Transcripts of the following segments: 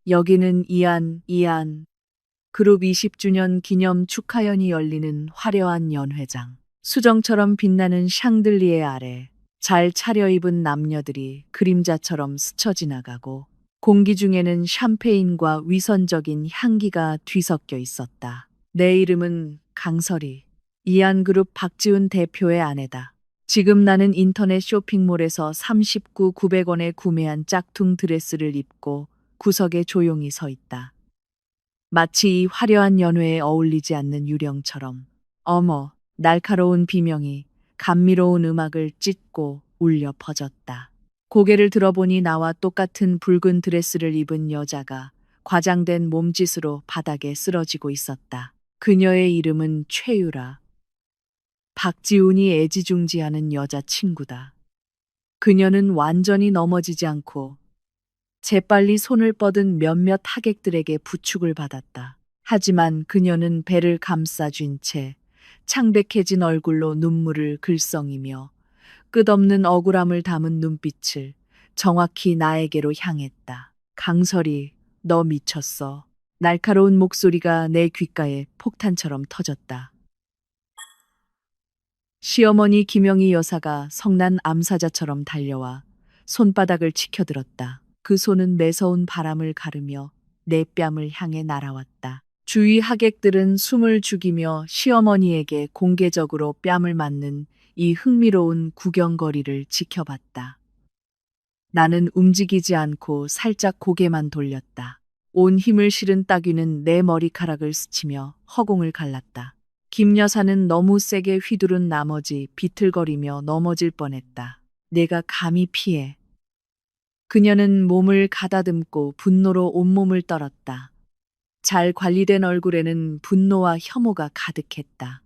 여기는 이안 그룹 20주년 기념 축하연이 열리는 화려한 연회장. 수정처럼 빛나는 샹들리에 아래 잘 차려입은 남녀들이 그림자처럼 스쳐 지나가고 공기 중에는 샴페인과 위선적인 향기가 뒤섞여 있었다. 내 이름은 강설이. 이안그룹 박지훈 대표의 아내다. 지금 나는 인터넷 쇼핑몰에서 39,900원에 구매한 짝퉁 드레스를 입고 구석에 조용히 서 있다. 마치 이 화려한 연회에 어울리지 않는 유령처럼. 어머, 날카로운 비명이 감미로운 음악을 찢고 울려 퍼졌다. 고개를 들어보니 나와 똑같은 붉은 드레스를 입은 여자가 과장된 몸짓으로 바닥에 쓰러지고 있었다. 그녀의 이름은 최유라. 박지훈이 애지중지하는 여자친구다. 그녀는 완전히 넘어지지 않고 재빨리 손을 뻗은 몇몇 하객들에게 부축을 받았다. 하지만 그녀는 배를 감싸쥔 채 창백해진 얼굴로 눈물을 글썽이며 끝없는 억울함을 담은 눈빛을 정확히 나에게로 향했다. 강설이, 너 미쳤어. 날카로운 목소리가 내 귓가에 폭탄처럼 터졌다. 시어머니 김영희 여사가 성난 암사자처럼 달려와 손바닥을 치켜들었다. 그 손은 매서운 바람을 가르며 내 뺨을 향해 날아왔다. 주위 하객들은 숨을 죽이며 시어머니에게 공개적으로 뺨을 맞는 이 흥미로운 구경거리를 지켜봤다. 나는 움직이지 않고 살짝 고개만 돌렸다. 온 힘을 실은 따귀는 내 머리카락을 스치며 허공을 갈랐다. 김 여사는 너무 세게 휘두른 나머지 비틀거리며 넘어질 뻔했다. 내가 감히 피해. 그녀는 몸을 가다듬고 분노로 온몸을 떨었다. 잘 관리된 얼굴에는 분노와 혐오가 가득했다.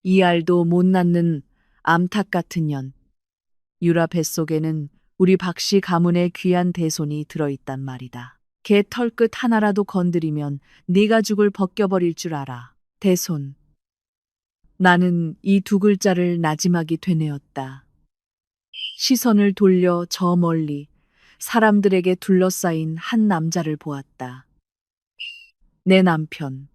이 알도 못 낳는 암탉 같은 년. 유라 뱃속에는 우리 박씨 가문의 귀한 대손이 들어있단 말이다. 개 털끝 하나라도 건드리면 네가 죽을 벗겨버릴 줄 알아. 대손. 나는 이 두 글자를 나지막이 되뇌었다. 시선을 돌려 저 멀리 사람들에게 둘러싸인 한 남자를 보았다. 내 남편,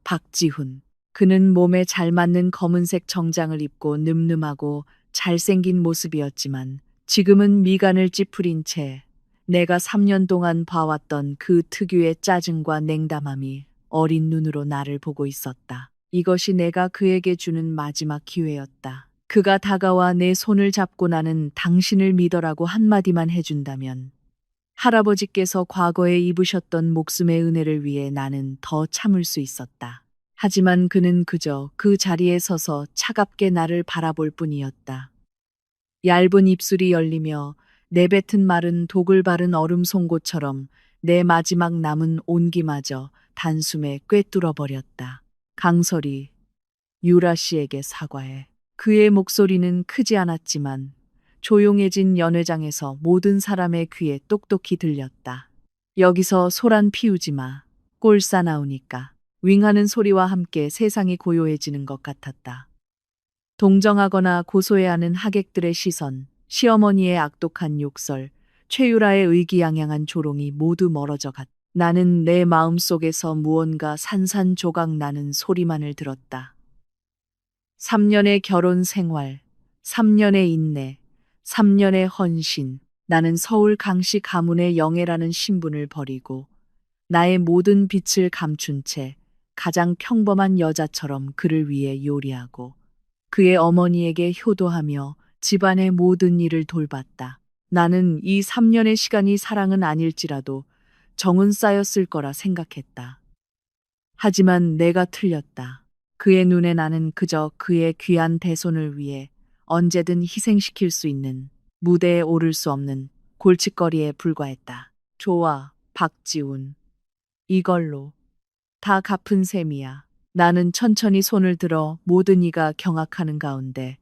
박지훈. 그는 몸에 잘 맞는 검은색 정장을 입고 늠름하고 잘생긴 모습이었지만 지금은 미간을 찌푸린 채 내가 3년 동안 봐왔던 그 특유의 짜증과 냉담함이 어린 눈으로 나를 보고 있었다. 이것이 내가 그에게 주는 마지막 기회였다. 그가 다가와 내 손을 잡고 나는 당신을 믿어라고 한마디만 해준다면 할아버지께서 과거에 입으셨던 목숨의 은혜를 위해 나는 더 참을 수 있었다. 하지만 그는 그저 그 자리에 서서 차갑게 나를 바라볼 뿐이었다. 얇은 입술이 열리며 내뱉은 말은 독을 바른 얼음 송곳처럼 내 마지막 남은 온기마저 단숨에 꿰뚫어 버렸다. 강설이, 유라 씨에게 사과해. 그의 목소리는 크지 않았지만 조용해진 연회장에서 모든 사람의 귀에 똑똑히 들렸다. 여기서 소란 피우지 마. 꼴 싸나우니까. 윙하는 소리와 함께 세상이 고요해지는 것 같았다. 동정하거나 고소해야 하는 하객들의 시선, 시어머니의 악독한 욕설, 최유라의 의기양양한 조롱이 모두 멀어져 갔다. 나는 내 마음속에서 무언가 산산조각 나는 소리만을 들었다. 3년의 결혼 생활, 3년의 인내, 3년의 헌신. 나는 서울 강씨 가문의 영예라는 신분을 버리고 나의 모든 빛을 감춘 채 가장 평범한 여자처럼 그를 위해 요리하고 그의 어머니에게 효도하며 집안의 모든 일을 돌봤다. 나는 이 3년의 시간이 사랑은 아닐지라도 정은 쌓였을 거라 생각했다. 하지만 내가 틀렸다. 그의 눈에 나는 그저 그의 귀한 대손을 위해 언제든 희생시킬 수 있는 무대에 오를 수 없는 골칫거리에 불과했다. 좋아, 박지훈. 이걸로 다 갚은 셈이야. 나는 천천히 손을 들어 모든 이가 경악하는 가운데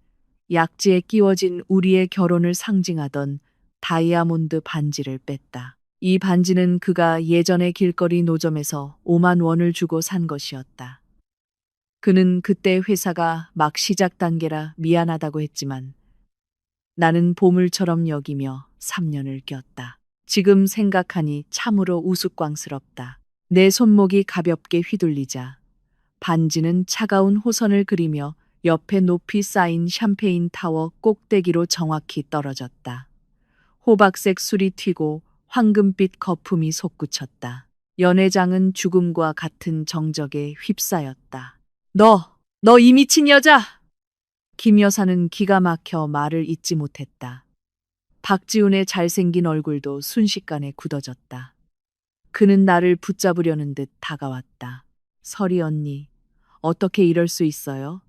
약지에 끼워진 우리의 결혼을 상징하던 다이아몬드 반지를 뺐다. 이 반지는 그가 예전에 길거리 노점에서 5만 원을 주고 산 것이었다. 그는 그때 회사가 막 시작 단계라 미안하다고 했지만 나는 보물처럼 여기며 3년을 꼈다. 지금 생각하니 참으로 우스꽝스럽다. 내 손목이 가볍게 휘둘리자 반지는 차가운 호선을 그리며 옆에 높이 쌓인 샴페인 타워 꼭대기로 정확히 떨어졌다. 호박색 술이 튀고 황금빛 거품이 솟구쳤다. 연회장은 죽음과 같은 정적에 휩싸였다. 너 이 미친 여자! 김 여사는 기가 막혀 말을 잇지 못했다. 박지훈의 잘생긴 얼굴도 순식간에 굳어졌다. 그는 나를 붙잡으려는 듯 다가왔다. 설이 언니, 어떻게 이럴 수 있어요?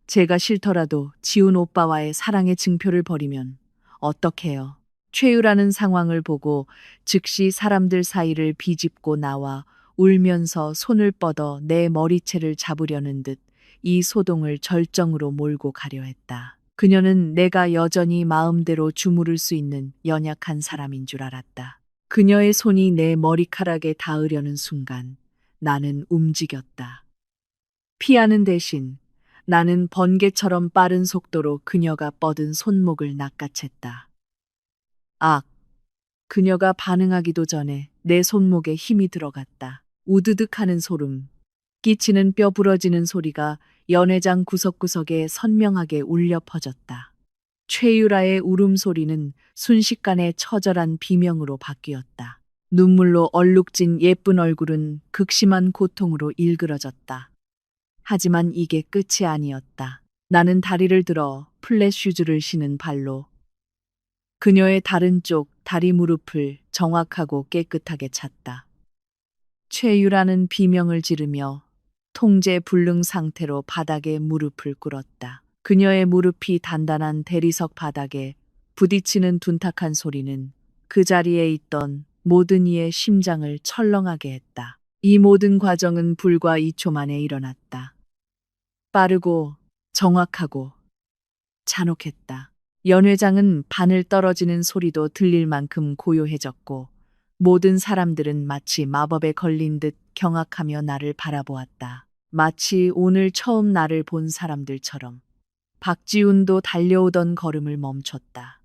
제가 싫더라도 지훈 오빠와의 사랑의 증표를 버리면 어떡해요? 최유라는 상황을 보고 즉시 사람들 사이를 비집고 나와 울면서 손을 뻗어 내 머리채를 잡으려는 듯 이 소동을 절정으로 몰고 가려 했다. 그녀는 내가 여전히 마음대로 주무를 수 있는 연약한 사람인 줄 알았다. 그녀의 손이 내 머리카락에 닿으려는 순간 나는 움직였다. 피하는 대신 나는 번개처럼 빠른 속도로 그녀가 뻗은 손목을 낚아챘다. 악! 그녀가 반응하기도 전에 내 손목에 힘이 들어갔다. 우드득 하는 소름, 끼치는 뼈 부러지는 소리가 연회장 구석구석에 선명하게 울려 퍼졌다. 최유라의 울음소리는 순식간에 처절한 비명으로 바뀌었다. 눈물로 얼룩진 예쁜 얼굴은 극심한 고통으로 일그러졌다. 하지만 이게 끝이 아니었다. 나는 다리를 들어 플랫 슈즈를 신은 발로 그녀의 다른 쪽 다리 무릎을 정확하고 깨끗하게 찼다. 최유라는 비명을 지르며 통제 불능 상태로 바닥에 무릎을 꿇었다. 그녀의 무릎이 단단한 대리석 바닥에 부딪히는 둔탁한 소리는 그 자리에 있던 모든 이의 심장을 철렁하게 했다. 이 모든 과정은 불과 2초 만에 일어났다. 빠르고 정확하고 잔혹했다. 연회장은 바늘 떨어지는 소리도 들릴 만큼 고요해졌고 모든 사람들은 마치 마법에 걸린 듯 경악하며 나를 바라보았다. 마치 오늘 처음 나를 본 사람들처럼. 박지훈도 달려오던 걸음을 멈췄다.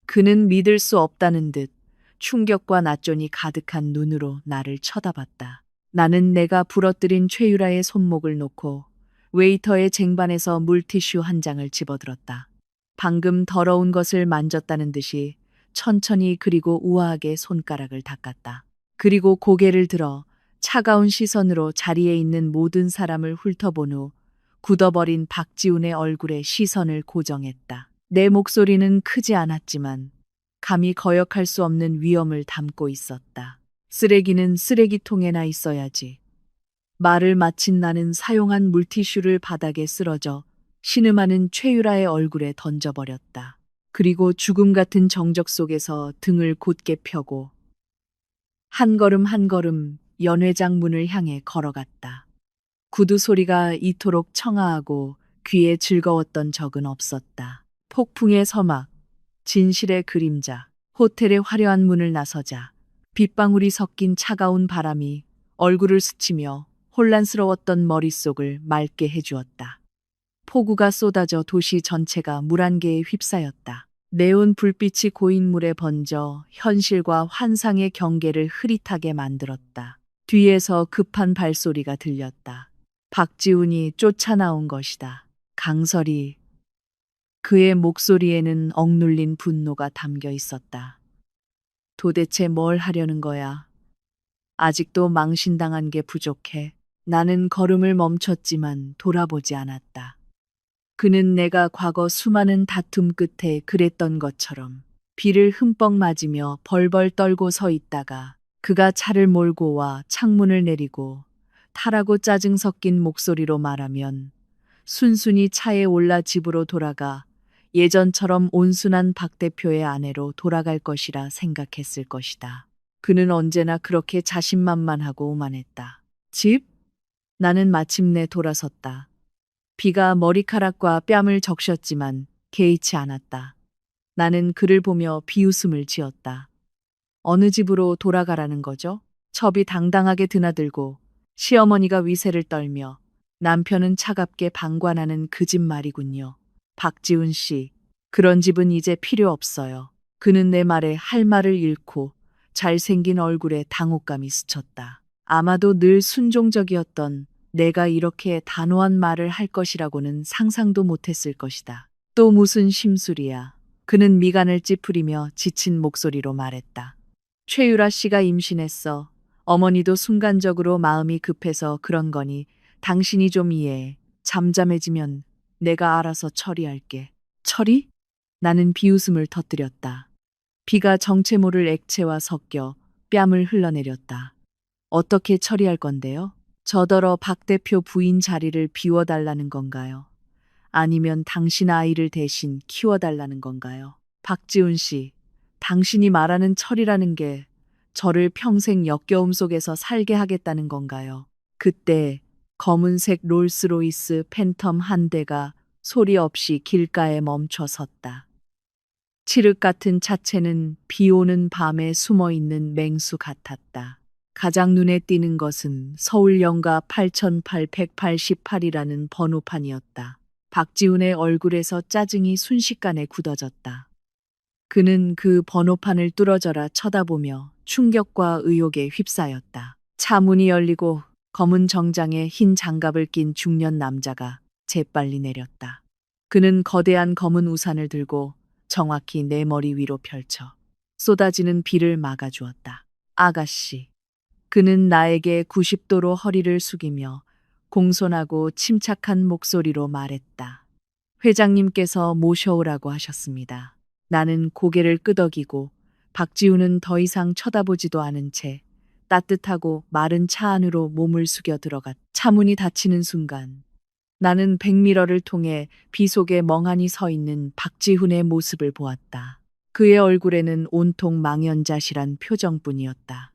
그는 믿을 수 없다는 듯 충격과 낯존이 가득한 눈으로 나를 쳐다봤다. 나는 내가 부러뜨린 최유라의 손목을 놓고 웨이터의 쟁반에서 물티슈 한 장을 집어들었다. 방금 더러운 것을 만졌다는 듯이 천천히 그리고 우아하게 손가락을 닦았다. 그리고 고개를 들어 차가운 시선으로 자리에 있는 모든 사람을 훑어본 후 굳어버린 박지훈의 얼굴에 시선을 고정했다. 내 목소리는 크지 않았지만 감히 거역할 수 없는 위험을 담고 있었다. 쓰레기는 쓰레기통에나 있어야지. 말을 마친 나는 사용한 물티슈를 바닥에 쓰러져 신음하는 최유라의 얼굴에 던져버렸다. 그리고 죽음 같은 정적 속에서 등을 곧게 펴고 한 걸음 한 걸음 연회장 문을 향해 걸어갔다. 구두 소리가 이토록 청아하고 귀에 즐거웠던 적은 없었다. 폭풍의 서막, 진실의 그림자, 호텔의 화려한 문을 나서자 빗방울이 섞인 차가운 바람이 얼굴을 스치며 혼란스러웠던 머릿속을 맑게 해주었다. 폭우가 쏟아져 도시 전체가 물안개에 휩싸였다. 네온 불빛이 고인 물에 번져 현실과 환상의 경계를 흐릿하게 만들었다. 뒤에서 급한 발소리가 들렸다. 박지훈이 쫓아나온 것이다. 강설이. 그의 목소리에는 억눌린 분노가 담겨 있었다. 도대체 뭘 하려는 거야? 아직도 망신당한 게 부족해. 나는 걸음을 멈췄지만 돌아보지 않았다. 그는 내가 과거 수많은 다툼 끝에 그랬던 것처럼 비를 흠뻑 맞으며 벌벌 떨고 서 있다가 그가 차를 몰고 와 창문을 내리고 타라고 짜증 섞인 목소리로 말하면 순순히 차에 올라 집으로 돌아가 예전처럼 온순한 박 대표의 아내로 돌아갈 것이라 생각했을 것이다. 그는 언제나 그렇게 자신만만하고 오만했다. 집? 나는 마침내 돌아섰다. 비가 머리카락과 뺨을 적셨지만 개의치 않았다. 나는 그를 보며 비웃음을 지었다. 어느 집으로 돌아가라는 거죠? 첩이 당당하게 드나들고 시어머니가 위세를 떨며 남편은 차갑게 방관하는 그 집 말이군요. 박지훈 씨, 그런 집은 이제 필요 없어요. 그는 내 말에 할 말을 잃고 잘생긴 얼굴에 당혹감이 스쳤다. 아마도 늘 순종적이었던 내가 이렇게 단호한 말을 할 것이라고는 상상도 못했을 것이다. 또 무슨 심술이야. 그는 미간을 찌푸리며 지친 목소리로 말했다. 최유라 씨가 임신했어. 어머니도 순간적으로 마음이 급해서 그런 거니 당신이 좀 이해해. 잠잠해지면 내가 알아서 처리할게. 처리? 나는 비웃음을 터뜨렸다. 비가 정체 모를 액체와 섞여 뺨을 흘러내렸다. 어떻게 처리할 건데요? 저더러 박 대표 부인 자리를 비워달라는 건가요? 아니면 당신 아이를 대신 키워달라는 건가요? 박지훈 씨, 당신이 말하는 처리라는 게 저를 평생 역겨움 속에서 살게 하겠다는 건가요? 그때 검은색 롤스로이스 팬텀 한 대가 소리 없이 길가에 멈춰 섰다. 칠흑 같은 차체는 비 오는 밤에 숨어 있는 맹수 같았다. 가장 눈에 띄는 것은 서울연가 8888이라는 번호판이었다. 박지훈의 얼굴에서 짜증이 순식간에 굳어졌다. 그는 그 번호판을 뚫어져라 쳐다보며 충격과 의욕에 휩싸였다. 차 문이 열리고 검은 정장에 흰 장갑을 낀 중년 남자가 재빨리 내렸다. 그는 거대한 검은 우산을 들고 정확히 내 머리 위로 펼쳐 쏟아지는 비를 막아주었다. 아가씨. 그는 나에게 90도로 허리를 숙이며 공손하고 침착한 목소리로 말했다. 회장님께서 모셔오라고 하셨습니다. 나는 고개를 끄덕이고 박지훈은 더 이상 쳐다보지도 않은 채 따뜻하고 마른 차 안으로 몸을 숙여 들어갔다. 차 문이 닫히는 순간 나는 백미러를 통해 비 속에 멍하니 서 있는 박지훈의 모습을 보았다. 그의 얼굴에는 온통 망연자실한 표정뿐이었다.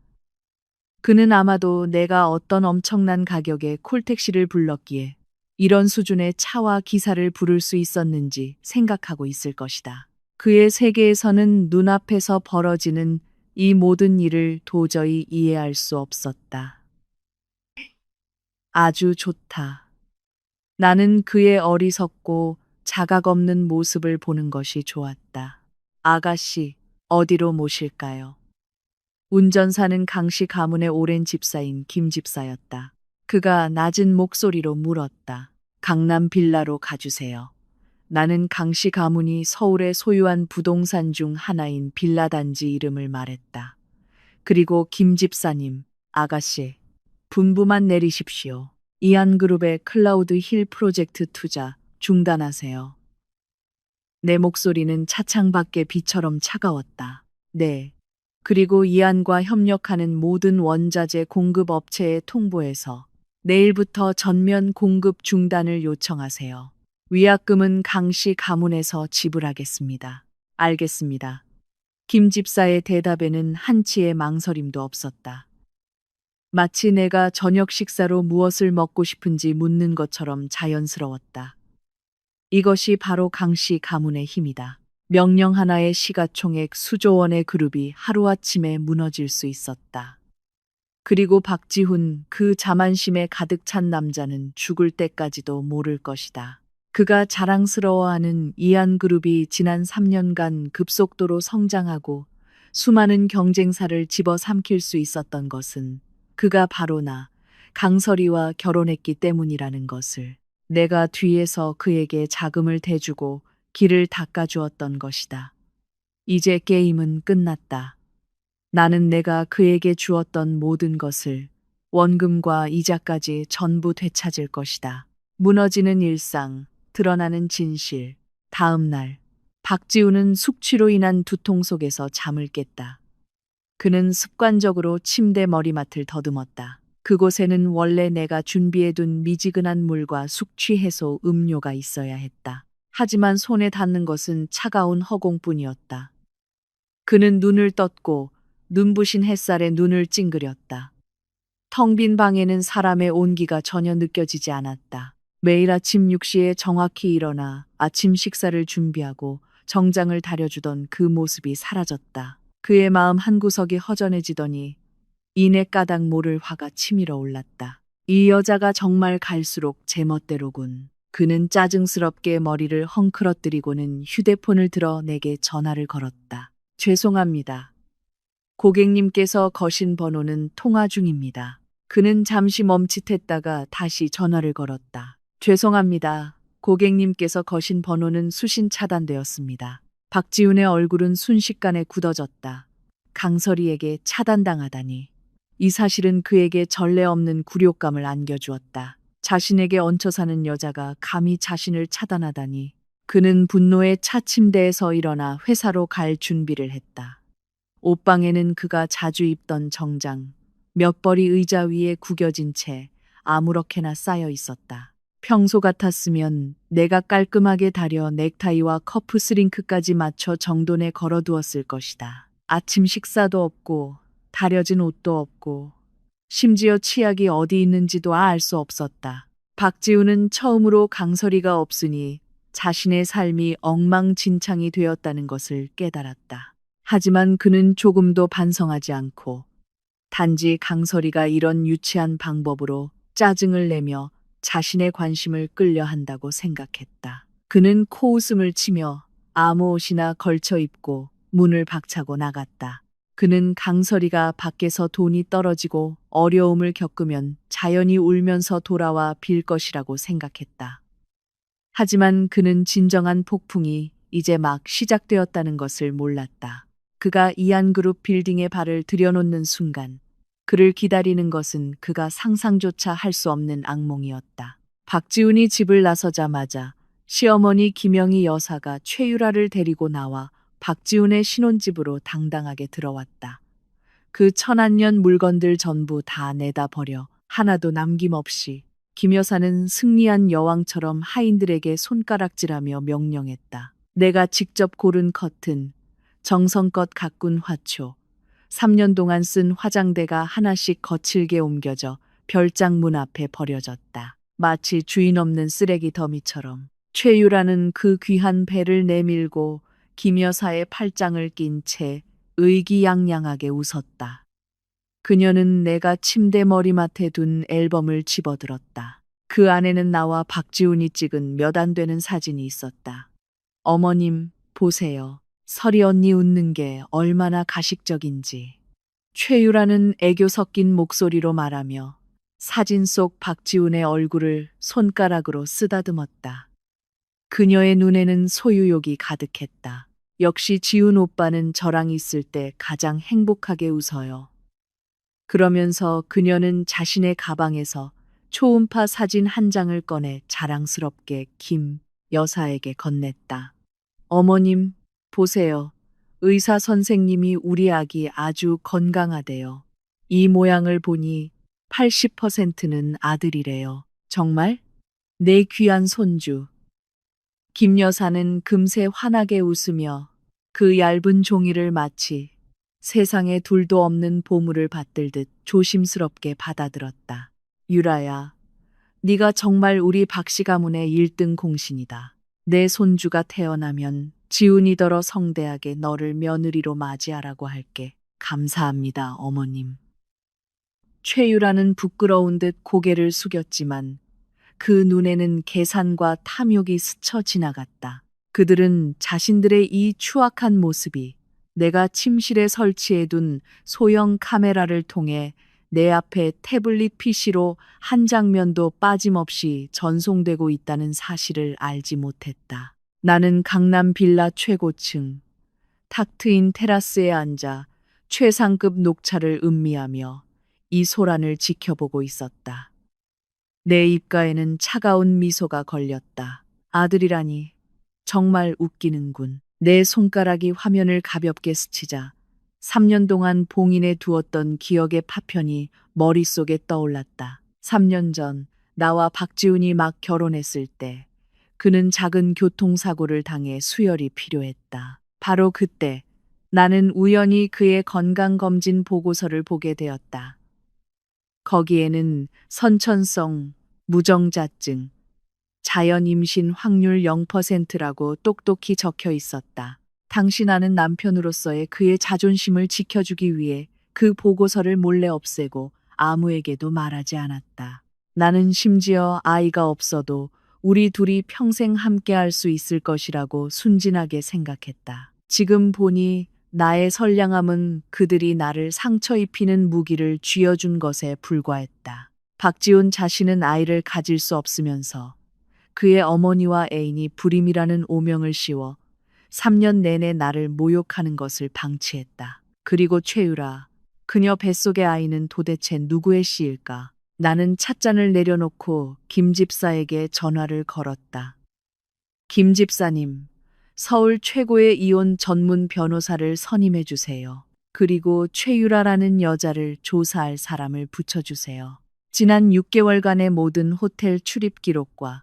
그는 아마도 내가 어떤 엄청난 가격의 콜택시를 불렀기에 이런 수준의 차와 기사를 부를 수 있었는지 생각하고 있을 것이다. 그의 세계에서는 눈앞에서 벌어지는 이 모든 일을 도저히 이해할 수 없었다. 아주 좋다. 나는 그의 어리석고 자각 없는 모습을 보는 것이 좋았다. 아가씨, 어디로 모실까요? 운전사는 강씨 가문의 오랜 집사인 김 집사였다. 그가 낮은 목소리로 물었다. 강남 빌라로 가주세요. 나는 강씨 가문이 서울에 소유한 부동산 중 하나인 빌라 단지 이름을 말했다. 그리고 김 집사님, 아가씨, 분부만 내리십시오. 이안그룹의 클라우드 힐 프로젝트 투자 중단하세요. 내 목소리는 차창 밖의 비처럼 차가웠다. 네. 그리고 이안과 협력하는 모든 원자재 공급 업체에 통보해서 내일부터 전면 공급 중단을 요청하세요. 위약금은 강씨 가문에서 지불하겠습니다. 알겠습니다. 김 집사의 대답에는 한치의 망설임도 없었다. 마치 내가 저녁 식사로 무엇을 먹고 싶은지 묻는 것처럼 자연스러웠다. 이것이 바로 강씨 가문의 힘이다. 명령 하나의 시가총액 수조 원의 그룹이 하루아침에 무너질 수 있었다. 그리고 박지훈, 그 자만심에 가득 찬 남자는 죽을 때까지도 모를 것이다. 그가 자랑스러워하는 이안그룹이 지난 3년간 급속도로 성장하고 수많은 경쟁사를 집어삼킬 수 있었던 것은 그가 바로 나, 강설이와 결혼했기 때문이라는 것을 내가 뒤에서 그에게 자금을 대주고 길을 닦아주었던 것이다. 이제 게임은 끝났다. 나는 내가 그에게 주었던 모든 것을 원금과 이자까지 전부 되찾을 것이다. 무너지는 일상, 드러나는 진실. 다음 날, 박지훈은 숙취로 인한 두통 속에서 잠을 깼다. 그는 습관적으로 침대 머리맡을 더듬었다. 그곳에는 원래 내가 준비해둔 미지근한 물과 숙취 해소 음료가 있어야 했다. 하지만 손에 닿는 것은 차가운 허공뿐이었다. 그는 눈을 떴고 눈부신 햇살에 눈을 찡그렸다. 텅 빈 방에는 사람의 온기가 전혀 느껴지지 않았다. 매일 아침 6시에 정확히 일어나 아침 식사를 준비하고 정장을 다려주던 그 모습이 사라졌다. 그의 마음 한구석이 허전해지더니 이내 까닭 모를 화가 치밀어 올랐다. 이 여자가 정말 갈수록 제멋대로군. 그는 짜증스럽게 머리를 헝클어뜨리고는 휴대폰을 들어 내게 전화를 걸었다. 죄송합니다. 고객님께서 거신 번호는 통화 중입니다. 그는 잠시 멈칫했다가 다시 전화를 걸었다. 죄송합니다. 고객님께서 거신 번호는 수신 차단되었습니다. 박지훈의 얼굴은 순식간에 굳어졌다. 강설이에게 차단당하다니. 이 사실은 그에게 전례 없는 굴욕감을 안겨주었다. 자신에게 얹혀 사는 여자가 감히 자신을 차단하다니. 그는 분노에 차침대에서 일어나 회사로 갈 준비를 했다. 옷방에는 그가 자주 입던 정장, 몇 벌이 의자 위에 구겨진 채 아무렇게나 쌓여 있었다. 평소 같았으면 내가 깔끔하게 다려 넥타이와 커프 스링크까지 맞춰 정돈에 걸어두었을 것이다. 아침 식사도 없고 다려진 옷도 없고 심지어 치약이 어디 있는지도 알 수 없었다. 박지우는 처음으로 강설이가 없으니 자신의 삶이 엉망진창이 되었다는 것을 깨달았다. 하지만 그는 조금도 반성하지 않고 단지 강설이가 이런 유치한 방법으로 짜증을 내며 자신의 관심을 끌려 한다고 생각했다. 그는 코웃음을 치며 아무 옷이나 걸쳐 입고 문을 박차고 나갔다. 그는 강설이가 밖에서 돈이 떨어지고 어려움을 겪으면 자연히 울면서 돌아와 빌 것이라고 생각했다. 하지만 그는 진정한 폭풍이 이제 막 시작되었다는 것을 몰랐다. 그가 이안그룹 빌딩에 발을 들여놓는 순간 그를 기다리는 것은 그가 상상조차 할 수 없는 악몽이었다. 박지훈이 집을 나서자마자 시어머니 김영희 여사가 최유라를 데리고 나와 박지훈의 신혼집으로 당당하게 들어왔다. 그 천안년 물건들 전부 다 내다 버려 하나도 남김없이 김 여사는 승리한 여왕처럼 하인들에게 손가락질하며 명령했다. 내가 직접 고른 커튼, 정성껏 가꾼 화초, 3년 동안 쓴 화장대가 하나씩 거칠게 옮겨져 별장 문 앞에 버려졌다. 마치 주인 없는 쓰레기 더미처럼. 최유라는 그 귀한 배를 내밀고 김 여사의 팔짱을 낀 채 의기양양하게 웃었다. 그녀는 내가 침대 머리맡에 둔 앨범을 집어들었다. 그 안에는 나와 박지훈이 찍은 몇 안 되는 사진이 있었다. 어머님, 보세요. 설이 언니 웃는 게 얼마나 가식적인지. 최유라는 애교 섞인 목소리로 말하며 사진 속 박지훈의 얼굴을 손가락으로 쓰다듬었다. 그녀의 눈에는 소유욕이 가득했다. 역시 지훈 오빠는 저랑 있을 때 가장 행복하게 웃어요. 그러면서 그녀는 자신의 가방에서 초음파 사진 한 장을 꺼내 자랑스럽게 김 여사에게 건넸다. 어머님, 보세요. 의사 선생님이 우리 아기 아주 건강하대요. 이 모양을 보니 80%는 아들이래요. 정말? 내 귀한 손주. 김 여사는 금세 환하게 웃으며 그 얇은 종이를 마치 세상에 둘도 없는 보물을 받들듯 조심스럽게 받아들었다. 유라야, 네가 정말 우리 박씨 가문의 1등 공신이다. 내 손주가 태어나면 지훈이더러 성대하게 너를 며느리로 맞이하라고 할게. 감사합니다, 어머님. 최유라는 부끄러운 듯 고개를 숙였지만 그 눈에는 계산과 탐욕이 스쳐 지나갔다. 그들은 자신들의 이 추악한 모습이 내가 침실에 설치해둔 소형 카메라를 통해 내 앞에 태블릿 PC로 한 장면도 빠짐없이 전송되고 있다는 사실을 알지 못했다. 나는 강남 빌라 최고층, 탁 트인 테라스에 앉아 최상급 녹차를 음미하며 이 소란을 지켜보고 있었다. 내 입가에는 차가운 미소가 걸렸다. 아들이라니 정말 웃기는군. 내 손가락이 화면을 가볍게 스치자 3년 동안 봉인해 두었던 기억의 파편이 머릿속에 떠올랐다. 3년 전 나와 박지훈이 막 결혼했을 때 그는 작은 교통사고를 당해 수혈이 필요했다. 바로 그때 나는 우연히 그의 건강검진 보고서를 보게 되었다. 거기에는 선천성 무정자증, 자연 임신 확률 0%라고 똑똑히 적혀 있었다. 당시 나는 남편으로서의 그의 자존심을 지켜주기 위해 그 보고서를 몰래 없애고 아무에게도 말하지 않았다. 나는 심지어 아이가 없어도 우리 둘이 평생 함께할 수 있을 것이라고 순진하게 생각했다. 지금 보니 나의 선량함은 그들이 나를 상처 입히는 무기를 쥐어준 것에 불과했다. 박지훈 자신은 아이를 가질 수 없으면서 그의 어머니와 애인이 불임이라는 오명을 씌워 3년 내내 나를 모욕하는 것을 방치했다. 그리고 최유라, 그녀 뱃속의 아이는 도대체 누구의 씨일까? 나는 찻잔을 내려놓고 김 집사에게 전화를 걸었다. 김 집사님, 서울 최고의 이혼 전문 변호사를 선임해 주세요. 그리고 최유라라는 여자를 조사할 사람을 붙여주세요. 지난 6개월간의 모든 호텔 출입 기록과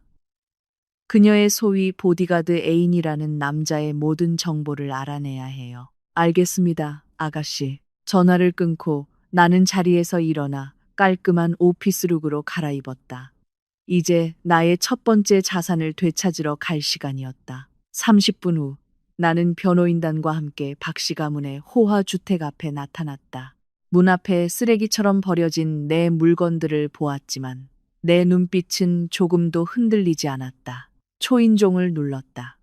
그녀의 소위 보디가드 애인이라는 남자의 모든 정보를 알아내야 해요. 알겠습니다, 아가씨. 전화를 끊고 나는 자리에서 일어나 깔끔한 오피스룩으로 갈아입었다. 이제 나의 첫 번째 자산을 되찾으러 갈 시간이었다. 30분 후 나는 변호인단과 함께 박씨 가문의 호화 주택 앞에 나타났다. 문 앞에 쓰레기처럼 버려진 내 물건들을 보았지만 내 눈빛은 조금도 흔들리지 않았다. 초인종을 눌렀다.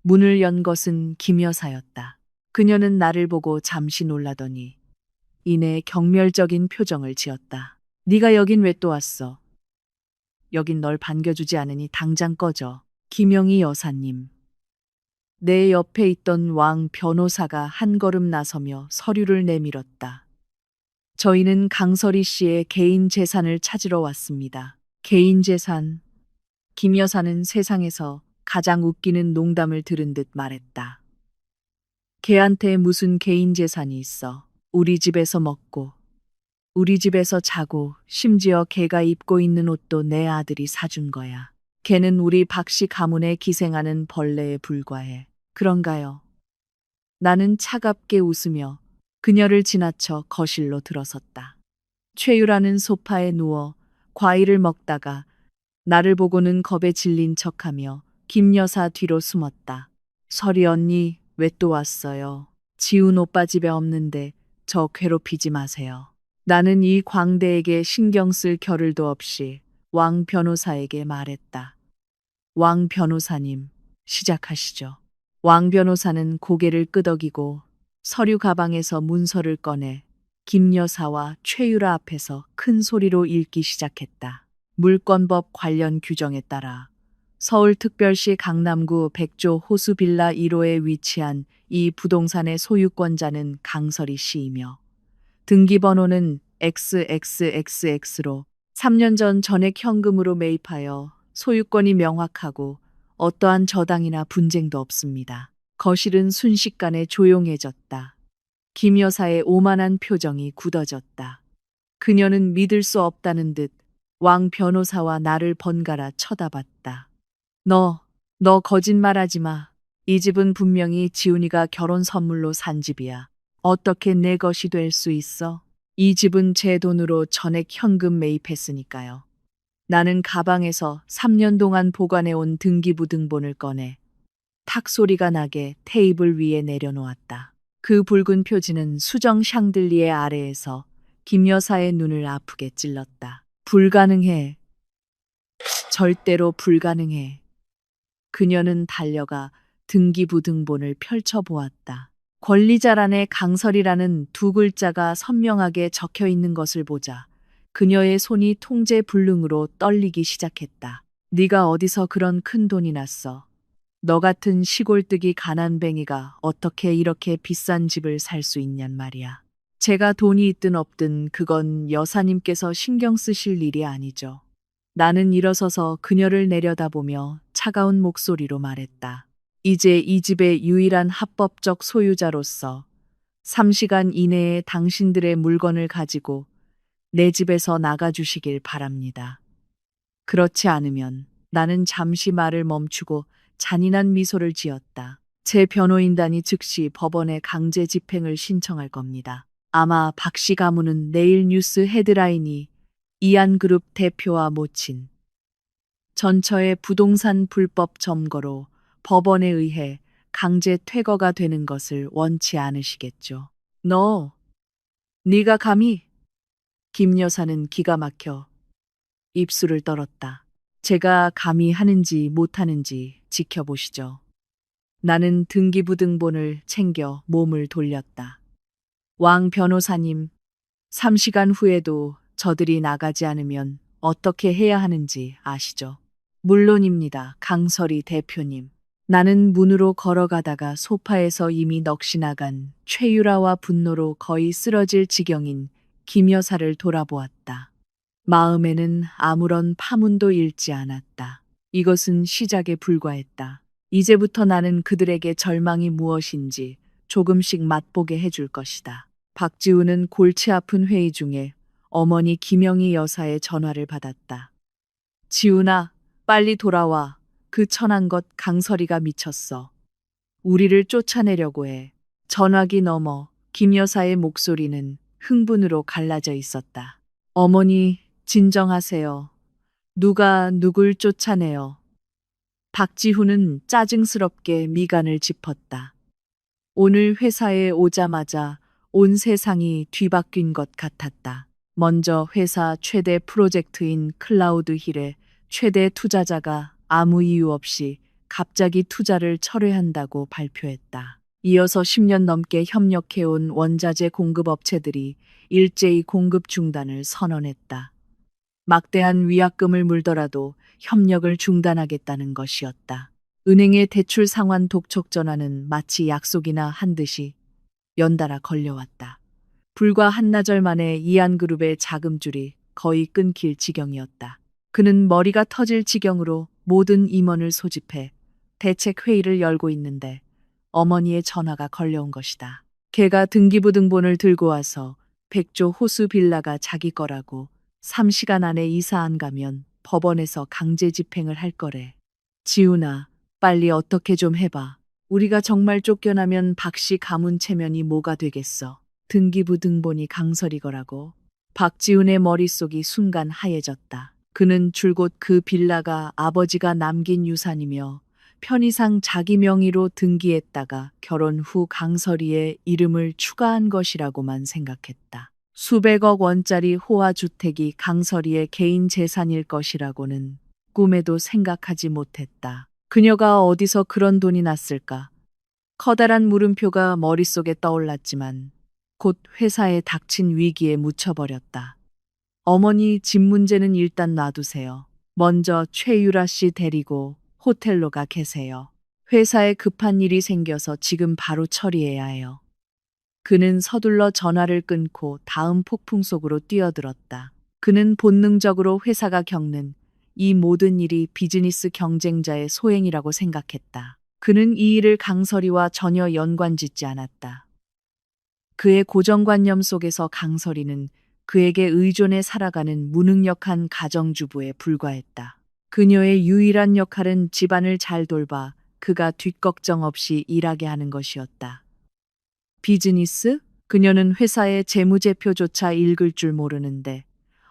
문을 연 것은 김 여사였다. 그녀는 나를 보고 잠시 놀라더니 이내 경멸적인 표정을 지었다. 네가 여긴 왜 또 왔어? 여긴 널 반겨주지 않으니 당장 꺼져. 김영희 여사님. 내 옆에 있던 왕 변호사가 한 걸음 나서며 서류를 내밀었다. 저희는 강설희 씨의 개인 재산을 찾으러 왔습니다. 개인 재산. 김 여사는 세상에서 가장 웃기는 농담을 들은 듯 말했다. 걔한테 무슨 개인 재산이 있어. 우리 집에서 먹고, 우리 집에서 자고, 심지어 걔가 입고 있는 옷도 내 아들이 사준 거야. 걔는 우리 박씨 가문에 기생하는 벌레에 불과해. 그런가요? 나는 차갑게 웃으며 그녀를 지나쳐 거실로 들어섰다. 최유라는 소파에 누워 과일을 먹다가 나를 보고는 겁에 질린 척하며 김 여사 뒤로 숨었다. 설이 언니, 왜 또 왔어요? 지훈 오빠 집에 없는데 저 괴롭히지 마세요. 나는 이 광대에게 신경 쓸 겨를도 없이 왕 변호사에게 말했다. 왕 변호사님, 시작하시죠. 왕 변호사는 고개를 끄덕이고 서류 가방에서 문서를 꺼내 김 여사와 최유라 앞에서 큰 소리로 읽기 시작했다. 물권법 관련 규정에 따라 서울특별시 강남구 백조 호수빌라 1호에 위치한 이 부동산의 소유권자는 강설희 씨이며 등기번호는 XXXX로 3년 전 전액 현금으로 매입하여 소유권이 명확하고 어떠한 저당이나 분쟁도 없습니다. 거실은 순식간에 조용해졌다. 김 여사의 오만한 표정이 굳어졌다. 그녀는 믿을 수 없다는 듯 왕 변호사와 나를 번갈아 쳐다봤다. 너 거짓말하지 마. 이 집은 분명히 지훈이가 결혼 선물로 산 집이야. 어떻게 내 것이 될 수 있어? 이 집은 제 돈으로 전액 현금 매입했으니까요. 나는 가방에서 3년 동안 보관해온 등기부 등본을 꺼내 탁 소리가 나게 테이블 위에 내려놓았다. 그 붉은 표지는 수정 샹들리에 아래에서 김 여사의 눈을 아프게 찔렀다. 불가능해. 절대로 불가능해. 그녀는 달려가 등기부 등본을 펼쳐보았다. 권리자란에 강설이라는 두 글자가 선명하게 적혀 있는 것을 보자 그녀의 손이 통제 불능으로 떨리기 시작했다. 네가 어디서 그런 큰 돈이 났어? 너 같은 시골뜨기 가난뱅이가 어떻게 이렇게 비싼 집을 살 수 있냔 말이야. 제가 돈이 있든 없든 그건 여사님께서 신경 쓰실 일이 아니죠. 나는 일어서서 그녀를 내려다보며 차가운 목소리로 말했다. 이제 이 집의 유일한 합법적 소유자로서 3시간 이내에 당신들의 물건을 가지고 내 집에서 나가주시길 바랍니다. 그렇지 않으면 나는 잠시 말을 멈추고 잔인한 미소를 지었다. 제 변호인단이 즉시 법원에 강제 집행을 신청할 겁니다. 아마 박씨 가문은 내일 뉴스 헤드라인이 이안그룹 대표와 모친 전처의 부동산 불법 점거로 법원에 의해 강제 퇴거가 되는 것을 원치 않으시겠죠. 네가 감히? 김 여사는 기가 막혀 입술을 떨었다. 제가 감히 하는지 못하는지 지켜보시죠. 나는 등기부등본을 챙겨 몸을 돌렸다. 왕 변호사님, 3시간 후에도 저들이 나가지 않으면 어떻게 해야 하는지 아시죠? 물론입니다. 강설이 대표님. 나는 문으로 걸어가다가 소파에서 이미 넋이 나간 최유라와 분노로 거의 쓰러질 지경인 김 여사를 돌아보았다. 마음에는 아무런 파문도 일지 않았다. 이것은 시작에 불과했다. 이제부터 나는 그들에게 절망이 무엇인지 조금씩 맛보게 해줄 것이다. 박지우는 골치 아픈 회의 중에 어머니 김영희 여사의 전화를 받았다. 지훈아, 빨리 돌아와. 그 천한 것 강설이가 미쳤어. 우리를 쫓아내려고 해. 전화기 너머 김 여사의 목소리는 흥분으로 갈라져 있었다. 어머니, 진정하세요. 누가 누굴 쫓아내요. 박지훈은 짜증스럽게 미간을 짚었다. 오늘 회사에 오자마자 온 세상이 뒤바뀐 것 같았다. 먼저 회사 최대 프로젝트인 클라우드 힐의 최대 투자자가 아무 이유 없이 갑자기 투자를 철회한다고 발표했다. 이어서 10년 넘게 협력해온 원자재 공급 업체들이 일제히 공급 중단을 선언했다. 막대한 위약금을 물더라도 협력을 중단하겠다는 것이었다. 은행의 대출 상환 독촉 전화는 마치 약속이나 한 듯이 연달아 걸려왔다. 불과 한나절 만에 이안그룹의 자금줄이 거의 끊길 지경이었다. 그는 머리가 터질 지경으로 모든 임원을 소집해 대책 회의를 열고 있는데 어머니의 전화가 걸려온 것이다. 걔가 등기부등본을 들고 와서 백조 호수 빌라가 자기 거라고 3시간 안에 이사 안 가면 법원에서 강제 집행을 할 거래. 지훈아, 빨리 어떻게 좀 해봐. 우리가 정말 쫓겨나면 박씨 가문 체면이 뭐가 되겠어. 등기부등본이 강설이거라고. 박지훈의 머릿속이 순간 하얘졌다. 그는 줄곧 그 빌라가 아버지가 남긴 유산이며 편의상 자기 명의로 등기했다가 결혼 후 강설이의 이름을 추가한 것이라고만 생각했다. 수백억 원짜리 호화주택이 강설이의 개인 재산일 것이라고는 꿈에도 생각하지 못했다. 그녀가 어디서 그런 돈이 났을까? 커다란 물음표가 머릿속에 떠올랐지만 곧 회사에 닥친 위기에 묻혀버렸다. 어머니 집 문제는 일단 놔두세요. 먼저 최유라 씨 데리고 호텔로 가 계세요. 회사에 급한 일이 생겨서 지금 바로 처리해야 해요. 그는 서둘러 전화를 끊고 다음 폭풍 속으로 뛰어들었다. 그는 본능적으로 회사가 겪는 이 모든 일이 비즈니스 경쟁자의 소행이라고 생각했다. 그는 이 일을 강설이와 전혀 연관짓지 않았다. 그의 고정관념 속에서 강설이는 그에게 의존해 살아가는 무능력한 가정주부에 불과했다. 그녀의 유일한 역할은 집안을 잘 돌봐 그가 뒷걱정 없이 일하게 하는 것이었다. 비즈니스? 그녀는 회사의 재무제표조차 읽을 줄 모르는데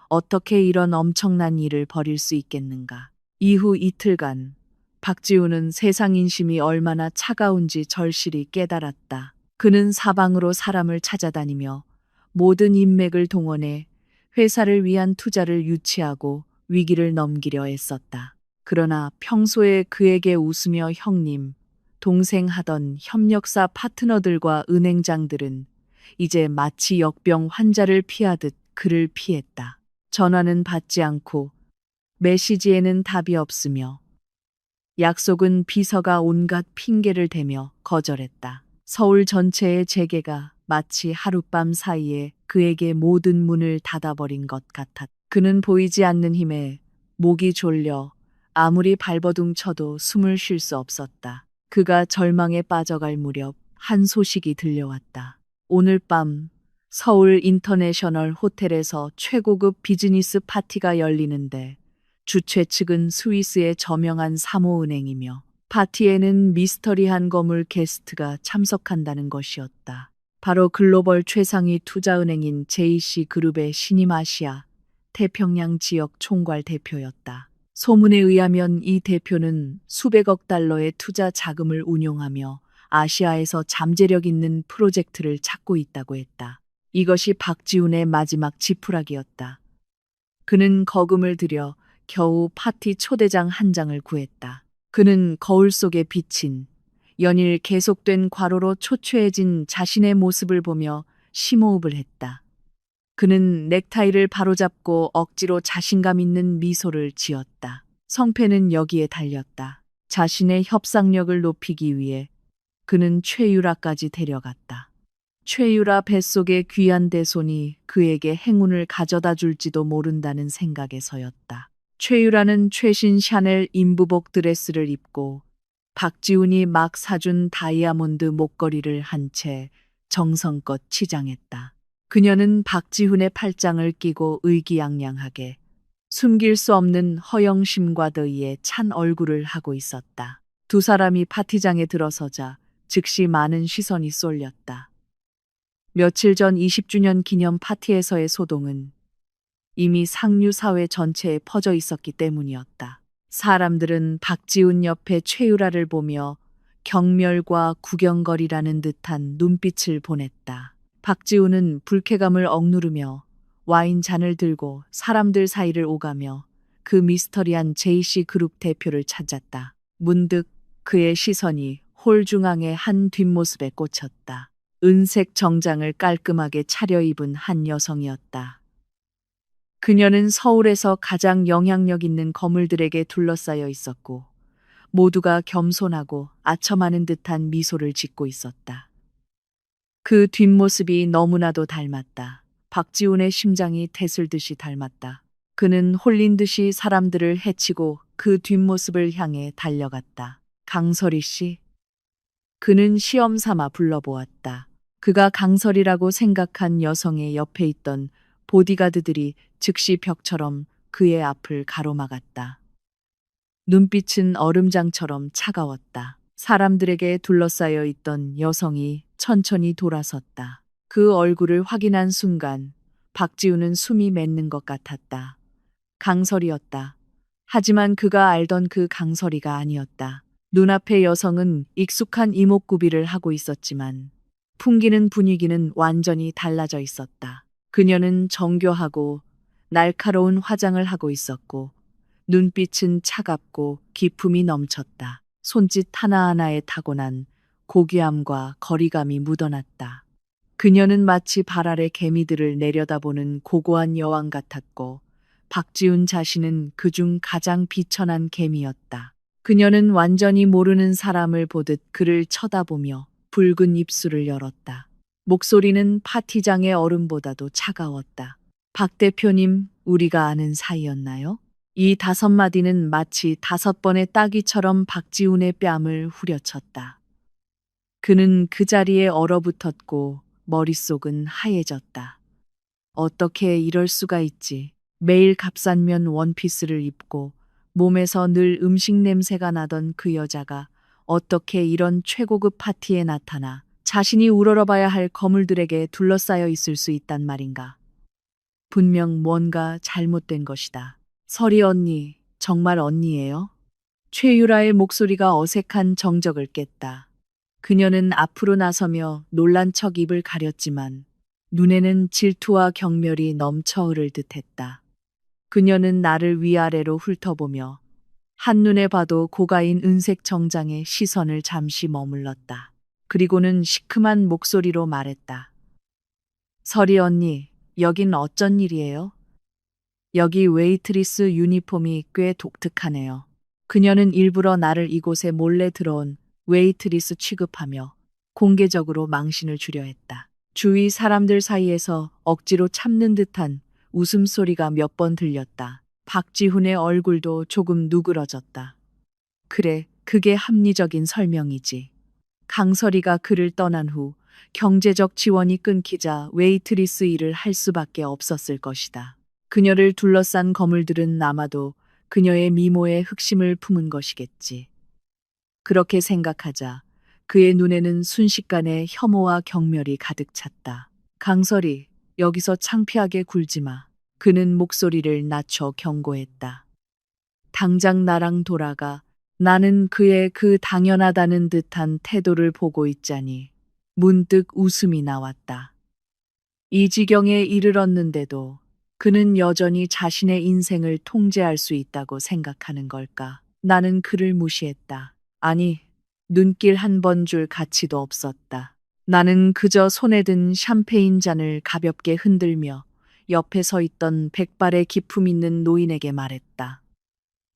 어떻게 이런 엄청난 일을 벌일 수 있겠는가. 이후 이틀간 박지우는 세상 인심이 얼마나 차가운지 절실히 깨달았다. 그는 사방으로 사람을 찾아다니며 모든 인맥을 동원해 회사를 위한 투자를 유치하고 위기를 넘기려 애썼다. 그러나 평소에 그에게 웃으며 형님, 동생 하던 협력사 파트너들과 은행장들은 이제 마치 역병 환자를 피하듯 그를 피했다. 전화는 받지 않고 메시지에는 답이 없으며 약속은 비서가 온갖 핑계를 대며 거절했다. 서울 전체의 재계가 마치 하룻밤 사이에 그에게 모든 문을 닫아버린 것 같았다. 그는 보이지 않는 힘에 목이 졸려 아무리 발버둥 쳐도 숨을 쉴 수 없었다. 그가 절망에 빠져갈 무렵 한 소식이 들려왔다. 오늘 밤 서울 인터내셔널 호텔에서 최고급 비즈니스 파티가 열리는데 주최 측은 스위스의 저명한 사모은행이며 파티에는 미스터리한 거물 게스트가 참석한다는 것이었다. 바로 글로벌 최상위 투자은행인 JC그룹의 신임 아시아 태평양 지역 총괄 대표였다. 소문에 의하면 이 대표는 수백억 달러의 투자 자금을 운용하며 아시아에서 잠재력 있는 프로젝트를 찾고 있다고 했다. 이것이 박지훈의 마지막 지푸라기였다. 그는 거금을 들여 겨우 파티 초대장 한 장을 구했다. 그는 거울 속에 비친 연일 계속된 과로로 초췌해진 자신의 모습을 보며 심호흡을 했다. 그는 넥타이를 바로잡고 억지로 자신감 있는 미소를 지었다. 성패는 여기에 달렸다. 자신의 협상력을 높이기 위해 그는 최유라까지 데려갔다. 최유라 뱃속의 귀한 대손이 그에게 행운을 가져다 줄지도 모른다는 생각에서였다. 최유라는 최신 샤넬 인부복 드레스를 입고 박지훈이 막 사준 다이아몬드 목걸이를 한 채 정성껏 치장했다. 그녀는 박지훈의 팔짱을 끼고 의기양양하게 숨길 수 없는 허영심과 더위에 찬 얼굴을 하고 있었다. 두 사람이 파티장에 들어서자 즉시 많은 시선이 쏠렸다. 며칠 전 20주년 기념 파티에서의 소동은 이미 상류 사회 전체에 퍼져 있었기 때문이었다. 사람들은 박지훈 옆에 최유라를 보며 경멸과 구경거리라는 듯한 눈빛을 보냈다. 박지훈은 불쾌감을 억누르며 와인 잔을 들고 사람들 사이를 오가며 그 미스터리한 JC 그룹 대표를 찾았다. 문득 그의 시선이 홀 중앙의 한 뒷모습에 꽂혔다. 은색 정장을 깔끔하게 차려입은 한 여성이었다. 그녀는 서울에서 가장 영향력 있는 거물들에게 둘러싸여 있었고 모두가 겸손하고 아첨하는 듯한 미소를 짓고 있었다. 그 뒷모습이 너무나도 닮았다. 박지훈의 심장이 대슬듯이 닮았다. 그는 홀린 듯이 사람들을 해치고 그 뒷모습을 향해 달려갔다. 강설이 씨. 그는 시험 삼아 불러보았다. 그가 강설이라고 생각한 여성의 옆에 있던 보디가드들이 즉시 벽처럼 그의 앞을 가로막았다. 눈빛은 얼음장처럼 차가웠다. 사람들에게 둘러싸여 있던 여성이 천천히 돌아섰다. 그 얼굴을 확인한 순간 박지훈은 숨이 맺는 것 같았다. 강설이었다. 하지만 그가 알던 그 강설이가 아니었다. 눈앞의 여성은 익숙한 이목구비를 하고 있었지만 풍기는 분위기는 완전히 달라져 있었다. 그녀는 정교하고 날카로운 화장을 하고 있었고 눈빛은 차갑고 기품이 넘쳤다. 손짓 하나하나에 타고난 고귀함과 거리감이 묻어났다. 그녀는 마치 발 아래 개미들을 내려다보는 고고한 여왕 같았고 박지훈 자신은 그중 가장 비천한 개미였다. 그녀는 완전히 모르는 사람을 보듯 그를 쳐다보며 붉은 입술을 열었다. 목소리는 파티장의 얼음보다도 차가웠다. 박 대표님, 우리가 아는 사이였나요? 이 5마디는 마치 5번의 따귀처럼 박지훈의 뺨을 후려쳤다. 그는 그 자리에 얼어붙었고 머릿속은 하얘졌다. 어떻게 이럴 수가 있지? 매일 값싼면 원피스를 입고 몸에서 늘 음식 냄새가 나던 그 여자가 어떻게 이런 최고급 파티에 나타나 자신이 우러러봐야 할 거물들에게 둘러싸여 있을 수 있단 말인가. 분명 뭔가 잘못된 것이다. 설이 언니, 정말 언니예요? 최유라의 목소리가 어색한 정적을 깼다. 그녀는 앞으로 나서며 놀란 척 입을 가렸지만 눈에는 질투와 경멸이 넘쳐 흐를 듯했다. 그녀는 나를 위아래로 훑어보며 한눈에 봐도 고가인 은색 정장에 시선을 잠시 머물렀다. 그리고는 시큼한 목소리로 말했다. 설이 언니, 여긴 어쩐 일이에요? 여기 웨이트리스 유니폼이 꽤 독특하네요. 그녀는 일부러 나를 이곳에 몰래 들어온 웨이트리스 취급하며 공개적으로 망신을 주려 했다. 주위 사람들 사이에서 억지로 참는 듯한 웃음소리가 몇 번 들렸다. 박지훈의 얼굴도 조금 누그러졌다. 그래, 그게 합리적인 설명이지. 강설이가 그를 떠난 후 경제적 지원이 끊기자 웨이트리스 일을 할 수밖에 없었을 것이다. 그녀를 둘러싼 거물들은 아마도 그녀의 미모에 흑심을 품은 것이겠지. 그렇게 생각하자 그의 눈에는 순식간에 혐오와 경멸이 가득 찼다. 강설이, 여기서 창피하게 굴지 마. 그는 목소리를 낮춰 경고했다. 당장 나랑 돌아가. 나는 그의 그 당연하다는 듯한 태도를 보고 있자니 문득 웃음이 나왔다. 이 지경에 이르렀는데도 그는 여전히 자신의 인생을 통제할 수 있다고 생각하는 걸까? 나는 그를 무시했다. 아니, 눈길 한 번 줄 가치도 없었다. 나는 그저 손에 든 샴페인 잔을 가볍게 흔들며 옆에 서 있던 백발의 기품 있는 노인에게 말했다.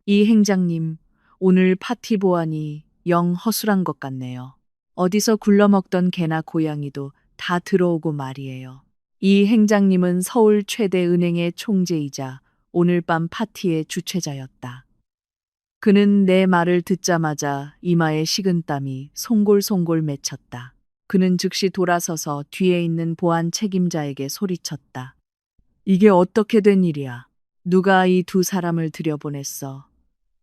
이 행장님, 오늘 파티 보아니 영 허술한 것 같네요. 어디서 굴러먹던 개나 고양이도 다 들어오고 말이에요. 이 행장님은 서울 최대 은행의 총재이자 오늘 밤 파티의 주최자였다. 그는 내 말을 듣자마자 이마에 식은땀이 송골송골 맺혔다. 그는 즉시 돌아서서 뒤에 있는 보안 책임자에게 소리쳤다. 이게 어떻게 된 일이야? 누가 이 두 사람을 들여보냈어?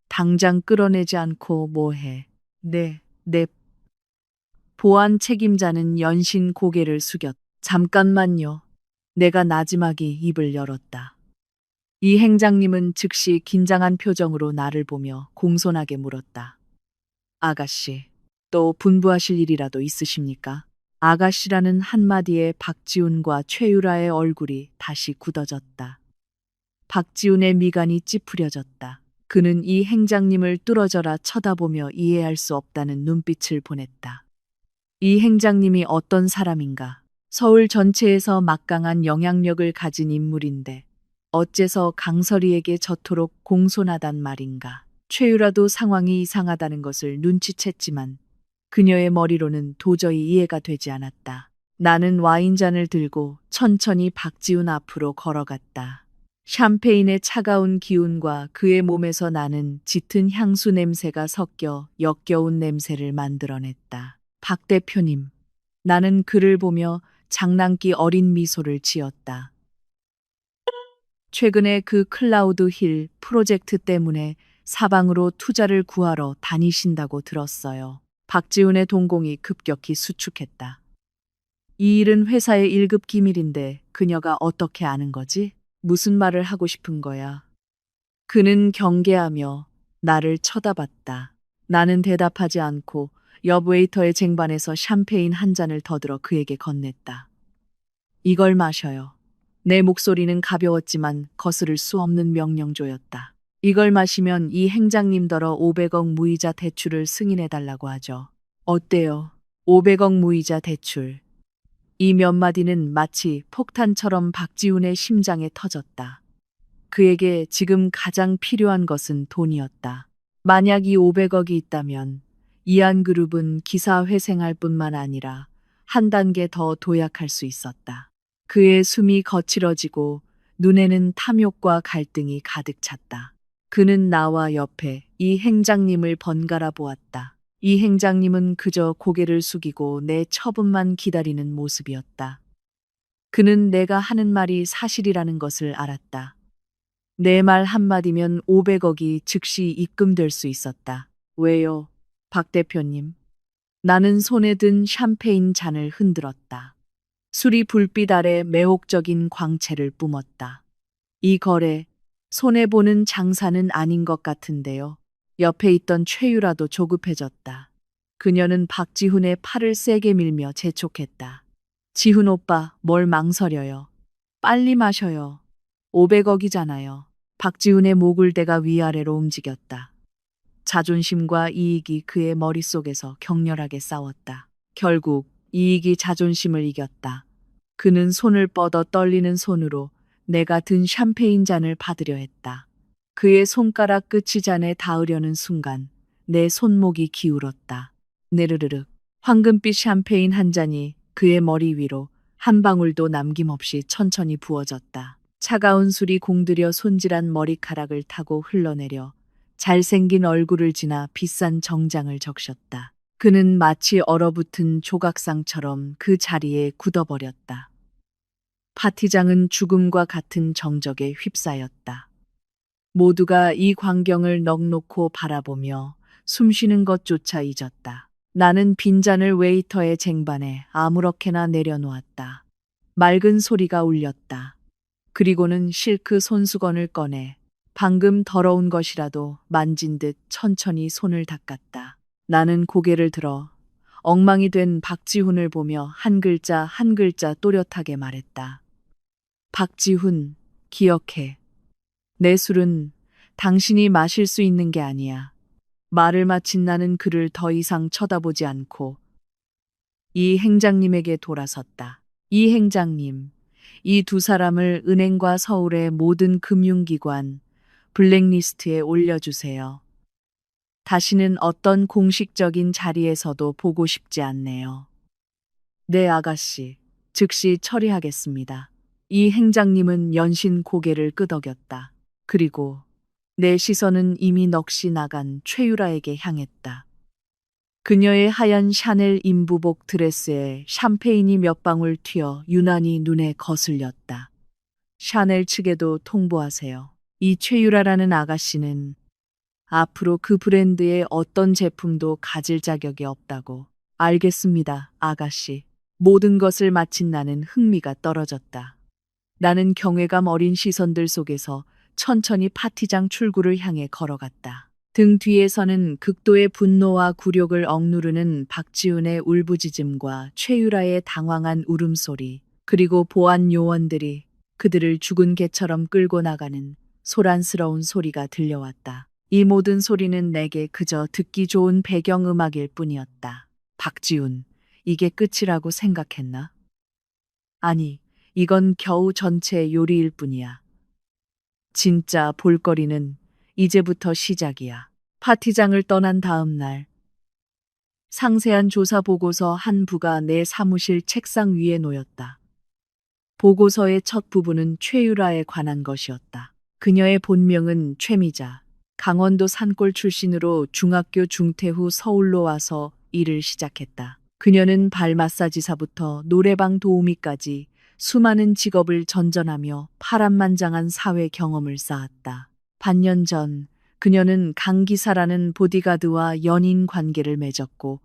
당장 끌어내지 않고 뭐해? 네. 보안 책임자는 연신 고개를 숙였. 잠깐만요. 내가 나지막이 입을 열었다. 이 행장님은 즉시 긴장한 표정으로 나를 보며 공손하게 물었다. 아가씨, 또 분부하실 일이라도 있으십니까? 아가씨라는 한마디에 박지훈과 최유라의 얼굴이 다시 굳어졌다. 박지훈의 미간이 찌푸려졌다. 그는 이 행장님을 뚫어져라 쳐다보며 이해할 수 없다는 눈빛을 보냈다. 이 행장님이 어떤 사람인가? 서울 전체에서 막강한 영향력을 가진 인물인데 어째서 강설이에게 저토록 공손하단 말인가? 최유라도 상황이 이상하다는 것을 눈치챘지만 그녀의 머리로는 도저히 이해가 되지 않았다. 나는 와인잔을 들고 천천히 박지훈 앞으로 걸어갔다. 샴페인의 차가운 기운과 그의 몸에서 나는 짙은 향수 냄새가 섞여 역겨운 냄새를 만들어냈다. 박 대표님. 나는 그를 보며 장난기 어린 미소를 지었다. 최근에 그 클라우드 힐 프로젝트 때문에 사방으로 투자를 구하러 다니신다고 들었어요. 박지훈의 동공이 급격히 수축했다. 이 일은 회사의 1급 기밀인데 그녀가 어떻게 아는 거지? 무슨 말을 하고 싶은 거야? 그는 경계하며 나를 쳐다봤다. 나는 대답하지 않고 옆 웨이터의 쟁반에서 샴페인 한 잔을 더 들어 그에게 건넸다. 이걸 마셔요. 내 목소리는 가벼웠지만 거스를 수 없는 명령조였다. 이걸 마시면 이 행장님더러 500억 무이자 대출을 승인해달라고 하죠. 어때요? 500억 무이자 대출. 이 몇 마디는 마치 폭탄처럼 박지훈의 심장에 터졌다. 그에게 지금 가장 필요한 것은 돈이었다. 만약 이 500억이 있다면 이한그룹은 기사회생할 뿐만 아니라 한 단계 더 도약할 수 있었다. 그의 숨이 거칠어지고 눈에는 탐욕과 갈등이 가득 찼다. 그는 나와 옆에 이 행장님을 번갈아 보았다. 이 행장님은 그저 고개를 숙이고 내 처분만 기다리는 모습이었다. 그는 내가 하는 말이 사실이라는 것을 알았다. 내 말 한마디면 500억이 즉시 입금될 수 있었다. 왜요, 박 대표님? 나는 손에 든 샴페인 잔을 흔들었다. 술이 불빛 아래 매혹적인 광채를 뿜었다. 이 거래, 손해보는 장사는 아닌 것 같은데요. 옆에 있던 최유라도 조급해졌다. 그녀는 박지훈의 팔을 세게 밀며 재촉했다. 지훈 오빠, 뭘 망설여요. 빨리 마셔요. 500억이잖아요. 박지훈의 목을대가 위아래로 움직였다. 자존심과 이익이 그의 머릿속에서 격렬하게 싸웠다. 결국 이익이 자존심을 이겼다. 그는 손을 뻗어 떨리는 손으로 내가 든 샴페인 잔을 받으려 했다. 그의 손가락 끝이 잔에 닿으려는 순간 내 손목이 기울었다. 네르르륵 황금빛 샴페인 한 잔이 그의 머리 위로 한 방울도 남김없이 천천히 부어졌다. 차가운 술이 공들여 손질한 머리카락을 타고 흘러내려 잘생긴 얼굴을 지나 비싼 정장을 적셨다. 그는 마치 얼어붙은 조각상처럼 그 자리에 굳어버렸다. 파티장은 죽음과 같은 정적에 휩싸였다. 모두가 이 광경을 넋놓고 바라보며 숨쉬는 것조차 잊었다. 나는 빈잔을 웨이터의 쟁반에 아무렇게나 내려놓았다. 맑은 소리가 울렸다. 그리고는 실크 손수건을 꺼내 방금 더러운 것이라도 만진 듯 천천히 손을 닦았다. 나는 고개를 들어 엉망이 된 박지훈을 보며 한 글자 한 글자 또렷하게 말했다. 박지훈, 기억해. 내 술은 당신이 마실 수 있는 게 아니야. 말을 마친 나는 그를 더 이상 쳐다보지 않고 이 행장님에게 돌아섰다. 이 행장님, 이 두 사람을 은행과 서울의 모든 금융기관 블랙리스트에 올려주세요. 다시는 어떤 공식적인 자리에서도 보고 싶지 않네요. 네, 아가씨. 즉시 처리하겠습니다. 이 행장님은 연신 고개를 끄덕였다. 그리고 내 시선은 이미 넋이 나간 최유라에게 향했다. 그녀의 하얀 샤넬 인부복 드레스에 샴페인이 몇 방울 튀어 유난히 눈에 거슬렸다. 샤넬 측에도 통보하세요. 이 최유라라는 아가씨는 앞으로 그 브랜드의 어떤 제품도 가질 자격이 없다고. 알겠습니다, 아가씨. 모든 것을 마친 나는 흥미가 떨어졌다. 나는 경외감 어린 시선들 속에서 천천히 파티장 출구를 향해 걸어갔다. 등 뒤에서는 극도의 분노와 굴욕을 억누르는 박지훈의 울부짖음과 최유라의 당황한 울음소리, 그리고 보안 요원들이 그들을 죽은 개처럼 끌고 나가는 소란스러운 소리가 들려왔다. 이 모든 소리는 내게 그저 듣기 좋은 배경음악일 뿐이었다. 박지훈, 이게 끝이라고 생각했나? 아니, 이건 겨우 전체의 요리일 뿐이야. 진짜 볼거리는 이제부터 시작이야. 파티장을 떠난 다음 날, 상세한 조사 보고서 한 부가 내 사무실 책상 위에 놓였다. 보고서의 첫 부분은 최유라에 관한 것이었다. 그녀의 본명은 최미자. 강원도 산골 출신으로 중학교 중퇴 후 서울로 와서 일을 시작했다. 그녀는 발 마사지사부터 노래방 도우미까지 수많은 직업을 전전하며 파란만장한 사회 경험을 쌓았다. 반년 전 그녀는 강 기사라는 보디가드와 연인 관계를 맺었고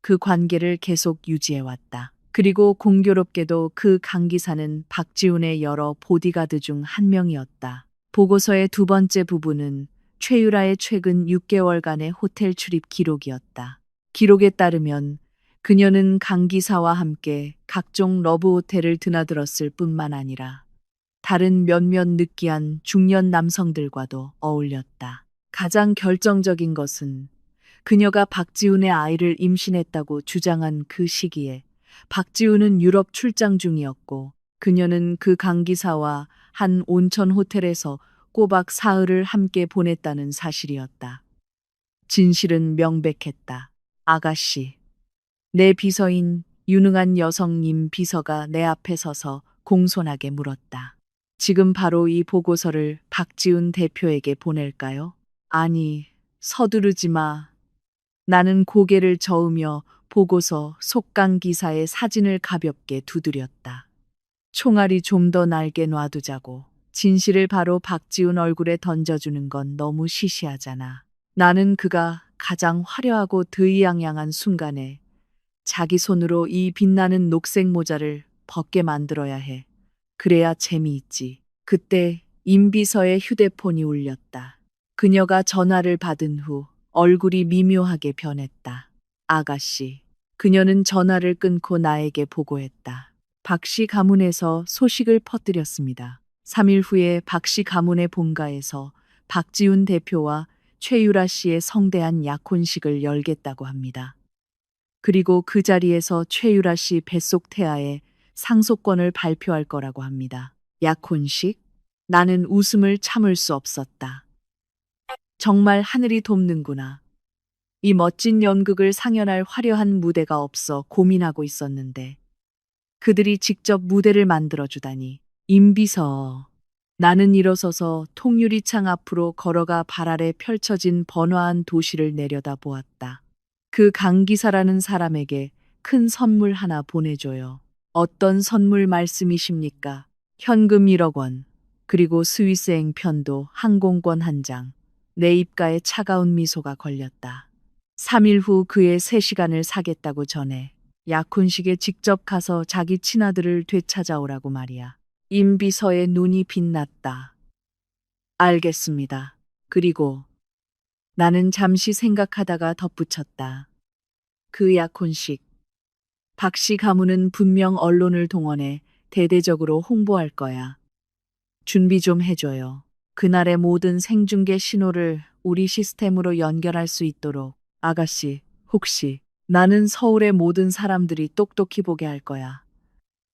그 관계를 계속 유지해왔다. 그리고 공교롭게도 그 강 기사는 박지훈의 여러 보디가드 중 한 명이었다. 보고서의 두 번째 부분은 최유라의 최근 6개월간의 호텔 출입 기록이었다. 기록에 따르면 그녀는 강 기사와 함께 각종 러브 호텔을 드나들었을 뿐만 아니라 다른 몇몇 느끼한 중년 남성들과도 어울렸다. 가장 결정적인 것은 그녀가 박지훈의 아이를 임신했다고 주장한 그 시기에 박지훈은 유럽 출장 중이었고 그녀는 그 강 기사와 한 온천 호텔에서 꼬박 사흘을 함께 보냈다는 사실이었다. 진실은 명백했다. 아가씨, 내 비서인 유능한 여성 임 비서가 내 앞에 서서 공손하게 물었다. 지금 바로 이 보고서를 박지훈 대표에게 보낼까요? 아니, 서두르지 마. 나는 고개를 저으며 보고서 속강 기사의 사진을 가볍게 두드렸다. 총알이 좀 더 날게 놔두자고. 진실을 바로 박지훈 얼굴에 던져주는 건 너무 시시하잖아. 나는 그가 가장 화려하고 드이양양한 순간에 자기 손으로 이 빛나는 녹색 모자를 벗게 만들어야 해. 그래야 재미있지. 그때 임비서의 휴대폰이 울렸다. 그녀가 전화를 받은 후 얼굴이 미묘하게 변했다. 아가씨. 그녀는 전화를 끊고 나에게 보고했다. 박씨 가문에서 소식을 퍼뜨렸습니다. 3일 후에 박씨 가문의 본가에서 박지훈 대표와 최유라 씨의 성대한 약혼식을 열겠다고 합니다. 그리고 그 자리에서 최유라 씨 뱃속 태아의 상속권을 발표할 거라고 합니다. 약혼식? 나는 웃음을 참을 수 없었다. 정말 하늘이 돕는구나. 이 멋진 연극을 상연할 화려한 무대가 없어 고민하고 있었는데 그들이 직접 무대를 만들어주다니. 임비서. 나는 일어서서 통유리창 앞으로 걸어가 발 아래 펼쳐진 번화한 도시를 내려다보았다. 그 강기사라는 사람에게 큰 선물 하나 보내줘요. 어떤 선물 말씀이십니까? 현금 1억 원, 그리고 스위스행 편도 항공권 한 장. 내 입가에 차가운 미소가 걸렸다. 3일 후 그의 3시간을 사겠다고 전해 약혼식에 직접 가서 자기 친아들을 되찾아오라고 말이야. 임비서의 눈이 빛났다. 알겠습니다. 그리고 나는 잠시 생각하다가 덧붙였다. 그 약혼식. 박씨 가문은 분명 언론을 동원해 대대적으로 홍보할 거야. 준비 좀 해줘요. 그날의 모든 생중계 신호를 우리 시스템으로 연결할 수 있도록. 아가씨, 혹시 나는 서울의 모든 사람들이 똑똑히 보게 할 거야.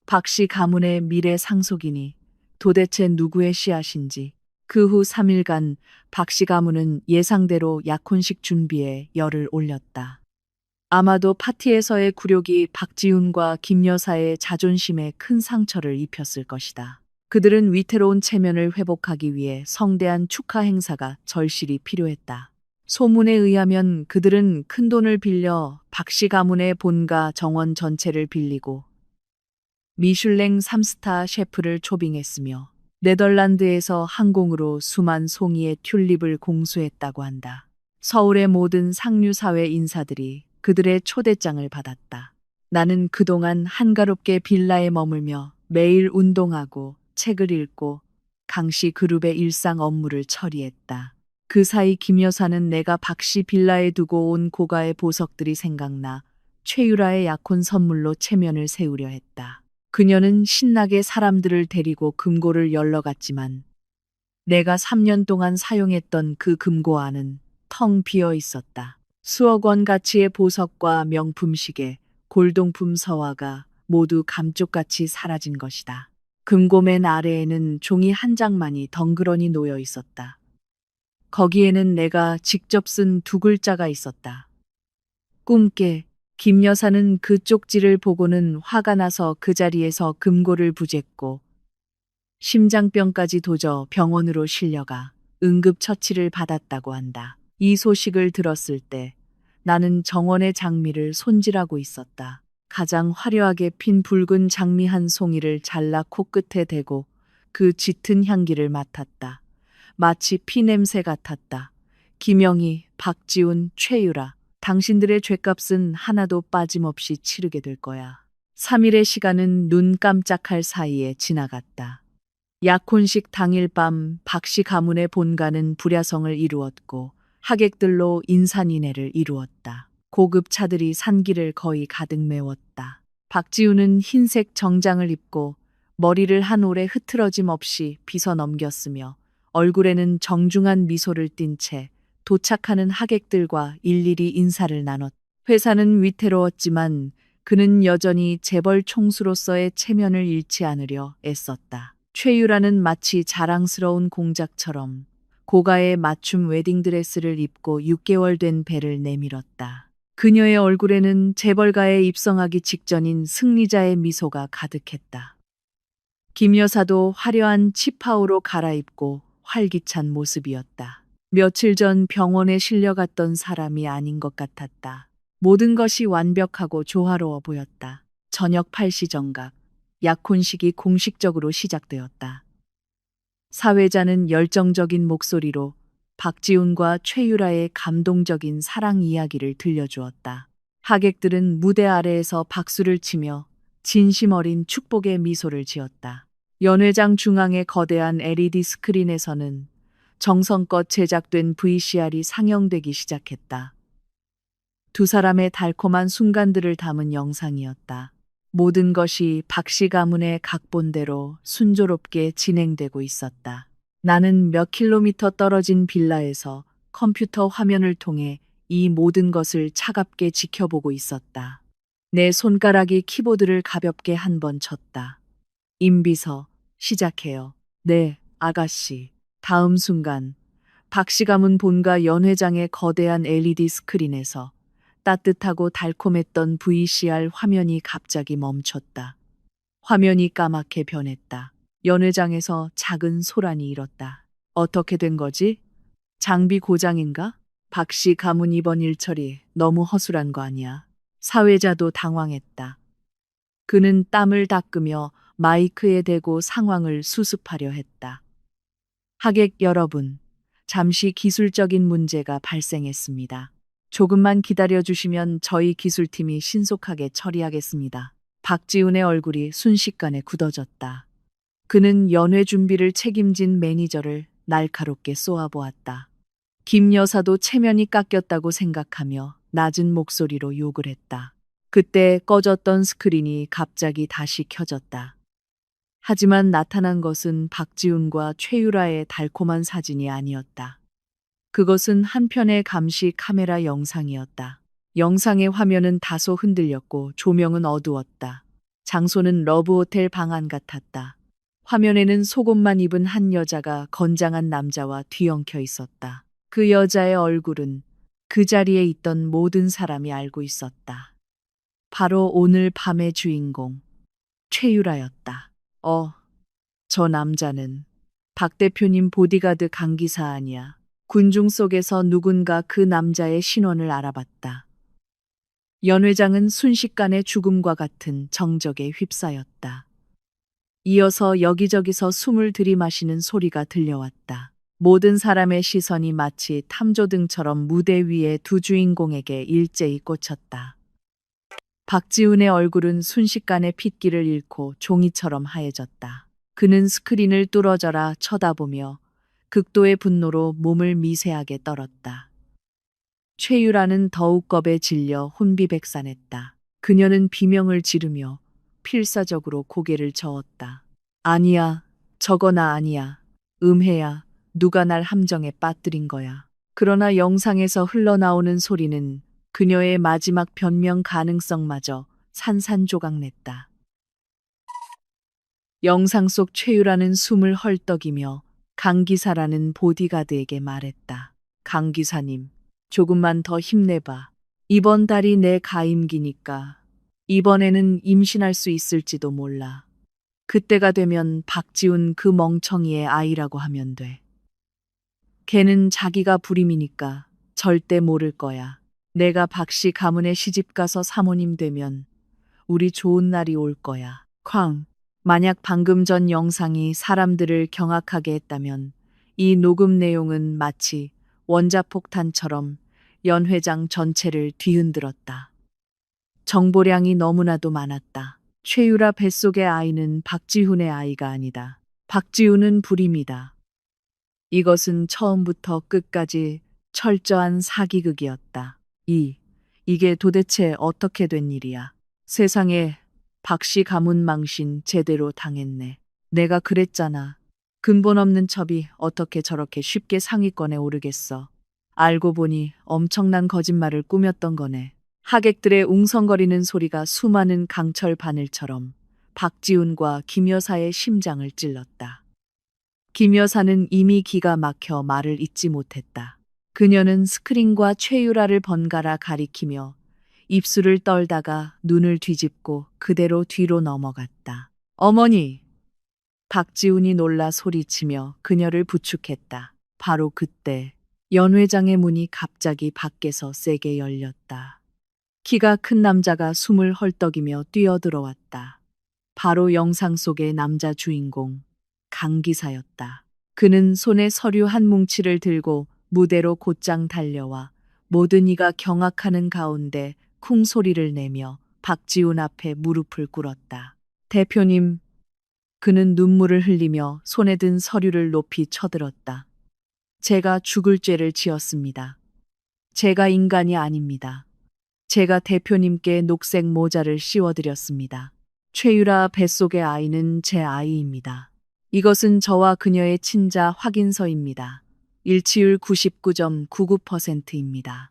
박씨 가문의 미래 상속이니 도대체 누구의 씨앗인지. 그 후 3일간 박씨 가문은 예상대로 약혼식 준비에 열을 올렸다. 아마도 파티에서의 굴욕이 박지훈과 김 여사의 자존심에 큰 상처를 입혔을 것이다. 그들은 위태로운 체면을 회복하기 위해 성대한 축하 행사가 절실히 필요했다. 소문에 의하면 그들은 큰돈을 빌려 박씨 가문의 본가 정원 전체를 빌리고 미슐랭 3스타 셰프를 초빙했으며 네덜란드에서 항공으로 수만 송이의 튤립을 공수했다고 한다. 서울의 모든 상류사회 인사들이 그들의 초대장을 받았다. 나는 그동안 한가롭게 빌라에 머물며 매일 운동하고 책을 읽고 강씨 그룹의 일상 업무를 처리했다. 그 사이 김 여사는 내가 박씨 빌라에 두고 온 고가의 보석들이 생각나 최유라의 약혼 선물로 체면을 세우려 했다. 그녀는 신나게 사람들을 데리고 금고를 열러 갔지만 내가 3년 동안 사용했던 그 금고 안은 텅 비어 있었다. 수억 원 가치의 보석과 명품 시계, 골동품 서화가 모두 감쪽같이 사라진 것이다. 금고맨 아래에는 종이 한 장만이 덩그러니 놓여 있었다. 거기에는 내가 직접 쓴 두 글자가 있었다. 꿈깨. 김 여사는 그 쪽지를 보고는 화가 나서 그 자리에서 금고를 부쉈고 심장병까지 도져 병원으로 실려가 응급처치를 받았다고 한다. 이 소식을 들었을 때 나는 정원의 장미를 손질하고 있었다. 가장 화려하게 핀 붉은 장미 한 송이를 잘라 코끝에 대고 그 짙은 향기를 맡았다. 마치 피 냄새 같았다. 김영희, 박지훈, 최유라. 당신들의 죗값은 하나도 빠짐없이 치르게 될 거야. 3일의 시간은 눈 깜짝할 사이에 지나갔다. 약혼식 당일 밤 박씨 가문의 본가는 불야성을 이루었고 하객들로 인산인해를 이루었다. 고급 차들이 산길을 거의 가득 메웠다. 박지훈은 흰색 정장을 입고 머리를 한 올에 흐트러짐 없이 빗어 넘겼으며 얼굴에는 정중한 미소를 띤 채 도착하는 하객들과 일일이 인사를 나눴다. 회사는 위태로웠지만 그는 여전히 재벌 총수로서의 체면을 잃지 않으려 애썼다. 최유라는 마치 자랑스러운 공작처럼 고가의 맞춤 웨딩드레스를 입고 6개월 된 배를 내밀었다. 그녀의 얼굴에는 재벌가에 입성하기 직전인 승리자의 미소가 가득했다. 김 여사도 화려한 치파오로 갈아입고 활기찬 모습이었다. 며칠 전 병원에 실려갔던 사람이 아닌 것 같았다. 모든 것이 완벽하고 조화로워 보였다. 저녁 8시 정각, 약혼식이 공식적으로 시작되었다. 사회자는 열정적인 목소리로 박지훈과 최유라의 감동적인 사랑 이야기를 들려주었다. 하객들은 무대 아래에서 박수를 치며 진심 어린 축복의 미소를 지었다. 연회장 중앙의 거대한 LED 스크린에서는 정성껏 제작된 VCR이 상영되기 시작했다. 두 사람의 달콤한 순간들을 담은 영상이었다. 모든 것이 박씨 가문의 각본대로 순조롭게 진행되고 있었다. 나는 몇 킬로미터 떨어진 빌라에서 컴퓨터 화면을 통해 이 모든 것을 차갑게 지켜보고 있었다. 내 손가락이 키보드를 가볍게 한 번 쳤다. 임비서, 시작해요. 네, 아가씨. 다음 순간 박씨 가문 본가 연회장의 거대한 LED 스크린에서 따뜻하고 달콤했던 VCR 화면이 갑자기 멈췄다. 화면이 까맣게 변했다. 연회장에서 작은 소란이 일었다. 어떻게 된 거지? 장비 고장인가? 박씨 가문 이번 일처리 너무 허술한 거 아니야? 사회자도 당황했다. 그는 땀을 닦으며 마이크에 대고 상황을 수습하려 했다. 하객 여러분, 잠시 기술적인 문제가 발생했습니다. 조금만 기다려 주시면 저희 기술팀이 신속하게 처리하겠습니다. 박지훈의 얼굴이 순식간에 굳어졌다. 그는 연회 준비를 책임진 매니저를 날카롭게 쏘아보았다. 김 여사도 체면이 깎였다고 생각하며 낮은 목소리로 욕을 했다. 그때 꺼졌던 스크린이 갑자기 다시 켜졌다. 하지만 나타난 것은 박지훈과 최유라의 달콤한 사진이 아니었다. 그것은 한편의 감시 카메라 영상이었다. 영상의 화면은 다소 흔들렸고 조명은 어두웠다. 장소는 러브호텔 방 안 같았다. 화면에는 속옷만 입은 한 여자가 건장한 남자와 뒤엉켜 있었다. 그 여자의 얼굴은 그 자리에 있던 모든 사람이 알고 있었다. 바로 오늘 밤의 주인공, 최유라였다. 저 남자는 박 대표님 보디가드 강 기사 아니야. 군중 속에서 누군가 그 남자의 신원을 알아봤다. 연 회장은 순식간에 죽음과 같은 정적에 휩싸였다. 이어서 여기저기서 숨을 들이마시는 소리가 들려왔다. 모든 사람의 시선이 마치 탐조등처럼 무대 위의 두 주인공에게 일제히 꽂혔다. 박지훈의 얼굴은 순식간에 핏기를 잃고 종이처럼 하얘졌다. 그는 스크린을 뚫어져라 쳐다보며 극도의 분노로 몸을 미세하게 떨었다. 최유라는 더욱 겁에 질려 혼비백산했다. 그녀는 비명을 지르며 필사적으로 고개를 저었다. 아니야, 저거 나 아니야. 음해야, 누가 날 함정에 빠뜨린 거야. 그러나 영상에서 흘러나오는 소리는 그녀의 마지막 변명 가능성마저 산산조각냈다. 영상 속 최유라는 숨을 헐떡이며 강 기사라는 보디가드에게 말했다. 강 기사님, 조금만 더 힘내봐. 이번 달이 내 가임기니까 이번에는 임신할 수 있을지도 몰라. 그때가 되면 박지훈 그 멍청이의 아이라고 하면 돼. 걔는 자기가 불임이니까 절대 모를 거야. 내가 박씨 가문에 시집가서 사모님 되면 우리 좋은 날이 올 거야. 쾅. 만약 방금 전 영상이 사람들을 경악하게 했다면 이 녹음 내용은 마치 원자폭탄처럼 연 회장 전체를 뒤흔들었다. 정보량이 너무나도 많았다. 최유라 뱃속의 아이는 박지훈의 아이가 아니다. 박지훈은 불임이다. 이것은 처음부터 끝까지 철저한 사기극이었다. 이게 도대체 어떻게 된 일이야? 세상에, 박씨 가문 망신 제대로 당했네. 내가 그랬잖아. 근본 없는 첩이 어떻게 저렇게 쉽게 상위권에 오르겠어. 알고 보니 엄청난 거짓말을 꾸몄던 거네. 하객들의 웅성거리는 소리가 수많은 강철 바늘처럼 박지훈과 김 여사의 심장을 찔렀다. 김 여사는 이미 기가 막혀 말을 잇지 못했다. 그녀는 스크린과 최유라를 번갈아 가리키며 입술을 떨다가 눈을 뒤집고 그대로 뒤로 넘어갔다. 어머니! 박지훈이 놀라 소리치며 그녀를 부축했다. 바로 그때 연 회장의 문이 갑자기 밖에서 세게 열렸다. 키가 큰 남자가 숨을 헐떡이며 뛰어들어왔다. 바로 영상 속의 남자 주인공, 강 기사였다. 그는 손에 서류 한 뭉치를 들고 무대로 곧장 달려와 모든 이가 경악하는 가운데 쿵 소리를 내며 박지훈 앞에 무릎을 꿇었다. 대표님, 그는 눈물을 흘리며 손에 든 서류를 높이 쳐들었다. 제가 죽을 죄를 지었습니다. 제가 인간이 아닙니다. 제가 대표님께 녹색 모자를 씌워드렸습니다. 최유라 뱃속의 아이는 제 아이입니다. 이것은 저와 그녀의 친자 확인서입니다. 일치율 99.99%입니다.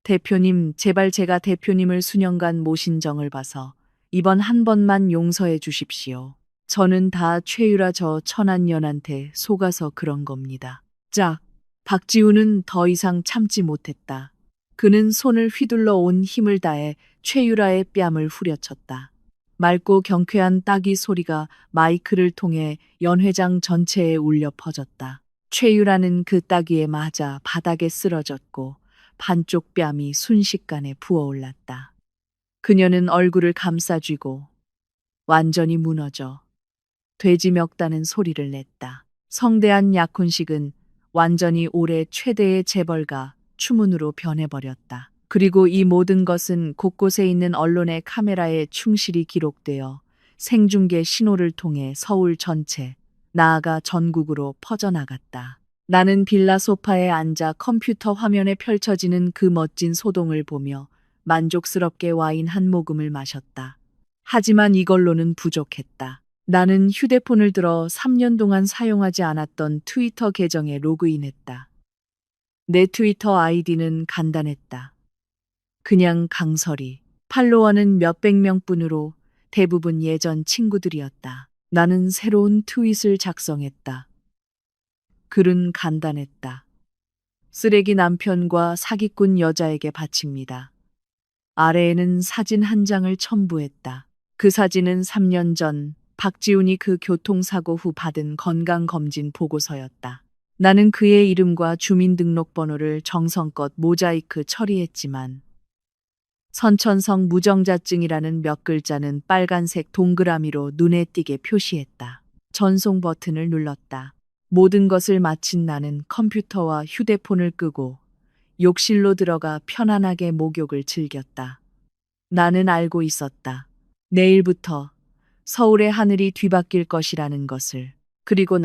대표님, 제발 제가 대표님을 수년간 모신 정을 봐서 이번 한 번만 용서해 주십시오. 저는 다 최유라 저 천한년한테 속아서 그런 겁니다. 짝! 박지훈은 더 이상 참지 못했다. 그는 손을 휘둘러 온 힘을 다해 최유라의 뺨을 후려쳤다. 맑고 경쾌한 따기 소리가 마이크를 통해 연 회장 전체에 울려 퍼졌다. 최유라는 그 따기에 맞아 바닥에 쓰러졌고 반쪽 뺨이 순식간에 부어올랐다. 그녀는 얼굴을 감싸쥐고 완전히 무너져 돼지 멱다는 소리를 냈다. 성대한 약혼식은 완전히 올해 최대의 재벌가 추문으로 변해버렸다. 그리고 이 모든 것은 곳곳에 있는 언론의 카메라에 충실히 기록되어 생중계 신호를 통해 서울 전체, 나아가 전국으로 퍼져나갔다. 나는 빌라 소파에 앉아 컴퓨터 화면에 펼쳐지는 그 멋진 소동을 보며 만족스럽게 와인 한 모금을 마셨다. 하지만 이걸로는 부족했다. 나는 휴대폰을 들어 3년 동안 사용하지 않았던 트위터 계정에 로그인했다. 내 트위터 아이디는 간단했다. 그냥 강설이. 팔로워는 몇백 명뿐으로 대부분 예전 친구들이었다. 나는 새로운 트윗을 작성했다. 글은 간단했다. 쓰레기 남편과 사기꾼 여자에게 바칩니다. 아래에는 사진 한 장을 첨부했다. 그 사진은 3년 전 박지훈이 그 교통사고 후 받은 건강검진 보고서였다. 나는 그의 이름과 주민등록번호를 정성껏 모자이크 처리했지만 선천성 무정자증이라는 몇 글자는 빨간색 동그라미로 눈에 띄게 표시했다. 전송 버튼을 눌렀다. 모든 것을 마친 나는 컴퓨터와 휴대폰을 끄고 욕실로 들어가 편안하게 목욕을 즐겼다. 나는 알고 있었다. 내일부터 서울의 하늘이 뒤바뀔 것이라는 것을. 그리고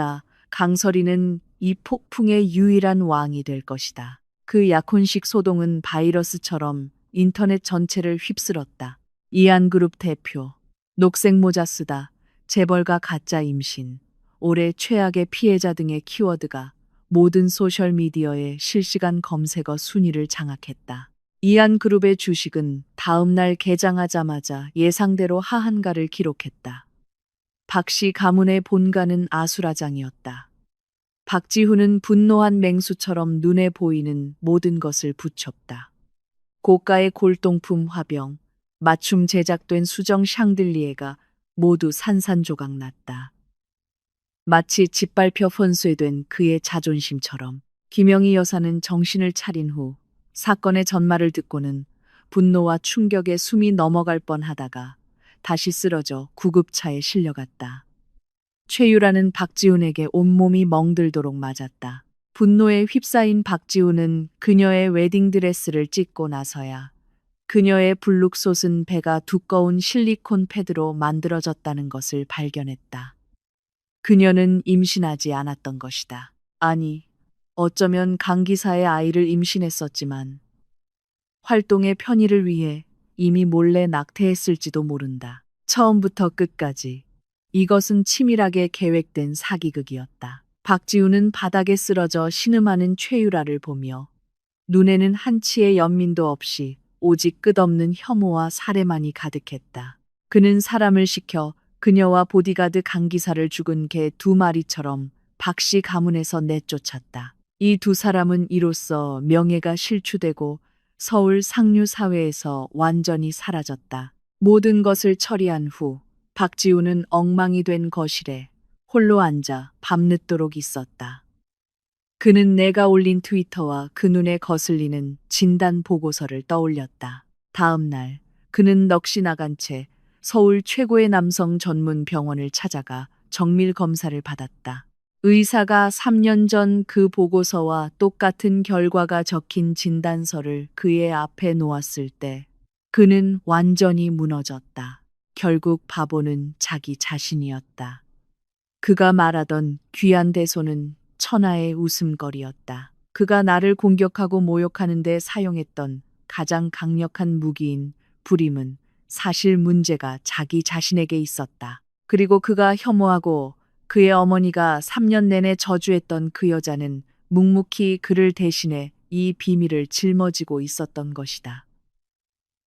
강설이는 이 폭풍의 유일한 왕이 될 것이다. 그 약혼식 소동은 바이러스처럼 인터넷 전체를 휩쓸었다. 이안그룹 대표, 녹색 모자 쓰다, 재벌가 가짜 임신, 올해 최악의 피해자 등의 키워드가 모든 소셜미디어의 실시간 검색어 순위를 장악했다. 이안그룹의 주식은 다음 날 개장하자마자 예상대로 하한가를 기록했다. 박씨 가문의 본가는 아수라장이었다. 박지훈은 분노한 맹수처럼 눈에 보이는 모든 것을 붙였다. 고가의 골동품 화병, 맞춤 제작된 수정 샹들리에가 모두 산산조각 났다. 마치 짓밟혀 혼쇄된 그의 자존심처럼. 김영희 여사는 정신을 차린 후 사건의 전말을 듣고는 분노와 충격에 숨이 넘어갈 뻔하다가 다시 쓰러져 구급차에 실려갔다. 최유라는 박지훈에게 온몸이 멍들도록 맞았다. 분노에 휩싸인 박지훈은 그녀의 웨딩드레스를 찢고 나서야 그녀의 블룩솥은 배가 두꺼운 실리콘 패드로 만들어졌다는 것을 발견했다. 그녀는 임신하지 않았던 것이다. 아니, 어쩌면 강기사의 아이를 임신했었지만 활동의 편의를 위해 이미 몰래 낙태했을지도 모른다. 처음부터 끝까지 이것은 치밀하게 계획된 사기극이었다. 박지훈은 바닥에 쓰러져 신음하는 최유라를 보며 눈에는 한치의 연민도 없이 오직 끝없는 혐오와 살해만이 가득했다. 그는 사람을 시켜 그녀와 보디가드 강기사를 죽은 개 2마리처럼 박씨 가문에서 내쫓았다. 이 두 사람은 이로써 명예가 실추되고 서울 상류 사회에서 완전히 사라졌다. 모든 것을 처리한 후 박지훈은 엉망이 된 거실에 홀로 앉아 밤늦도록 있었다. 그는 내가 올린 트위터와 그 눈에 거슬리는 진단 보고서를 떠올렸다. 다음 날 그는 넋이 나간 채 서울 최고의 남성 전문 병원을 찾아가 정밀 검사를 받았다. 의사가 3년 전 그 보고서와 똑같은 결과가 적힌 진단서를 그의 앞에 놓았을 때 그는 완전히 무너졌다. 결국 바보는 자기 자신이었다. 그가 말하던 귀한 대소는 천하의 웃음거리였다. 그가 나를 공격하고 모욕하는 데 사용했던 가장 강력한 무기인 불임은 사실 문제가 자기 자신에게 있었다. 그리고 그가 혐오하고 그의 어머니가 3년 내내 저주했던 그 여자는 묵묵히 그를 대신해 이 비밀을 짊어지고 있었던 것이다.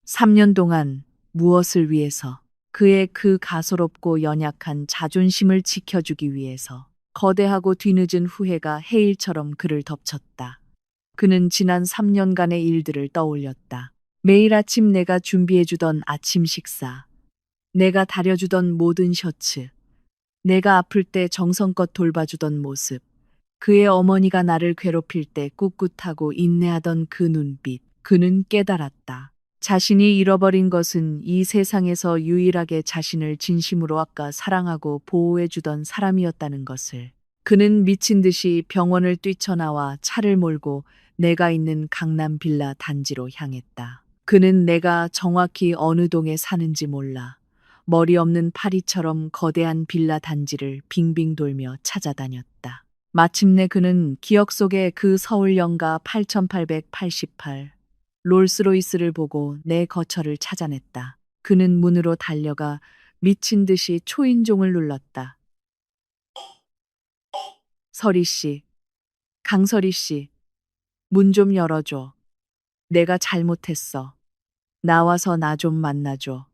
3년 동안 무엇을 위해서? 그의 그 가소롭고 연약한 자존심을 지켜주기 위해서. 거대하고 뒤늦은 후회가 해일처럼 그를 덮쳤다. 그는 지난 3년간의 일들을 떠올렸다. 매일 아침 내가 준비해주던 아침 식사, 내가 다려주던 모든 셔츠, 내가 아플 때 정성껏 돌봐주던 모습, 그의 어머니가 나를 괴롭힐 때 꿋꿋하고 인내하던 그 눈빛. 그는 깨달았다. 자신이 잃어버린 것은 이 세상에서 유일하게 자신을 진심으로 아까 사랑하고 보호해주던 사람이었다는 것을. 그는 미친 듯이 병원을 뛰쳐나와 차를 몰고 내가 있는 강남 빌라 단지로 향했다. 그는 내가 정확히 어느 동에 사는지 몰라 머리 없는 파리처럼 거대한 빌라 단지를 빙빙 돌며 찾아다녔다. 마침내 그는 기억 속의 그 서울 연가 8888 롤스로이스를 보고 내 거처를 찾아냈다. 그는 문으로 달려가 미친 듯이 초인종을 눌렀다. 설희 씨, 강설희 씨, 문 좀 열어줘. 내가 잘못했어. 나와서 나 좀 만나줘.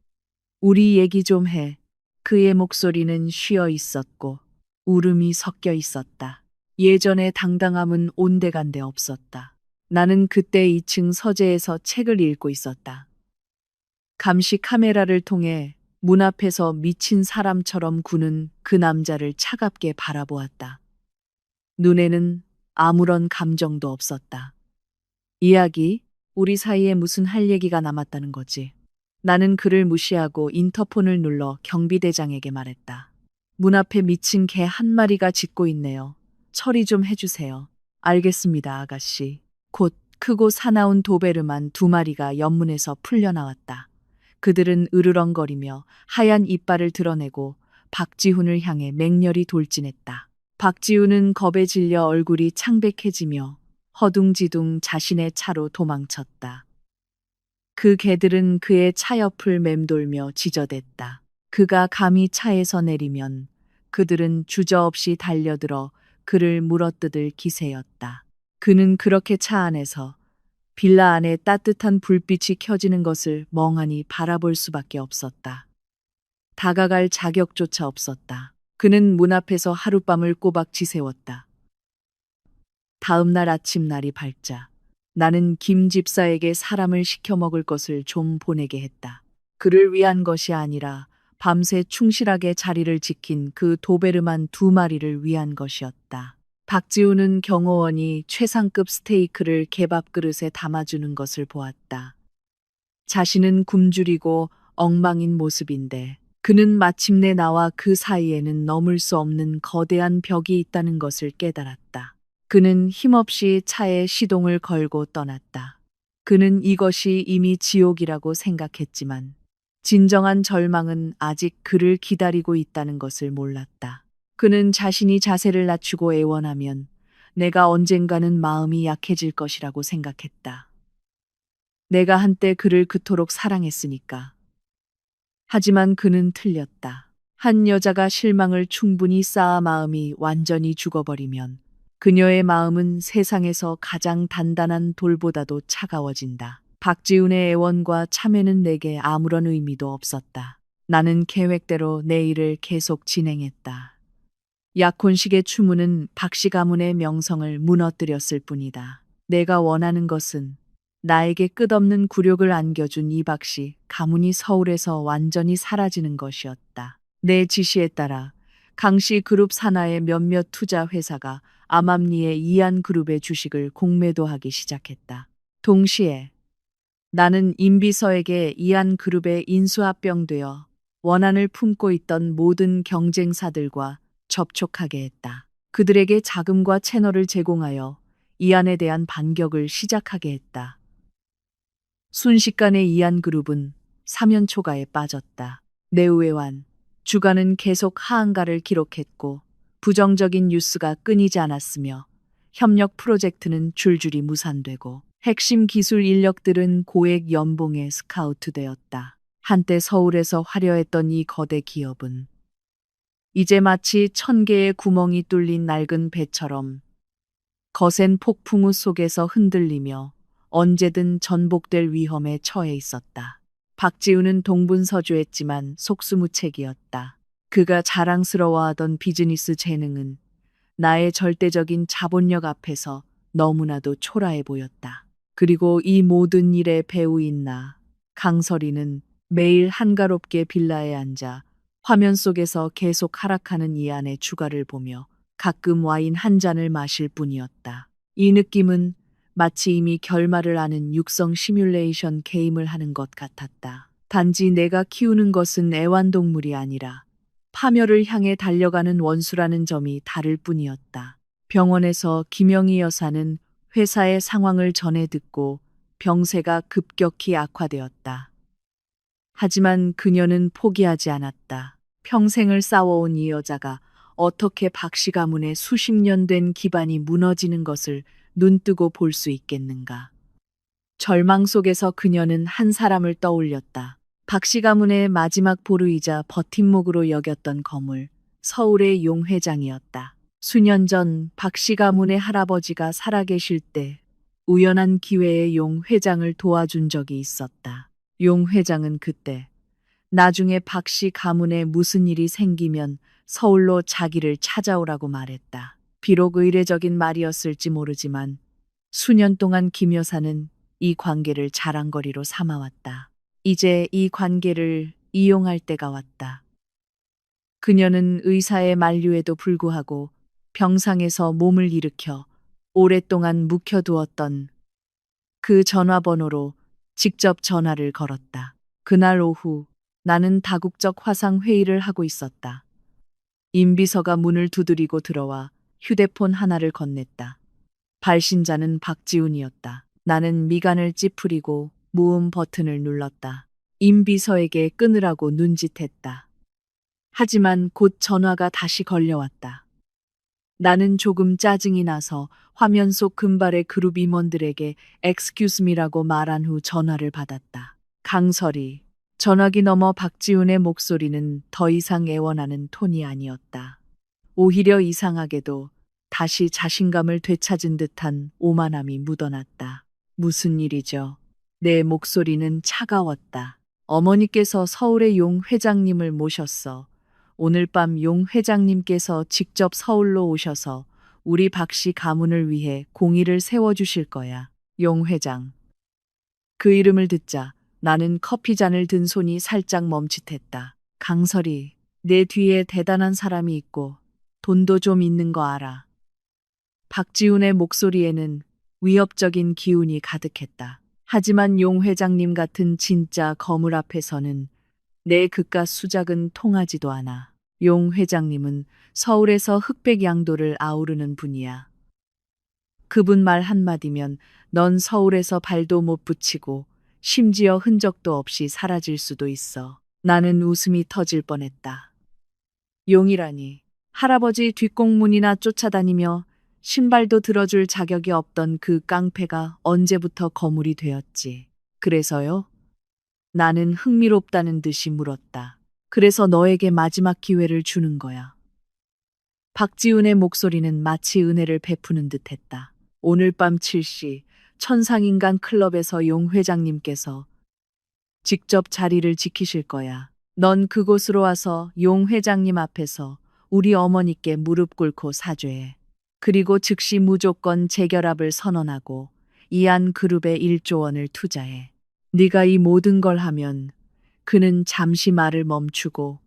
우리 얘기 좀 해. 그의 목소리는 쉬어 있었고 울음이 섞여 있었다. 예전의 당당함은 온데간데 없었다. 나는 그때 2층 서재에서 책을 읽고 있었다. 감시 카메라를 통해 문 앞에서 미친 사람처럼 구는 그 남자를 차갑게 바라보았다. 눈에는 아무런 감정도 없었다. 이야기, 우리 사이에 무슨 할 얘기가 남았다는 거지. 나는 그를 무시하고 인터폰을 눌러 경비대장에게 말했다. 문 앞에 미친 개 한 마리가 짖고 있네요. 처리 좀 해주세요. 알겠습니다, 아가씨. 곧 크고 사나운 도베르만 2마리가 연문에서 풀려나왔다. 그들은 으르렁거리며 하얀 이빨을 드러내고 박지훈을 향해 맹렬히 돌진했다. 박지훈은 겁에 질려 얼굴이 창백해지며 허둥지둥 자신의 차로 도망쳤다. 그 개들은 그의 차 옆을 맴돌며 지저댔다. 그가 감히 차에서 내리면 그들은 주저없이 달려들어 그를 물어뜯을 기세였다. 그는 그렇게 차 안에서 빌라 안에 따뜻한 불빛이 켜지는 것을 멍하니 바라볼 수밖에 없었다. 다가갈 자격조차 없었다. 그는 문 앞에서 하룻밤을 꼬박 지새웠다. 다음 날 아침 날이 밝자 나는 김 집사에게 사람을 시켜 먹을 것을 좀 보내게 했다. 그를 위한 것이 아니라 밤새 충실하게 자리를 지킨 그 도베르만 2마리를 위한 것이었다. 박지우는 경호원이 최상급 스테이크를 개밥 그릇에 담아주는 것을 보았다. 자신은 굶주리고 엉망인 모습인데 그는 마침내 나와 그 사이에는 넘을 수 없는 거대한 벽이 있다는 것을 깨달았다. 그는 힘없이 차에 시동을 걸고 떠났다. 그는 이것이 이미 지옥이라고 생각했지만 진정한 절망은 아직 그를 기다리고 있다는 것을 몰랐다. 그는 자신이 자세를 낮추고 애원하면 내가 언젠가는 마음이 약해질 것이라고 생각했다. 내가 한때 그를 그토록 사랑했으니까. 하지만 그는 틀렸다. 한 여자가 실망을 충분히 쌓아 마음이 완전히 죽어버리면 그녀의 마음은 세상에서 가장 단단한 돌보다도 차가워진다. 박지훈의 애원과 참회는 내게 아무런 의미도 없었다. 나는 계획대로 내 일을 계속 진행했다. 약혼식의 추문은 박씨 가문의 명성을 무너뜨렸을 뿐이다. 내가 원하는 것은 나에게 끝없는 굴욕을 안겨준 이 박씨 가문이 서울에서 완전히 사라지는 것이었다. 내 지시에 따라 강씨 그룹 산하의 몇몇 투자 회사가 암암리의 이안그룹의 주식을 공매도하기 시작했다. 동시에 나는 임비서에게 이안그룹에 인수합병되어 원한을 품고 있던 모든 경쟁사들과 접촉하게 했다. 그들에게 자금과 채널을 제공하여 이안에 대한 반격을 시작하게 했다. 순식간에 이안그룹은 사면초가에 빠졌다. 내후에완 주가는 계속 하한가를 기록했고 부정적인 뉴스가 끊이지 않았으며 협력 프로젝트는 줄줄이 무산되고 핵심 기술 인력들은 고액 연봉에 스카우트되었다. 한때 서울에서 화려했던 이 거대 기업은 이제 마치 1000개의 구멍이 뚫린 낡은 배처럼 거센 폭풍우 속에서 흔들리며 언제든 전복될 위험에 처해 있었다. 박지우는 동분서주했지만 속수무책이었다. 그가 자랑스러워하던 비즈니스 재능은 나의 절대적인 자본력 앞에서 너무나도 초라해 보였다. 그리고 이 모든 일의 배우인 나, 강설이는 매일 한가롭게 빌라에 앉아 화면 속에서 계속 하락하는 이안의 주가를 보며 가끔 와인 한 잔을 마실 뿐이었다. 이 느낌은 마치 이미 결말을 아는 육성 시뮬레이션 게임을 하는 것 같았다. 단지 내가 키우는 것은 애완동물이 아니라 파멸을 향해 달려가는 원수라는 점이 다를 뿐이었다. 병원에서 김영희 여사는 회사의 상황을 전해 듣고 병세가 급격히 악화되었다. 하지만 그녀는 포기하지 않았다. 평생을 싸워온 이 여자가 어떻게 박씨 가문의 수십 년 된 기반이 무너지는 것을 눈뜨고 볼 수 있겠는가. 절망 속에서 그녀는 한 사람을 떠올렸다. 박씨 가문의 마지막 보루이자 버팀목으로 여겼던 거물, 서울의 용회장이었다. 수년 전 박씨 가문의 할아버지가 살아계실 때 우연한 기회에 용 회장을 도와준 적이 있었다. 용 회장은 그때 나중에 박씨 가문에 무슨 일이 생기면 서울로 자기를 찾아오라고 말했다. 비록 의례적인 말이었을지 모르지만 수년 동안 김 여사는 이 관계를 자랑거리로 삼아왔다. 이제 이 관계를 이용할 때가 왔다. 그녀는 의사의 만류에도 불구하고 병상에서 몸을 일으켜 오랫동안 묵혀두었던 그 전화번호로 직접 전화를 걸었다. 그날 오후 나는 다국적 화상 회의를 하고 있었다. 임비서가 문을 두드리고 들어와 휴대폰 하나를 건넸다. 발신자는 박지훈이었다. 나는 미간을 찌푸리고 무음 버튼을 눌렀다. 임비서에게 끊으라고 눈짓했다. 하지만 곧 전화가 다시 걸려왔다. 나는 조금 짜증이 나서 화면 속 금발의 그룹 임원들에게 excuse me라고 말한 후 전화를 받았다. 강설이. 전화기 너머 박지훈의 목소리는 더 이상 애원하는 톤이 아니었다. 오히려 이상하게도 다시 자신감을 되찾은 듯한 오만함이 묻어났다. 무슨 일이죠? 내 목소리는 차가웠다. 어머니께서 서울의 용 회장님을 모셨어. 오늘 밤 용 회장님께서 직접 서울로 오셔서 우리 박씨 가문을 위해 공의를 세워주실 거야. 용 회장. 그 이름을 듣자 나는 커피잔을 든 손이 살짝 멈칫했다. 강설이, 내 뒤에 대단한 사람이 있고 돈도 좀 있는 거 알아. 박지훈의 목소리에는 위협적인 기운이 가득했다. 하지만 용 회장님 같은 진짜 거물 앞에서는 내 그깟 수작은 통하지도 않아. 용 회장님은 서울에서 흑백 양도를 아우르는 분이야. 그분 말 한마디면 넌 서울에서 발도 못 붙이고 심지어 흔적도 없이 사라질 수도 있어. 나는 웃음이 터질 뻔했다. 용이라니. 할아버지 뒷공문이나 쫓아다니며 신발도 들어줄 자격이 없던 그 깡패가 언제부터 거물이 되었지. 그래서요? 나는 흥미롭다는 듯이 물었다. 그래서 너에게 마지막 기회를 주는 거야. 박지훈의 목소리는 마치 은혜를 베푸는 듯했다. 오늘 밤 7시 천상인간 클럽에서 용 회장님께서 직접 자리를 지키실 거야. 넌 그곳으로 와서 용 회장님 앞에서 우리 어머니께 무릎 꿇고 사죄해. 그리고 즉시 무조건 재결합을 선언하고 이안 그룹에 1조 원을 투자해. 네가 이 모든 걸 하면 그는 잠시 말을 멈추고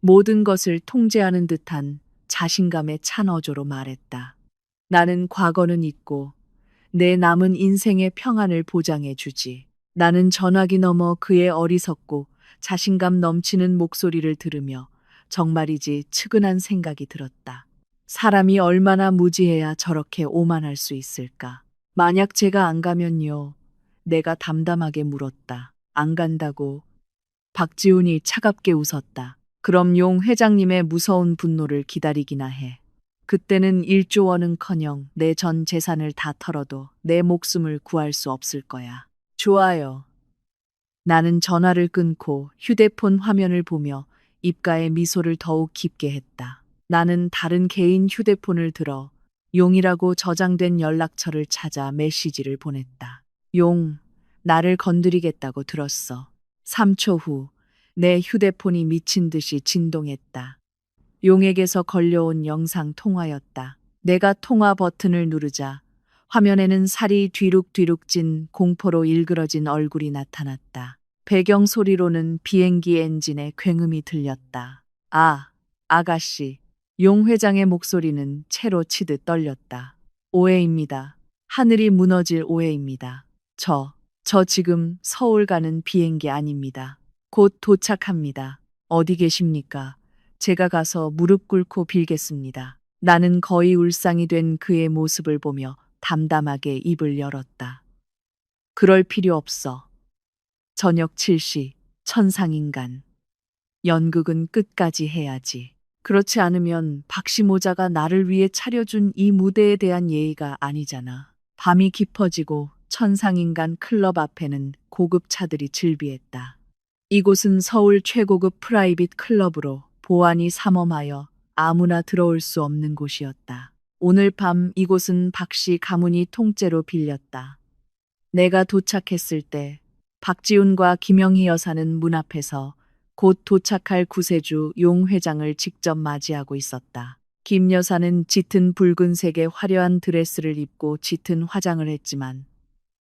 모든 것을 통제하는 듯한 자신감에 찬 어조로 말했다. 나는 과거는 잊고 내 남은 인생의 평안을 보장해 주지. 나는 전화기 너머 그의 어리석고 자신감 넘치는 목소리를 들으며 정말이지 측은한 생각이 들었다. 사람이 얼마나 무지해야 저렇게 오만할 수 있을까? 만약 제가 안 가면요. 내가 담담하게 물었다. 안 간다고. 박지훈이 차갑게 웃었다. 그럼 용 회장님의 무서운 분노를 기다리기나 해. 그때는 1조 원은커녕 내 전 재산을 다 털어도 내 목숨을 구할 수 없을 거야. 좋아요. 나는 전화를 끊고 휴대폰 화면을 보며 입가에 미소를 더욱 깊게 했다. 나는 다른 개인 휴대폰을 들어 용이라고 저장된 연락처를 찾아 메시지를 보냈다. 용, 나를 건드리겠다고 들었어. 3초 후 내 휴대폰이 미친 듯이 진동했다. 용에게서 걸려온 영상 통화였다. 내가 통화 버튼을 누르자 화면에는 살이 뒤룩뒤룩 찐 공포로 일그러진 얼굴이 나타났다. 배경 소리로는 비행기 엔진의 굉음이 들렸다. 아, 아가씨. 용 회장의 목소리는 채로 치듯 떨렸다. 오해입니다. 하늘이 무너질 오해입니다. 저 지금 서울 가는 비행기 아닙니다. 곧 도착합니다. 어디 계십니까? 제가 가서 무릎 꿇고 빌겠습니다. 나는 거의 울상이 된 그의 모습을 보며 담담하게 입을 열었다. 그럴 필요 없어. 저녁 7시, 천상인간. 연극은 끝까지 해야지. 그렇지 않으면 박씨 모자가 나를 위해 차려준 이 무대에 대한 예의가 아니잖아. 밤이 깊어지고 천상인간 클럽 앞에는 고급 차들이 즐비했다. 이곳은 서울 최고급 프라이빗 클럽으로 보안이 삼엄하여 아무나 들어올 수 없는 곳이었다. 오늘 밤 이곳은 박씨 가문이 통째로 빌렸다. 내가 도착했을 때 박지훈과 김영희 여사는 문 앞에서 곧 도착할 구세주 용 회장을 직접 맞이하고 있었다. 김 여사는 짙은 붉은색의 화려한 드레스를 입고 짙은 화장을 했지만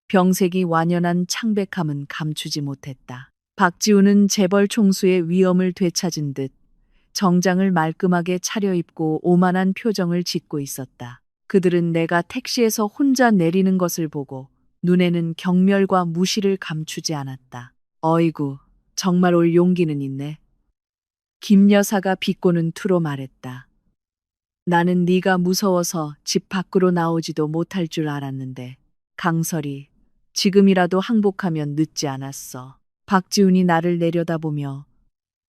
병색이 완연한 창백함은 감추지 못했다. 박지훈은 재벌 총수의 위엄을 되찾은 듯 정장을 말끔하게 차려입고 오만한 표정을 짓고 있었다. 그들은 내가 택시에서 혼자 내리는 것을 보고 눈에는 경멸과 무시를 감추지 않았다. 어이구, 정말 올 용기는 있네. 김 여사가 비꼬는 투로 말했다. 나는 네가 무서워서 집 밖으로 나오지도 못할 줄 알았는데. 강설이, 지금이라도 항복하면 늦지 않았어. 박지훈이 나를 내려다보며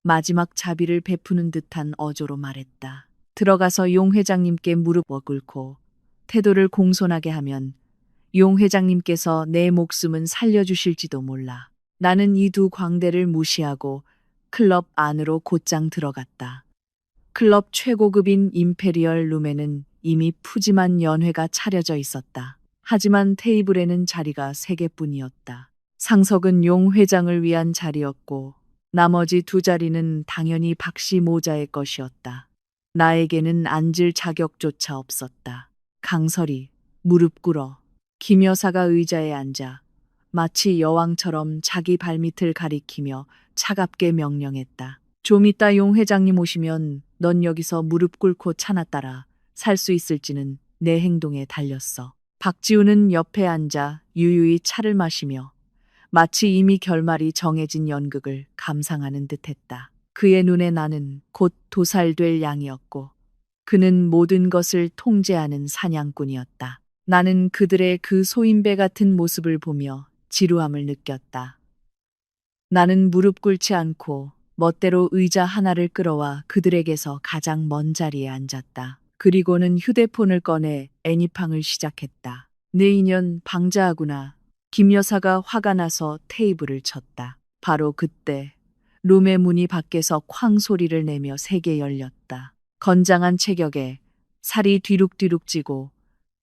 마지막 자비를 베푸는 듯한 어조로 말했다. 들어가서 용 회장님께 무릎을 꿇고 태도를 공손하게 하면 용 회장님께서 내 목숨은 살려주실지도 몰라. 나는 이 두 광대를 무시하고 클럽 안으로 곧장 들어갔다. 클럽 최고급인 임페리얼 룸에는 이미 푸짐한 연회가 차려져 있었다. 하지만 테이블에는 자리가 3개뿐이었다. 상석은 용 회장을 위한 자리였고 나머지 2자리는 당연히 박씨 모자의 것이었다. 나에게는 앉을 자격조차 없었다. 강설이, 무릎 꿇어. 김 여사가 의자에 앉아 마치 여왕처럼 자기 발밑을 가리키며 차갑게 명령했다. 좀 이따 용 회장님 오시면 넌 여기서 무릎 꿇고 차나 따라 살 수 있을지는 내 행동에 달렸어. 박지훈은 옆에 앉아 유유히 차를 마시며 마치 이미 결말이 정해진 연극을 감상하는 듯했다. 그의 눈에 나는 곧 도살될 양이었고 그는 모든 것을 통제하는 사냥꾼이었다. 나는 그들의 그 소인배 같은 모습을 보며 지루함을 느꼈다. 나는 무릎 꿇지 않고 멋대로 의자 하나를 끌어와 그들에게서 가장 먼 자리에 앉았다. 그리고는 휴대폰을 꺼내 애니팡을 시작했다. 내 인연 방자하구나. 김 여사가 화가 나서 테이블을 쳤다. 바로 그때 룸의 문이 밖에서 쾅 소리를 내며 세게 열렸다. 건장한 체격에 살이 뒤룩뒤룩 찌고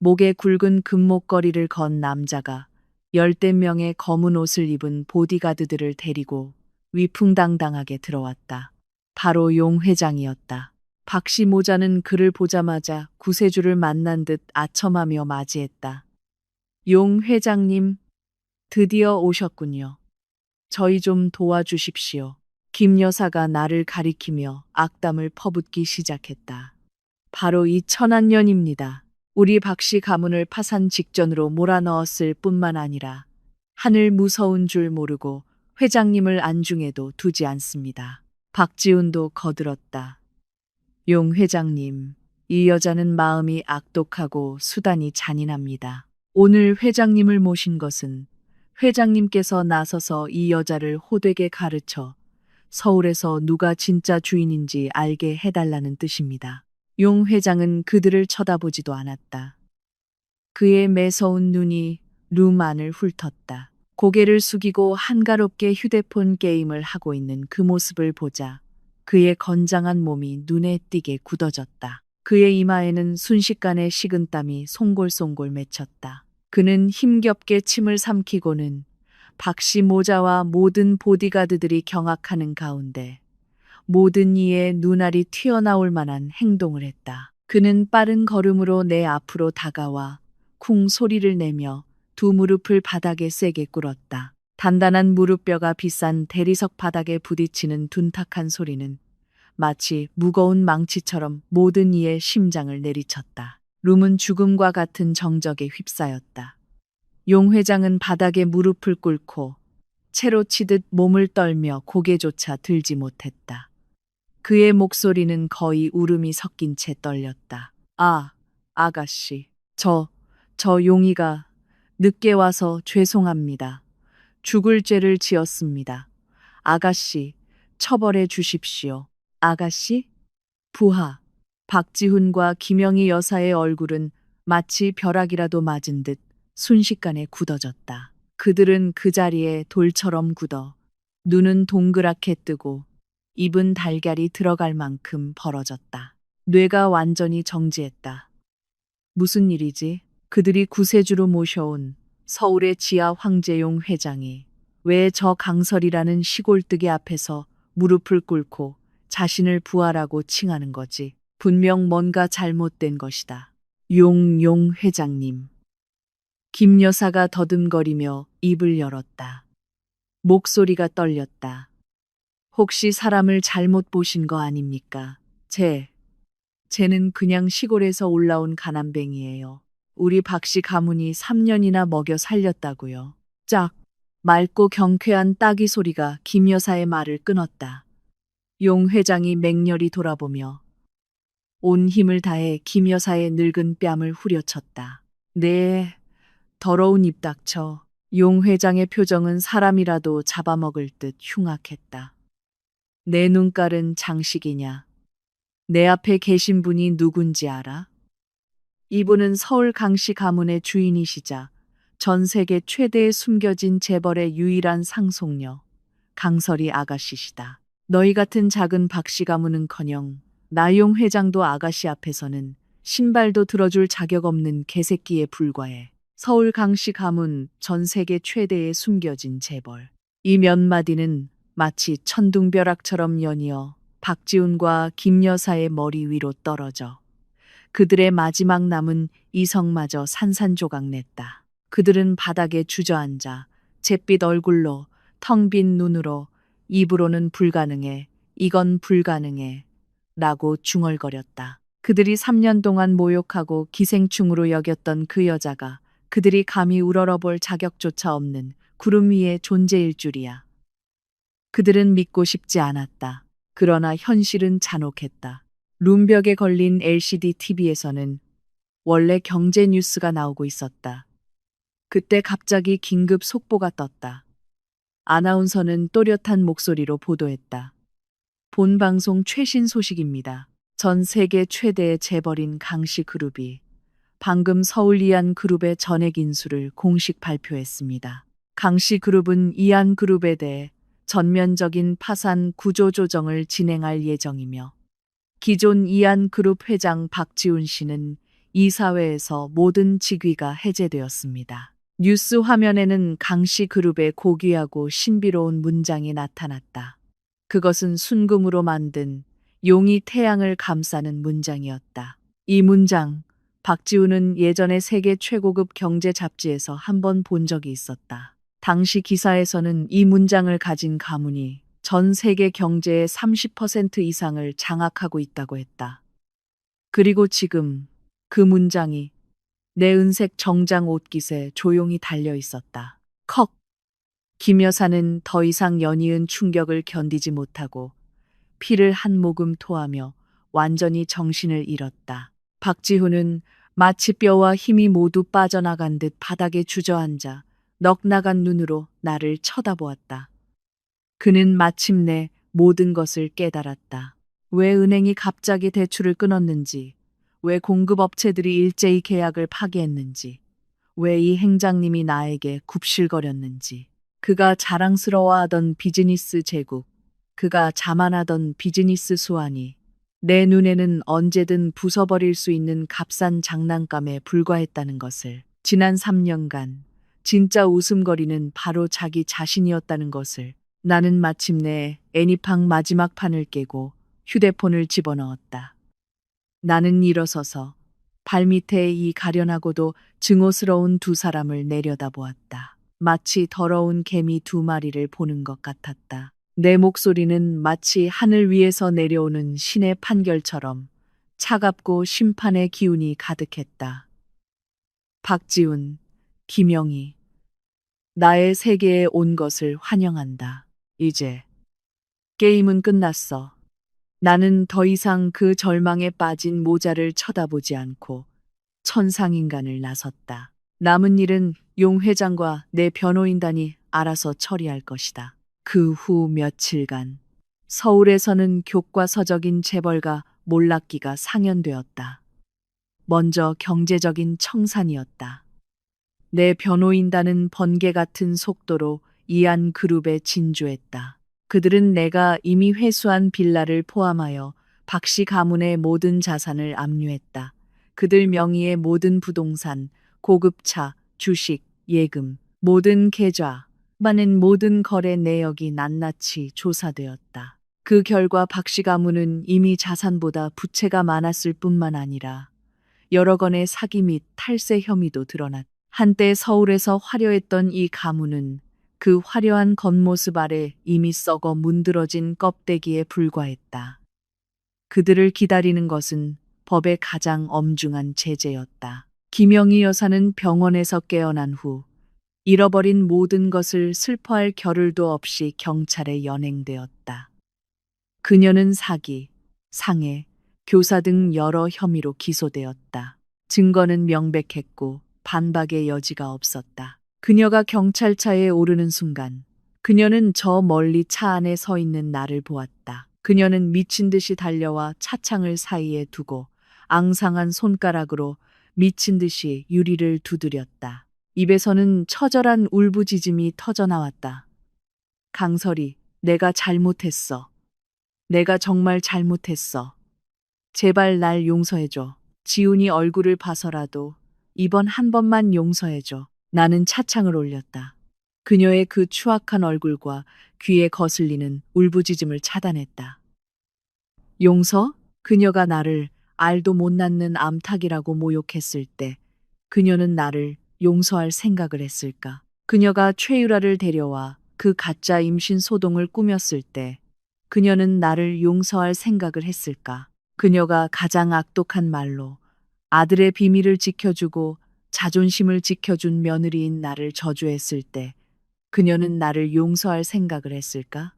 목에 굵은 금목걸이를 건 남자가 10대 명의 검은 옷을 입은 보디가드들을 데리고 위풍당당하게 들어왔다. 바로 용 회장이었다. 박씨 모자는 그를 보자마자 구세주를 만난 듯 아첨하며 맞이했다. 용 회장님, 드디어 오셨군요. 저희 좀 도와주십시오. 김 여사가 나를 가리키며 악담을 퍼붓기 시작했다. 바로 이 천안년입니다. 우리 박씨 가문을 파산 직전으로 몰아넣었을 뿐만 아니라 하늘 무서운 줄 모르고 회장님을 안중에도 두지 않습니다. 박지훈도 거들었다. 용 회장님, 이 여자는 마음이 악독하고 수단이 잔인합니다. 오늘 회장님을 모신 것은 회장님께서 나서서 이 여자를 호되게 가르쳐 서울에서 누가 진짜 주인인지 알게 해달라는 뜻입니다. 용 회장은 그들을 쳐다보지도 않았다. 그의 매서운 눈이 룸 안을 훑었다. 고개를 숙이고 한가롭게 휴대폰 게임을 하고 있는 그 모습을 보자 그의 건장한 몸이 눈에 띄게 굳어졌다. 그의 이마에는 순식간에 식은땀이 송골송골 맺혔다. 그는 힘겹게 침을 삼키고는 박씨 모자와 모든 보디가드들이 경악하는 가운데 모든 이의 눈알이 튀어나올 만한 행동을 했다. 그는 빠른 걸음으로 내 앞으로 다가와 쿵 소리를 내며 두 무릎을 바닥에 세게 꿇었다. 단단한 무릎뼈가 비싼 대리석 바닥에 부딪히는 둔탁한 소리는 마치 무거운 망치처럼 모든 이의 심장을 내리쳤다. 룸은 죽음과 같은 정적에 휩싸였다. 용 회장은 바닥에 무릎을 꿇고 채로 치듯 몸을 떨며 고개조차 들지 못했다. 그의 목소리는 거의 울음이 섞인 채 떨렸다. 아, 아가씨. 저 용이가 늦게 와서 죄송합니다. 죽을 죄를 지었습니다. 아가씨, 처벌해 주십시오. 아가씨? 부하. 박지훈과 김영희 여사의 얼굴은 마치 벼락이라도 맞은 듯 순식간에 굳어졌다. 그들은 그 자리에 돌처럼 굳어 눈은 동그랗게 뜨고 입은 달걀이 들어갈 만큼 벌어졌다. 뇌가 완전히 정지했다. 무슨 일이지? 그들이 구세주로 모셔온 서울의 지하 황제용 회장이 왜 저 강설이라는 시골뜨기 앞에서 무릎을 꿇고 자신을 부하라고 칭하는 거지? 분명 뭔가 잘못된 것이다. 용 회장님. 김 여사가 더듬거리며 입을 열었다. 목소리가 떨렸다. 혹시 사람을 잘못 보신 거 아닙니까? 쟤는 그냥 시골에서 올라온 가난뱅이에요. 우리 박씨 가문이 3년이나 먹여 살렸다고요. 짝! 맑고 경쾌한 따기 소리가 김 여사의 말을 끊었다. 용 회장이 맹렬히 돌아보며 온 힘을 다해 김 여사의 늙은 뺨을 후려쳤다. 네, 더러운 입 닥쳐. 용 회장의 표정은 사람이라도 잡아먹을 듯 흉악했다. 내 눈깔은 장식이냐? 내 앞에 계신 분이 누군지 알아? 이분은 서울 강씨 가문의 주인이시자 전 세계 최대의 숨겨진 재벌의 유일한 상속녀, 강설이 아가씨시다. 너희 같은 작은 박씨 가문은커녕 나용 회장도 아가씨 앞에서는 신발도 들어줄 자격 없는 개새끼에 불과해. 서울 강씨 가문 전 세계 최대의 숨겨진 재벌. 이 몇 마디는 마치 천둥벼락처럼 연이어 박지훈과 김 여사의 머리 위로 떨어져 그들의 마지막 남은 이성마저 산산조각냈다. 그들은 바닥에 주저앉아 잿빛 얼굴로 텅 빈 눈으로 입으로는 불가능해, 이건 불가능해 라고 중얼거렸다. 그들이 3년 동안 모욕하고 기생충으로 여겼던 그 여자가 그들이 감히 우러러볼 자격조차 없는 구름 위의 존재일 줄이야. 그들은 믿고 싶지 않았다. 그러나 현실은 잔혹했다. 룸벽에 걸린 LCD TV에서는 원래 경제 뉴스가 나오고 있었다. 그때 갑자기 긴급 속보가 떴다. 아나운서는 또렷한 목소리로 보도했다. 본 방송 최신 소식입니다. 전 세계 최대의 재벌인 강씨 그룹이 방금 서울 이안 그룹의 전액 인수를 공식 발표했습니다. 강씨 그룹은 이안 그룹에 대해 전면적인 파산 구조 조정을 진행할 예정이며 기존 이안 그룹 회장 박지훈 씨는 이사회에서 모든 직위가 해제되었습니다. 뉴스 화면에는 강씨 그룹의 고귀하고 신비로운 문장이 나타났다. 그것은 순금으로 만든 용이 태양을 감싸는 문장이었다. 이 문장, 박지훈은 예전에 세계 최고급 경제 잡지에서 한 번 본 적이 있었다. 당시 기사에서는 이 문장을 가진 가문이 전 세계 경제의 30% 이상을 장악하고 있다고 했다. 그리고 지금 그 문장이 내 은색 정장 옷깃에 조용히 달려 있었다. 컥! 김 여사는 더 이상 연이은 충격을 견디지 못하고 피를 한 모금 토하며 완전히 정신을 잃었다. 박지훈은 마치 뼈와 힘이 모두 빠져나간 듯 바닥에 주저앉아 넋나간 눈으로 나를 쳐다보았다. 그는 마침내 모든 것을 깨달았다. 왜 은행이 갑자기 대출을 끊었는지, 왜 공급업체들이 일제히 계약을 파기했는지, 왜 이 행장님이 나에게 굽실거렸는지. 그가 자랑스러워하던 비즈니스 제국, 그가 자만하던 비즈니스 수완이 내 눈에는 언제든 부숴버릴 수 있는 값싼 장난감에 불과했다는 것을, 지난 3년간 진짜 웃음거리는 바로 자기 자신이었다는 것을 나는 마침내 애니팡 마지막 판을 깨고 휴대폰을 집어넣었다. 나는 일어서서 발밑에 이 가련하고도 증오스러운 두 사람을 내려다보았다. 마치 더러운 개미 두 마리를 보는 것 같았다. 내 목소리는 마치 하늘 위에서 내려오는 신의 판결처럼 차갑고 심판의 기운이 가득했다. 박지훈, 김영희, 나의 세계에 온 것을 환영한다. 이제 게임은 끝났어. 나는 더 이상 그 절망에 빠진 모자를 쳐다보지 않고 천상인간을 나섰다. 남은 일은 용 회장과 내 변호인단이 알아서 처리할 것이다. 그 후 며칠간 서울에서는 교과서적인 재벌가 몰락기가 상연되었다. 먼저 경제적인 청산이었다. 내 변호인단은 번개 같은 속도로 이안 그룹에 진주했다. 그들은 내가 이미 회수한 빌라를 포함하여 박씨 가문의 모든 자산을 압류했다. 그들 명의의 모든 부동산, 고급차, 주식, 예금, 모든 계좌, 많은 모든 거래 내역이 낱낱이 조사되었다. 그 결과 박씨 가문은 이미 자산보다 부채가 많았을 뿐만 아니라 여러 건의 사기 및 탈세 혐의도 드러났다. 한때 서울에서 화려했던 이 가문은 그 화려한 겉모습 아래 이미 썩어 문드러진 껍데기에 불과했다. 그들을 기다리는 것은 법의 가장 엄중한 제재였다. 김영희 여사는 병원에서 깨어난 후 잃어버린 모든 것을 슬퍼할 겨를도 없이 경찰에 연행되었다. 그녀는 사기, 상해, 교사 등 여러 혐의로 기소되었다. 증거는 명백했고 반박의 여지가 없었다. 그녀가 경찰차에 오르는 순간 그녀는 저 멀리 차 안에 서 있는 나를 보았다. 그녀는 미친 듯이 달려와 차창을 사이에 두고 앙상한 손가락으로 미친 듯이 유리를 두드렸다. 입에서는 처절한 울부짖음이 터져나왔다. 강설이, 내가 잘못했어. 내가 정말 잘못했어. 제발 날 용서해줘. 지훈이 얼굴을 봐서라도 이번 한 번만 용서해줘. 나는 차창을 올렸다. 그녀의 그 추악한 얼굴과 귀에 거슬리는 울부짖음을 차단했다. 용서? 그녀가 나를 알도 못 낳는 암탉이라고 모욕했을 때 그녀는 나를 용서할 생각을 했을까? 그녀가 최유라를 데려와 그 가짜 임신 소동을 꾸몄을 때 그녀는 나를 용서할 생각을 했을까? 그녀가 가장 악독한 말로 아들의 비밀을 지켜주고 자존심을 지켜준 며느리인 나를 저주했을 때 그녀는 나를 용서할 생각을 했을까?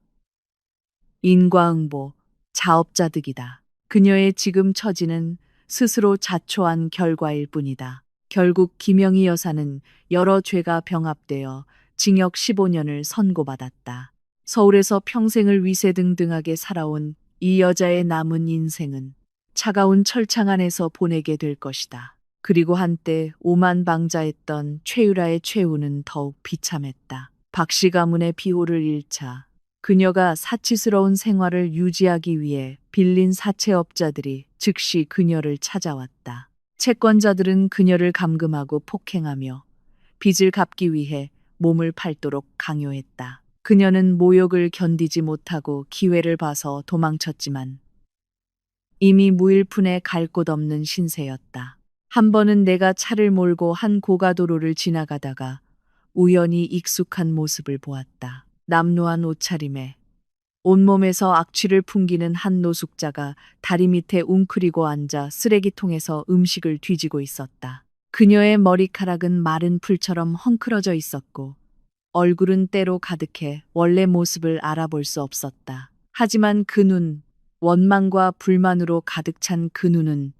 인과응보, 자업자득이다. 그녀의 지금 처지는 스스로 자초한 결과일 뿐이다. 결국 김영희 여사는 여러 죄가 병합되어 징역 15년을 선고받았다. 서울에서 평생을 위세등등하게 살아온 이 여자의 남은 인생은 차가운 철창 안에서 보내게 될 것이다. 그리고 한때 오만방자했던 최유라의 최후는 더욱 비참했다. 박씨 가문의 비호를 잃자 그녀가 사치스러운 생활을 유지하기 위해 빌린 사채업자들이 즉시 그녀를 찾아왔다. 채권자들은 그녀를 감금하고 폭행하며 빚을 갚기 위해 몸을 팔도록 강요했다. 그녀는 모욕을 견디지 못하고 기회를 봐서 도망쳤지만 이미 무일푼에 갈 곳 없는 신세였다. 한 번은 내가 차를 몰고 한 고가도로를 지나가다가 우연히 익숙한 모습을 보았다. 남루한 옷차림에 온몸에서 악취를 풍기는 한 노숙자가 다리 밑에 웅크리고 앉아 쓰레기통에서 음식을 뒤지고 있었다. 그녀의 머리카락은 마른 풀처럼 헝클어져 있었고 얼굴은 때로 가득해 원래 모습을 알아볼 수 없었다. 하지만 그 눈, 원망과 불만으로 가득 찬 그 눈은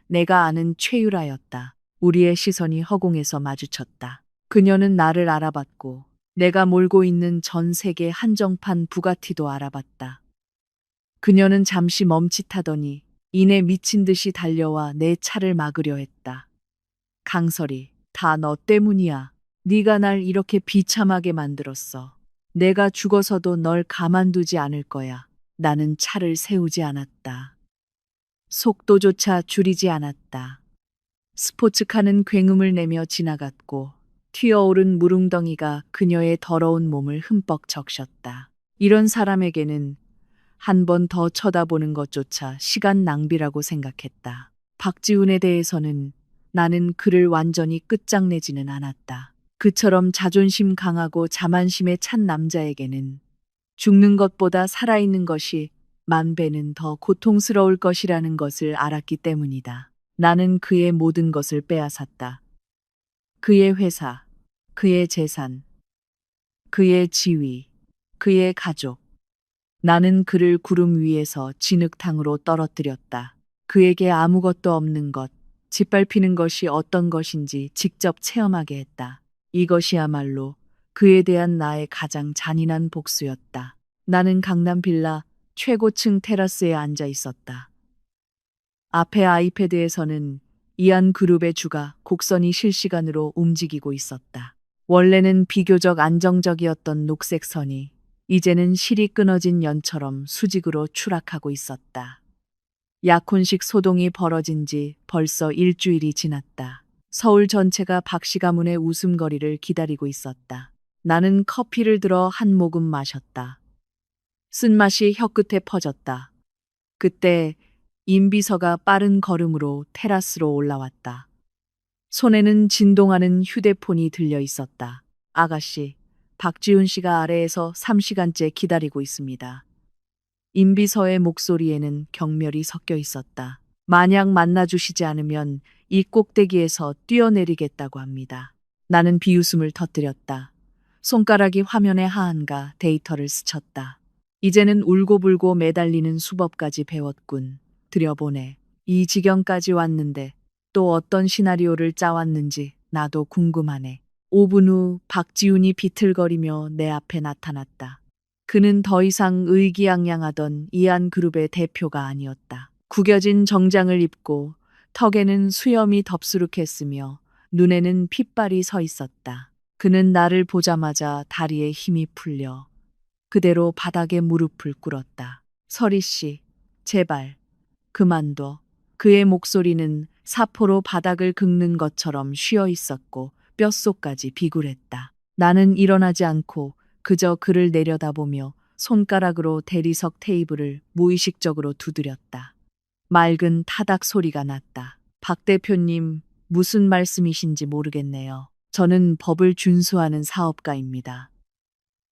내가 아는 최유라였다. 우리의 시선이 허공에서 마주쳤다. 그녀는 나를 알아봤고 내가 몰고 있는 전 세계 한정판 부가티도 알아봤다. 그녀는 잠시 멈칫하더니 이내 미친 듯이 달려와 내 차를 막으려 했다. 강설이, 다 너 때문이야. 네가 날 이렇게 비참하게 만들었어. 내가 죽어서도 널 가만두지 않을 거야. 나는 차를 세우지 않았다. 속도조차 줄이지 않았다. 스포츠카는 굉음을 내며 지나갔고 튀어오른 물웅덩이가 그녀의 더러운 몸을 흠뻑 적셨다. 이런 사람에게는 한 번 더 쳐다보는 것조차 시간 낭비라고 생각했다. 박지훈에 대해서는 나는 그를 완전히 끝장내지는 않았다. 그처럼 자존심 강하고 자만심에 찬 남자에게는 죽는 것보다 살아있는 것이 만 배는 더 고통스러울 것이라는 것을 알았기 때문이다. 나는 그의 모든 것을 빼앗았다. 그의 회사, 그의 재산, 그의 지위, 그의 가족. 나는 그를 구름 위에서 진흙탕으로 떨어뜨렸다. 그에게 아무것도 없는 것, 짓밟히는 것이 어떤 것인지 직접 체험하게 했다. 이것이야말로 그에 대한 나의 가장 잔인한 복수였다. 나는 강남 빌라 최고층 테라스에 앉아 있었다. 앞에 아이패드에서는 이안 그룹의 주가 곡선이 실시간으로 움직이고 있었다. 원래는 비교적 안정적이었던 녹색 선이 이제는 실이 끊어진 연처럼 수직으로 추락하고 있었다. 약혼식 소동이 벌어진 지 벌써 일주일이 지났다. 서울 전체가 박씨 가문의 웃음거리를 기다리고 있었다. 나는 커피를 들어 한 모금 마셨다. 쓴맛이 혀끝에 퍼졌다. 그때 임비서가 빠른 걸음으로 테라스로 올라왔다. 손에는 진동하는 휴대폰이 들려 있었다. 아가씨, 박지훈 씨가 아래에서 3시간째 기다리고 있습니다. 임비서의 목소리에는 경멸이 섞여 있었다. 만약 만나주시지 않으면 이 꼭대기에서 뛰어내리겠다고 합니다. 나는 비웃음을 터뜨렸다. 손가락이 화면에 하한가 데이터를 스쳤다. 이제는 울고불고 매달리는 수법까지 배웠군. 들여보내. 이 지경까지 왔는데 또 어떤 시나리오를 짜왔는지 나도 궁금하네. 5분 후 박지훈이 비틀거리며 내 앞에 나타났다. 그는 더 이상 의기양양하던 이안그룹의 대표가 아니었다. 구겨진 정장을 입고 턱에는 수염이 덥수룩했으며 눈에는 핏발이 서 있었다. 그는 나를 보자마자 다리에 힘이 풀려 그대로 바닥에 무릎을 꿇었다. 서리 씨, 제발 그만둬. 그의 목소리는 사포로 바닥을 긁는 것처럼 쉬어 있었고 뼛속까지 비굴했다. 나는 일어나지 않고 그저 그를 내려다보며 손가락으로 대리석 테이블을 무의식적으로 두드렸다. 맑은 타닥 소리가 났다. 박 대표님, 무슨 말씀이신지 모르겠네요. 저는 법을 준수하는 사업가입니다.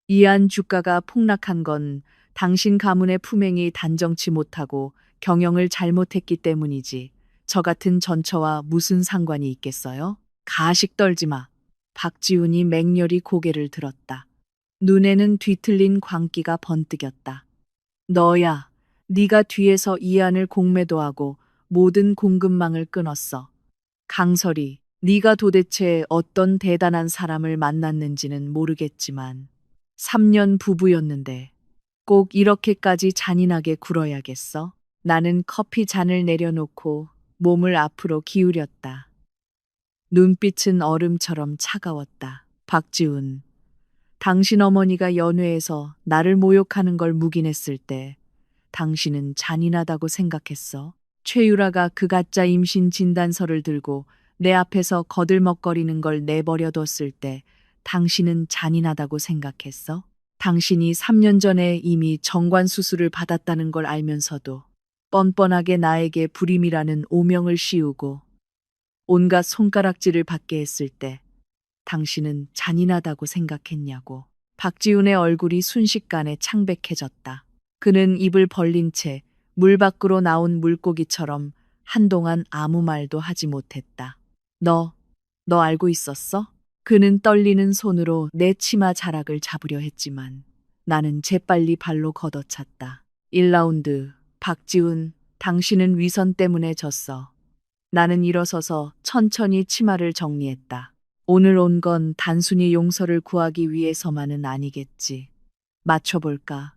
이안 주가가 폭락한 건 당신 가문의 품행이 단정치 못하고 경영을 잘못했기 때문이지. 저 같은 전처와 무슨 상관이 있겠어요? 가식 떨지 마. 박지훈이 맹렬히 고개를 들었다. 눈에는 뒤틀린 광기가 번뜩였다. 너야. 네가 뒤에서 이안을 공매도하고 모든 공급망을 끊었어. 강설이, 네가 도대체 어떤 대단한 사람을 만났는지는 모르겠지만 3년 부부였는데 꼭 이렇게까지 잔인하게 굴어야겠어? 나는 커피 잔을 내려놓고 몸을 앞으로 기울였다. 눈빛은 얼음처럼 차가웠다. 박지훈, 당신 어머니가 연회에서 나를 모욕하는 걸 묵인했을 때 당신은 잔인하다고 생각했어. 최유라가 그 가짜 임신 진단서를 들고 내 앞에서 거들먹거리는 걸 내버려뒀을 때 당신은 잔인하다고 생각했어. 당신이 3년 전에 이미 정관 수술을 받았다는 걸 알면서도 뻔뻔하게 나에게 불임이라는 오명을 씌우고 온갖 손가락질을 받게 했을 때 당신은 잔인하다고 생각했냐고. 박지훈의 얼굴이 순식간에 창백해졌다. 그는 입을 벌린 채 물 밖으로 나온 물고기처럼 한동안 아무 말도 하지 못했다. 너 알고 있었어? 그는 떨리는 손으로 내 치마 자락을 잡으려 했지만 나는 재빨리 발로 걷어찼다. 1라운드, 박지훈, 당신은 위선 때문에 졌어. 나는 일어서서 천천히 치마를 정리했다. 오늘 온 건 단순히 용서를 구하기 위해서만은 아니겠지. 맞춰볼까?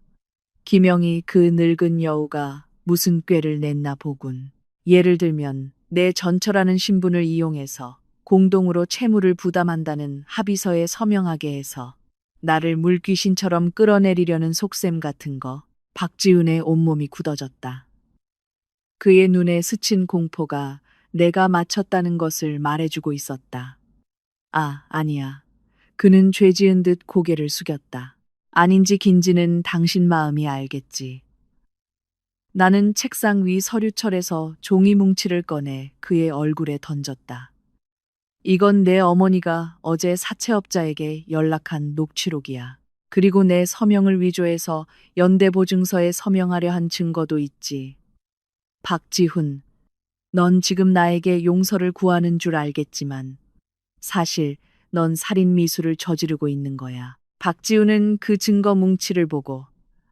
김영희 그 늙은 여우가 무슨 꾀를 냈나 보군. 예를 들면 내 전처라는 신분을 이용해서 공동으로 채무를 부담한다는 합의서에 서명하게 해서 나를 물귀신처럼 끌어내리려는 속셈 같은 거. 박지훈의 온몸이 굳어졌다. 그의 눈에 스친 공포가 내가 맞췄다는 것을 말해주고 있었다. 아니야. 그는 죄 지은 듯 고개를 숙였다. 아닌지 긴지는 당신 마음이 알겠지. 나는 책상 위 서류철에서 종이 뭉치를 꺼내 그의 얼굴에 던졌다. 이건 내 어머니가 어제 사채업자에게 연락한 녹취록이야. 그리고 내 서명을 위조해서 연대보증서에 서명하려 한 증거도 있지. 박지훈, 넌 지금 나에게 용서를 구하는 줄 알겠지만 사실 넌 살인 미수를 저지르고 있는 거야. 박지훈은 그 증거 뭉치를 보고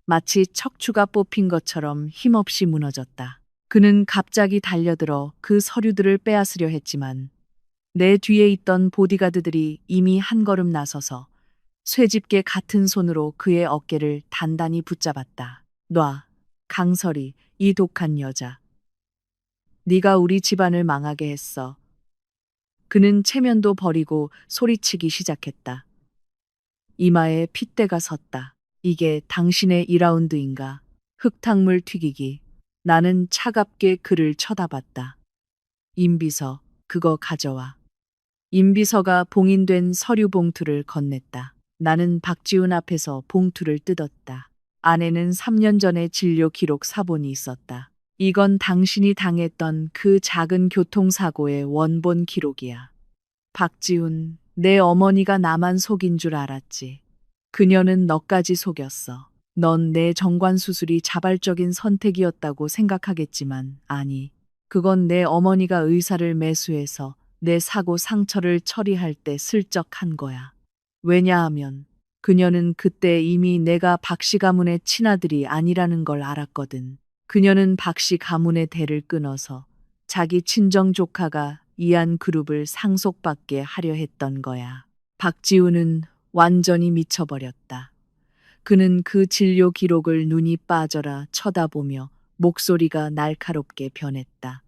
마치 척추가 뽑힌 것처럼 힘없이 무너졌다. 그는 갑자기 달려들어 그 서류들을 빼앗으려 했지만 내 뒤에 있던 보디가드들이 이미 한 걸음 나서서 쇠집게 같은 손으로 그의 어깨를 단단히 붙잡았다. 놔, 강설이, 이 독한 여자. 네가 우리 집안을 망하게 했어. 그는 체면도 버리고 소리치기 시작했다. 이마에 핏대가 섰다. 이게 당신의 2라운드인가? 흙탕물 튀기기. 나는 차갑게 그를 쳐다봤다. 임비서, 그거 가져와. 임비서가 봉인된 서류 봉투를 건넸다. 나는 박지훈 앞에서 봉투를 뜯었다. 안에는 3년 전의 진료 기록 사본이 있었다. 이건 당신이 당했던 그 작은 교통사고의 원본 기록이야. 박지훈, 내 어머니가 나만 속인 줄 알았지. 그녀는 너까지 속였어. 넌 내 정관 수술이 자발적인 선택이었다고 생각하겠지만 아니. 그건 내 어머니가 의사를 매수해서 내 사고 상처를 처리할 때 슬쩍 한 거야. 왜냐하면 그녀는 그때 이미 내가 박씨 가문의 친아들이 아니라는 걸 알았거든. 그녀는 박씨 가문의 대를 끊어서 자기 친정 조카가 이안 그룹을 상속받게 하려 했던 거야. 박지우는 완전히 미쳐버렸다. 그는 그 진료 기록을 눈이 빠져라 쳐다보며 목소리가 날카롭게 변했다.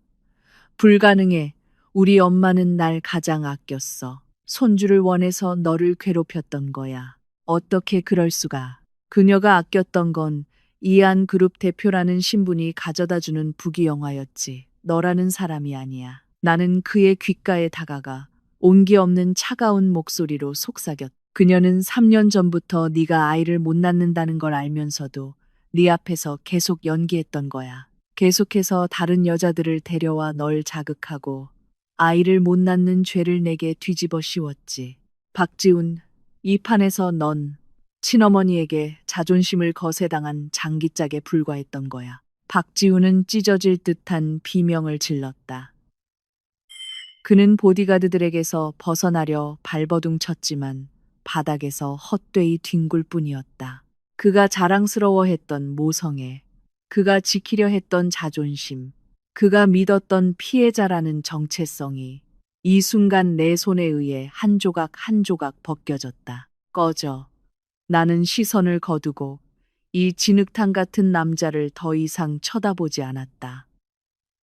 불가능해. 우리 엄마는 날 가장 아꼈어. 손주를 원해서 너를 괴롭혔던 거야. 어떻게 그럴 수가. 그녀가 아꼈던 건 이안 그룹 대표라는 신분이 가져다주는 부귀영화였지. 너라는 사람이 아니야. 나는 그의 귓가에 다가가 온기 없는 차가운 목소리로 속삭였다. 그녀는 3년 전부터 네가 아이를 못 낳는다는 걸 알면서도 네 앞에서 계속 연기했던 거야. 계속해서 다른 여자들을 데려와 널 자극하고 아이를 못 낳는 죄를 내게 뒤집어 씌웠지. 박지훈, 이 판에서 넌 친어머니에게 자존심을 거세당한 장기짝에 불과했던 거야. 박지훈은 찢어질 듯한 비명을 질렀다. 그는 보디가드들에게서 벗어나려 발버둥 쳤지만 바닥에서 헛되이 뒹굴 뿐이었다. 그가 자랑스러워했던 모성애, 그가 지키려 했던 자존심, 그가 믿었던 피해자라는 정체성이 이 순간 내 손에 의해 한 조각 한 조각 벗겨졌다. 꺼져. 나는 시선을 거두고 이 진흙탕 같은 남자를 더 이상 쳐다보지 않았다.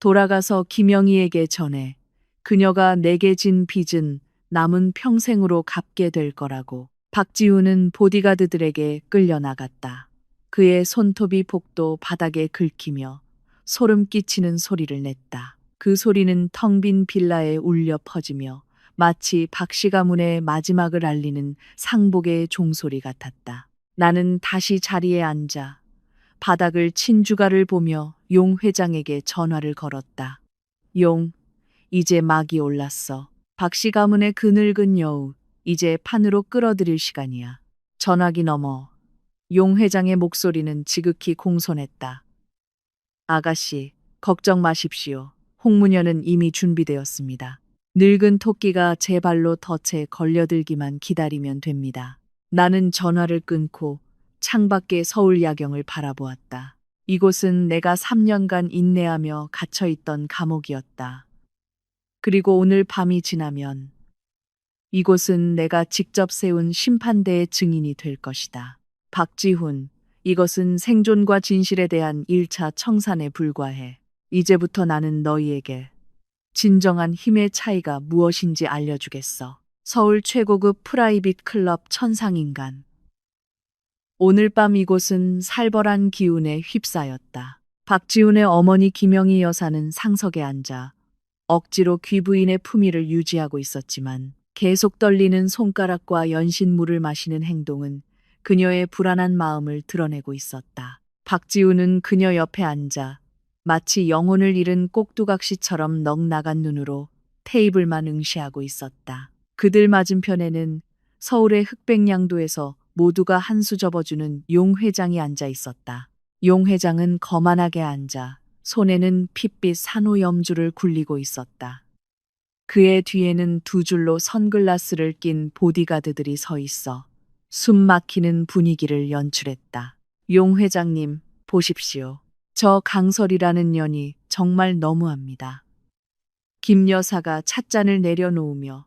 돌아가서 김영희에게 전해 그녀가 내게 진 빚은 남은 평생으로 갚게 될 거라고. 박지우는 보디가드들에게 끌려나갔다. 그의 손톱이 복도 바닥에 긁히며 소름 끼치는 소리를 냈다. 그 소리는 텅 빈 빌라에 울려 퍼지며 마치 박씨 가문의 마지막을 알리는 상복의 종소리 같았다. 나는 다시 자리에 앉아 바닥을 친 주가를 보며 용 회장에게 전화를 걸었다. 용, 이제 막이 올랐어. 박씨 가문의 그 늙은 여우, 이제 판으로 끌어들일 시간이야. 전화기 너머. 용 회장의 목소리는 지극히 공손했다. 아가씨, 걱정 마십시오. 홍문현은 이미 준비되었습니다. 늙은 토끼가 제 발로 덫에 걸려들기만 기다리면 됩니다. 나는 전화를 끊고 창밖의 서울 야경을 바라보았다. 이곳은 내가 3년간 인내하며 갇혀있던 감옥이었다. 그리고 오늘 밤이 지나면 이곳은 내가 직접 세운 심판대의 증인이 될 것이다. 박지훈, 이것은 생존과 진실에 대한 1차 청산에 불과해. 이제부터 나는 너희에게 진정한 힘의 차이가 무엇인지 알려주겠어. 서울 최고급 프라이빗 클럽 천상인간. 오늘 밤 이곳은 살벌한 기운에 휩싸였다. 박지훈의 어머니 김영희 여사는 상석에 앉아 억지로 귀부인의 품위를 유지하고 있었지만 계속 떨리는 손가락과 연신 물을 마시는 행동은 그녀의 불안한 마음을 드러내고 있었다. 박지훈은 그녀 옆에 앉아 마치 영혼을 잃은 꼭두각시처럼 넋 나간 눈으로 테이블만 응시하고 있었다. 그들 맞은편에는 서울의 흑백양도에서 모두가 한 수 접어주는 용 회장이 앉아 있었다. 용 회장은 거만하게 앉아 손에는 핏빛 산호 염주를 굴리고 있었다. 그의 뒤에는 두 줄로 선글라스를 낀 보디가드들이 서 있어 숨 막히는 분위기를 연출했다. 용 회장님, 보십시오. 저 강설이라는 년이 정말 너무합니다. 김 여사가 찻잔을 내려놓으며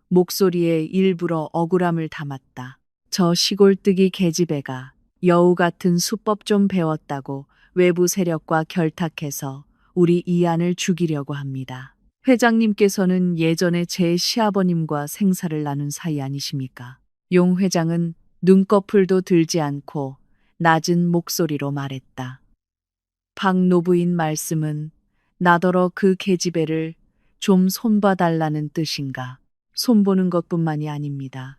목소리에 일부러 억울함을 담았다. 저 시골뜨기 계집애가 여우 같은 수법 좀 배웠다고 외부 세력과 결탁해서 우리 이안을 죽이려고 합니다. 회장님께서는 예전에 제 시아버님과 생사를 나눈 사이 아니십니까? 용 회장은 눈꺼풀도 들지 않고 낮은 목소리로 말했다. 박 노부인 말씀은 나더러 그 계집애를 좀 손봐달라는 뜻인가? 손보는 것뿐만이 아닙니다.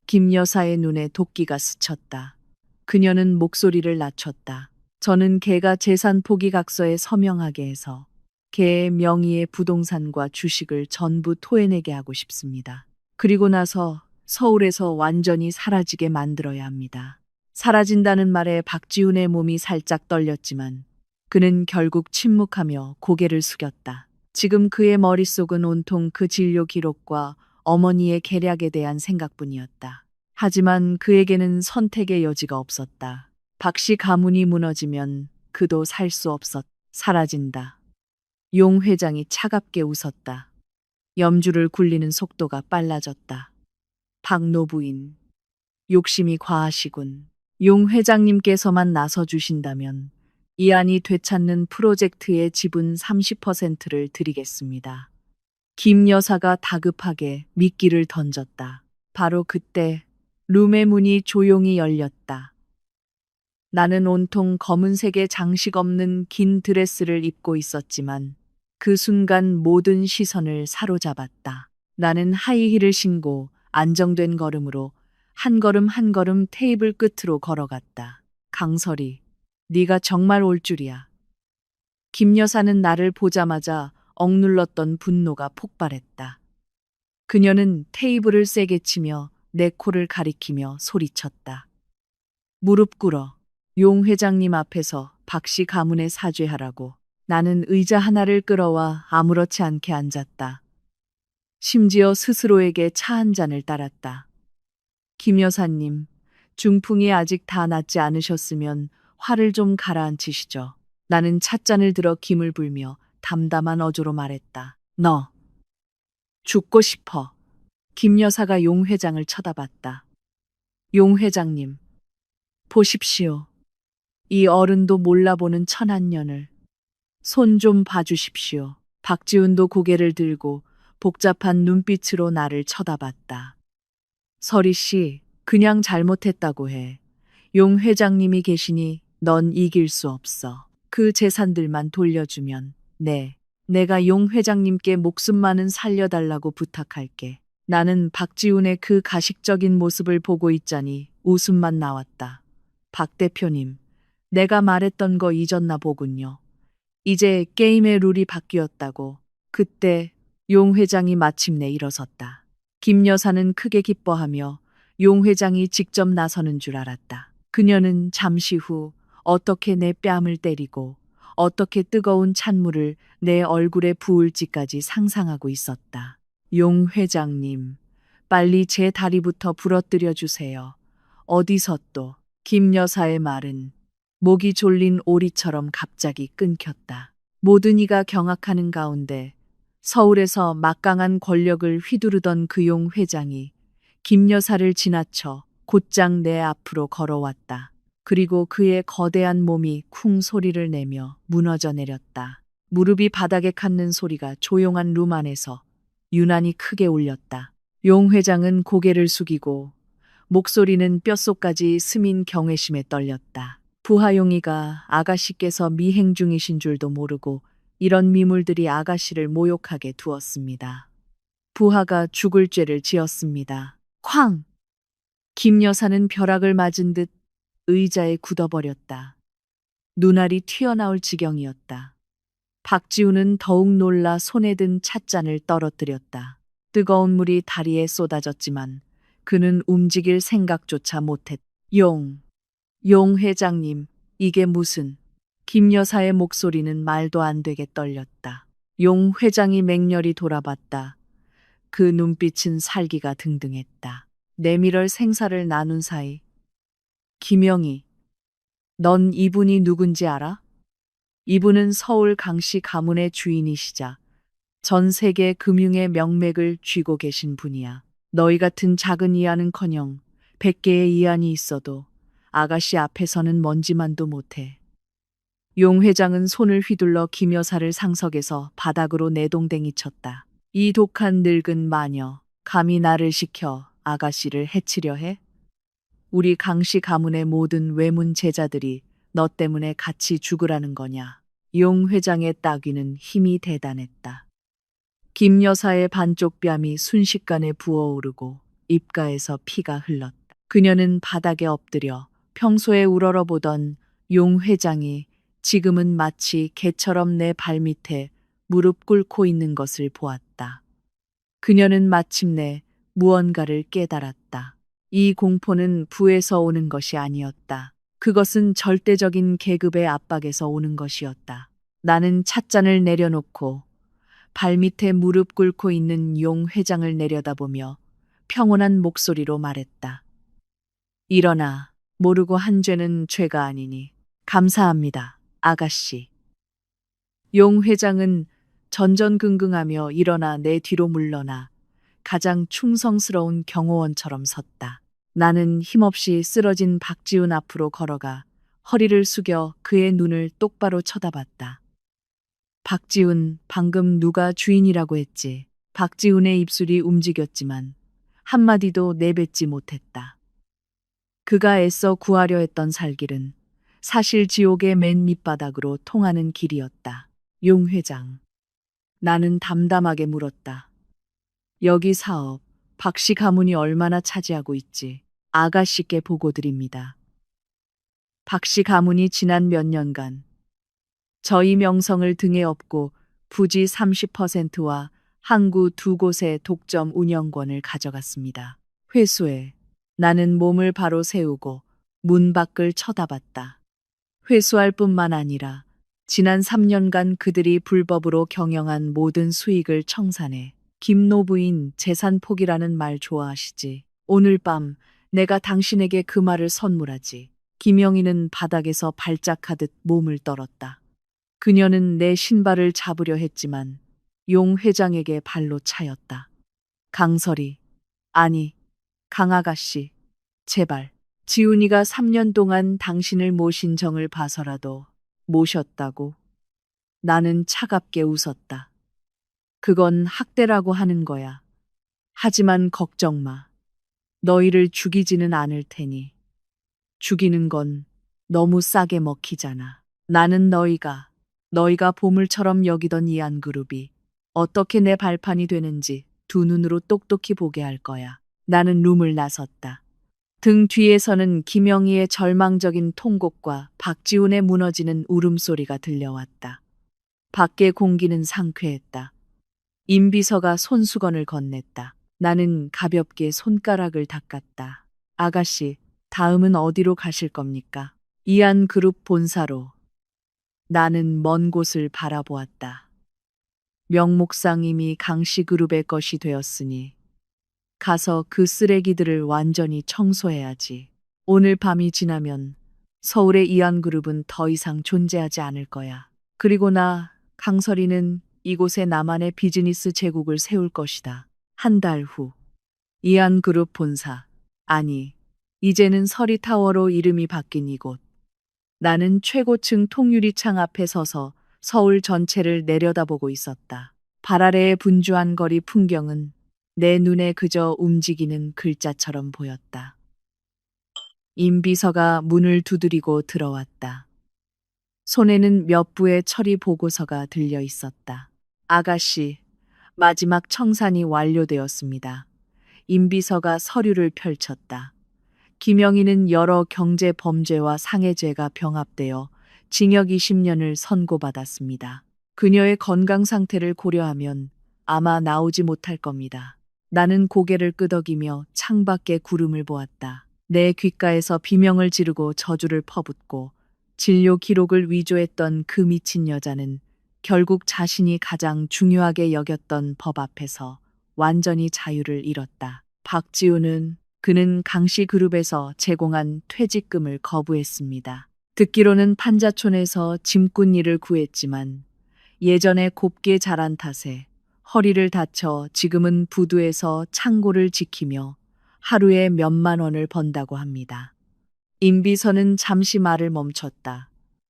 김 여사의 눈에 도끼가 스쳤다. 그녀는 목소리를 낮췄다. 저는 걔가 재산 포기각서에 서명하게 해서 걔의 명의의 부동산과 주식을 전부 토해내게 하고 싶습니다. 그리고 나서 서울에서 완전히 사라지게 만들어야 합니다. 사라진다는 말에 박지훈의 몸이 살짝 떨렸지만 그는 결국 침묵하며 고개를 숙였다. 지금 그의 머릿속은 온통 그 진료 기록과 어머니의 계략에 대한 생각뿐이었다. 하지만 그에게는 선택의 여지가 없었다. 박씨 가문이 무너지면 그도 살 수 사라진다. 용 회장이 차갑게 웃었다. 염주를 굴리는 속도가 빨라졌다. 박 노부인, 욕심이 과하시군. 용 회장님께서만 나서주신다면 이 안이 되찾는 프로젝트의 지분 30%를 드리겠습니다. 김 여사가 다급하게 미끼를 던졌다. 바로 그때 룸의 문이 조용히 열렸다. 나는 온통 검은색의 장식 없는 긴 드레스를 입고 있었지만 그 순간 모든 시선을 사로잡았다. 나는 하이힐을 신고 안정된 걸음으로 한 걸음 한 걸음 테이블 끝으로 걸어갔다. 강설이, 네가 정말 올 줄이야. 김 여사는 나를 보자마자 억눌렀던 분노가 폭발했다. 그녀는 테이블을 세게 치며 내 코를 가리키며 소리쳤다. 무릎 꿇어. 용 회장님 앞에서 박씨 가문에 사죄하라고. 나는 의자 하나를 끌어와 아무렇지 않게 앉았다. 심지어 스스로에게 차 한 잔을 따랐다. 김 여사님, 중풍이 아직 다 낫지 않으셨으면 화를 좀 가라앉히시죠. 나는 찻잔을 들어 김을 불며 담담한 어조로 말했다. 너 죽고 싶어. 김 여사가 용 회장을 쳐다봤다. 용 회장님, 보십시오. 이 어른도 몰라보는 천한년을. 손 좀 봐주십시오. 박지훈도 고개를 들고 복잡한 눈빛으로 나를 쳐다봤다. 설희 씨, 그냥 잘못했다고 해. 용 회장님이 계시니 넌 이길 수 없어. 그 재산들만 돌려주면 내가 용 회장님께 목숨만은 살려달라고 부탁할게. 나는 박지훈의 그 가식적인 모습을 보고 있자니 웃음만 나왔다. 박 대표님, 내가 말했던 거 잊었나 보군요. 이제 게임의 룰이 바뀌었다고. 그때 용 회장이 마침내 일어섰다. 김 여사는 크게 기뻐하며 용 회장이 직접 나서는 줄 알았다. 그녀는 잠시 후 어떻게 내 뺨을 때리고 어떻게 뜨거운 찬물을 내 얼굴에 부을지까지 상상하고 있었다. 용 회장님, 빨리 제 다리부터 부러뜨려 주세요. 어디서 또. 김 여사의 말은 목이 졸린 오리처럼 갑자기 끊겼다. 모든 이가 경악하는 가운데 서울에서 막강한 권력을 휘두르던 그 용 회장이 김 여사를 지나쳐 곧장 내 앞으로 걸어왔다. 그리고 그의 거대한 몸이 쿵 소리를 내며 무너져 내렸다. 무릎이 바닥에 닿는 소리가 조용한 룸 안에서 유난히 크게 울렸다. 용 회장은 고개를 숙이고 목소리는 뼛속까지 스민 경외심에 떨렸다. 부하용이가 아가씨께서 미행 중이신 줄도 모르고 이런 미물들이 아가씨를 모욕하게 두었습니다. 부하가 죽을 죄를 지었습니다. 쾅! 김 여사는 벼락을 맞은 듯 의자에 굳어버렸다. 눈알이 튀어나올 지경이었다. 박지훈은 더욱 놀라 손에 든 찻잔을 떨어뜨렸다. 뜨거운 물이 다리에 쏟아졌지만 그는 움직일 생각조차 못했다. 용 회장님, 이게 무슨. 김 여사의 목소리는 말도 안 되게 떨렸다. 용 회장이 맹렬히 돌아봤다. 그 눈빛은 살기가 등등했다. 내밀을 생사를 나눈 사이. 김영희, 넌 이분이 누군지 알아? 이분은 서울 강씨 가문의 주인이시자 전 세계 금융의 명맥을 쥐고 계신 분이야. 너희 같은 작은 이하는커녕 100개의 이한이 있어도 아가씨 앞에서는 먼지만도 못해. 용 회장은 손을 휘둘러 김 여사를 상석에서 바닥으로 내동댕이 쳤다. 이 독한 늙은 마녀, 감히 나를 시켜 아가씨를 해치려 해? 우리 강씨 가문의 모든 외문 제자들이 너 때문에 같이 죽으라는 거냐. 용 회장의 따귀는 힘이 대단했다. 김 여사의 반쪽 뺨이 순식간에 부어오르고 입가에서 피가 흘렀다. 그녀는 바닥에 엎드려 평소에 우러러보던 용 회장이 지금은 마치 개처럼 내 발밑에 무릎 꿇고 있는 것을 보았다. 그녀는 마침내 무언가를 깨달았다. 이 공포는 부에서 오는 것이 아니었다. 그것은 절대적인 계급의 압박에서 오는 것이었다. 나는 찻잔을 내려놓고 발밑에 무릎 꿇고 있는 용 회장을 내려다보며 평온한 목소리로 말했다. 일어나. 모르고 한 죄는 죄가 아니니. 감사합니다, 아가씨. 용 회장은 전전긍긍하며 일어나 내 뒤로 물러나 가장 충성스러운 경호원처럼 섰다. 나는 힘없이 쓰러진 박지훈 앞으로 걸어가 허리를 숙여 그의 눈을 똑바로 쳐다봤다. 박지훈, 방금 누가 주인이라고 했지? 박지훈의 입술이 움직였지만 한마디도 내뱉지 못했다. 그가 애써 구하려 했던 살길은 사실 지옥의 맨 밑바닥으로 통하는 길이었다. 용 회장. 나는 담담하게 물었다. 여기 사업, 박씨 가문이 얼마나 차지하고 있지? 아가씨께 보고드립니다. 박씨 가문이 지난 몇 년간 저희 명성을 등에 업고 부지 30%와 항구 2곳의 독점 운영권을 가져갔습니다. 회수해. 나는 몸을 바로 세우고 문 밖을 쳐다봤다. 회수할 뿐만 아니라 지난 3년간 그들이 불법으로 경영한 모든 수익을 청산해. 김노부인 재산 포기라는 말 좋아하시지? 오늘 밤 내가 당신에게 그 말을 선물하지. 김영희는 바닥에서 발작하듯 몸을 떨었다. 그녀는 내 신발을 잡으려 했지만 용 회장에게 발로 차였다. 강설이, 아니, 강아가씨, 제발. 지훈이가 3년 동안 당신을 모신 정을 봐서라도 모셨다고. 나는 차갑게 웃었다. 그건 학대라고 하는 거야. 하지만 걱정 마. 너희를 죽이지는 않을 테니. 죽이는 건 너무 싸게 먹히잖아. 나는 너희가 보물처럼 여기던 이안그룹이 어떻게 내 발판이 되는지 두 눈으로 똑똑히 보게 할 거야. 나는 룸을 나섰다. 등 뒤에서는 김영희의 절망적인 통곡과 박지훈의 무너지는 울음소리가 들려왔다. 밖의 공기는 상쾌했다. 임비서가 손수건을 건넸다. 나는 가볍게 손가락을 닦았다. 아가씨, 다음은 어디로 가실 겁니까? 이안그룹 본사로. 나는 먼 곳을 바라보았다. 명목상 이미 강씨그룹의 것이 되었으니 가서 그 쓰레기들을 완전히 청소해야지. 오늘 밤이 지나면 서울의 이안그룹은 더 이상 존재하지 않을 거야. 그리고 나, 강설이는 이곳에 나만의 비즈니스 제국을 세울 것이다. 한 달 후. 이안그룹 본사. 아니, 이제는 서리타워로 이름이 바뀐 이곳. 나는 최고층 통유리창 앞에 서서 서울 전체를 내려다보고 있었다. 발 아래의 분주한 거리 풍경은 내 눈에 그저 움직이는 글자처럼 보였다. 임비서가 문을 두드리고 들어왔다. 손에는 몇 부의 처리 보고서가 들려 있었다. 아가씨, 마지막 청산이 완료되었습니다. 임비서가 서류를 펼쳤다. 김영희는 여러 경제 범죄와 상해죄가 병합되어 징역 20년을 선고받았습니다. 그녀의 건강 상태를 고려하면 아마 나오지 못할 겁니다. 나는 고개를 끄덕이며 창밖의 구름을 보았다. 내 귓가에서 비명을 지르고 저주를 퍼붓고 진료 기록을 위조했던 그 미친 여자는 결국 자신이 가장 중요하게 여겼던 법 앞에서 완전히 자유를 잃었다. 박지훈은 그는 강씨그룹에서 제공한 퇴직금을 거부했습니다. 듣기로는 판자촌에서 짐꾼 일을 구했지만 예전에 곱게 자란 탓에 허리를 다쳐 지금은 부두에서 창고를 지키며 하루에 몇만 원을 번다고 합니다. 임비서는 잠시 말을 멈췄다.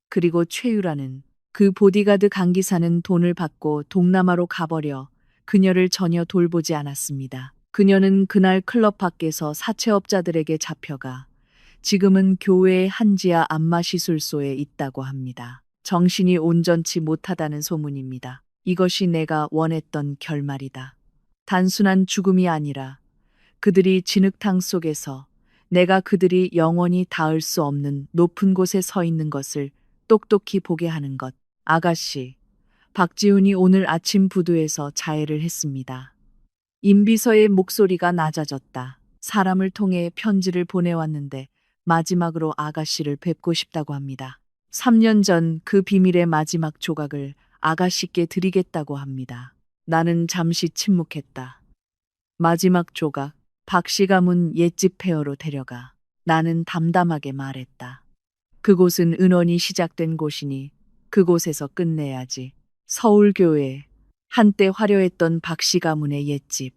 그리고 최유라는 그 보디가드 강기사는 돈을 받고 동남아로 가버려 그녀를 전혀 돌보지 않았습니다. 그녀는 그날 클럽 밖에서 사채업자들에게 잡혀가 지금은 교외의 한지아 안마시술소에 있다고 합니다. 정신이 온전치 못하다는 소문입니다. 이것이 내가 원했던 결말이다. 단순한 죽음이 아니라 그들이 진흙탕 속에서 내가 그들이 영원히 닿을 수 없는 높은 곳에 서 있는 것을 똑똑히 보게 하는 것. 아가씨, 박지훈이 오늘 아침 부두에서 자해를 했습니다. 임비서의 목소리가 낮아졌다. 사람을 통해 편지를 보내왔는데 마지막으로 아가씨를 뵙고 싶다고 합니다. 3년 전 그 비밀의 마지막 조각을 아가씨께 드리겠다고 합니다. 나는 잠시 침묵했다. 마지막 조각, 박씨 가문 옛집 폐허로 데려가. 나는 담담하게 말했다. 그곳은 은원이 시작된 곳이니 그곳에서 끝내야지. 서울교회, 한때 화려했던 박씨 가문의 옛집.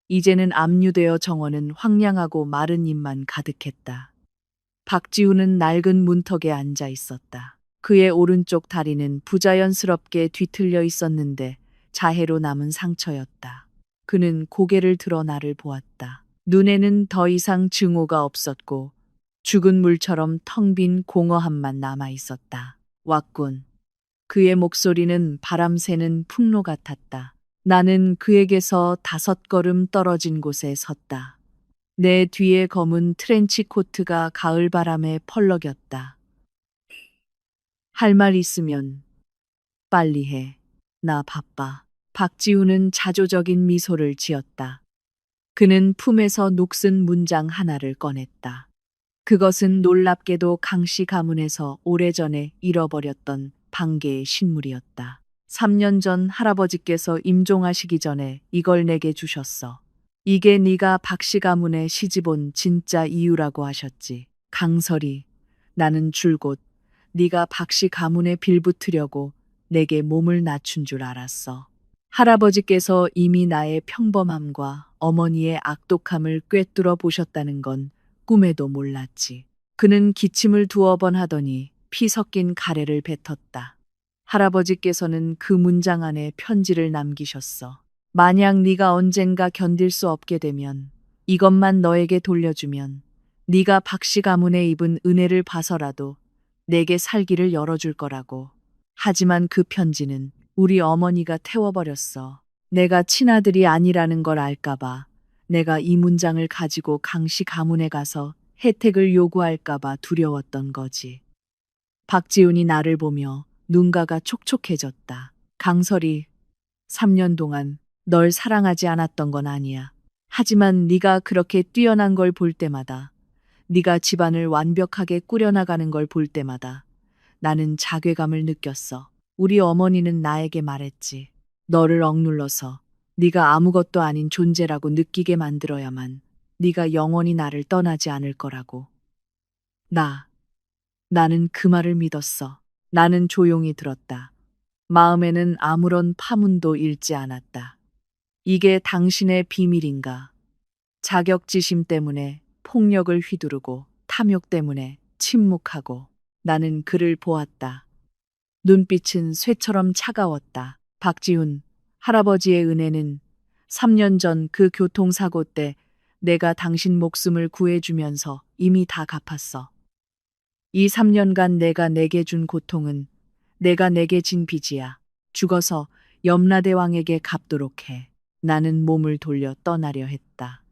이제는 압류되어 정원은 황량하고 마른 잎만 가득했다. 박지훈은 낡은 문턱에 앉아 있었다. 그의 오른쪽 다리는 부자연스럽게 뒤틀려 있었는데 자해로 남은 상처였다. 그는 고개를 들어 나를 보았다. 눈에는 더 이상 증오가 없었고 죽은 물처럼 텅 빈 공허함만 남아 있었다. 왔군. 그의 목소리는 바람 새는 풍로 같았다. 나는 그에게서 5걸음 떨어진 곳에 섰다. 내 뒤에 검은 트렌치 코트가 가을 바람에 펄럭였다. 할 말 있으면 빨리 해. 나 바빠. 박지훈은 자조적인 미소를 지었다. 그는 품에서 녹슨 문장 하나를 꺼냈다. 그것은 놀랍게도 강씨 가문에서 오래전에 잃어버렸던 반개의 신물이었다. 3년 전 할아버지께서 임종하시기 전에 이걸 내게 주셨어. 이게 네가 박씨 가문에 시집온 진짜 이유라고 하셨지. 강설이, 나는 줄곧 네가 박씨 가문에 빌붙으려고 내게 몸을 낮춘 줄 알았어. 할아버지께서 이미 나의 평범함과 어머니의 악독함을 꿰뚫어 보셨다는 건 꿈에도 몰랐지. 그는 기침을 2번 하더니 피 섞인 가래를 뱉었다. 할아버지께서는 그 문장 안에 편지를 남기셨어. 만약 네가 언젠가 견딜 수 없게 되면 이것만 너에게 돌려주면 네가 박씨 가문에 입은 은혜를 봐서라도 내게 살기를 열어줄 거라고. 하지만 그 편지는 우리 어머니가 태워버렸어. 내가 친아들이 아니라는 걸 알까봐. 내가 이 문장을 가지고 강씨 가문에 가서 혜택을 요구할까봐 두려웠던 거지. 박지훈이 나를 보며 눈가가 촉촉해졌다. 강설이, 3년 동안 널 사랑하지 않았던 건 아니야. 하지만 네가 그렇게 뛰어난 걸 볼 때마다, 네가 집안을 완벽하게 꾸려나가는 걸 볼 때마다 나는 자괴감을 느꼈어. 우리 어머니는 나에게 말했지. 너를 억눌러서 네가 아무것도 아닌 존재라고 느끼게 만들어야만 네가 영원히 나를 떠나지 않을 거라고. 나는 그 말을 믿었어. 나는 조용히 들었다. 마음에는 아무런 파문도 일지 않았다. 이게 당신의 비밀인가? 자격지심 때문에 폭력을 휘두르고 탐욕 때문에 침묵하고. 나는 그를 보았다. 눈빛은 쇠처럼 차가웠다. 박지훈, 할아버지의 은혜는 3년 전 그 교통사고 때 내가 당신 목숨을 구해주면서 이미 다 갚았어. 이 3년간 내가 내게 준 고통은 내가 내게 진 빚이야. 죽어서 염라대왕에게 갚도록 해. 나는 몸을 돌려 떠나려 했다.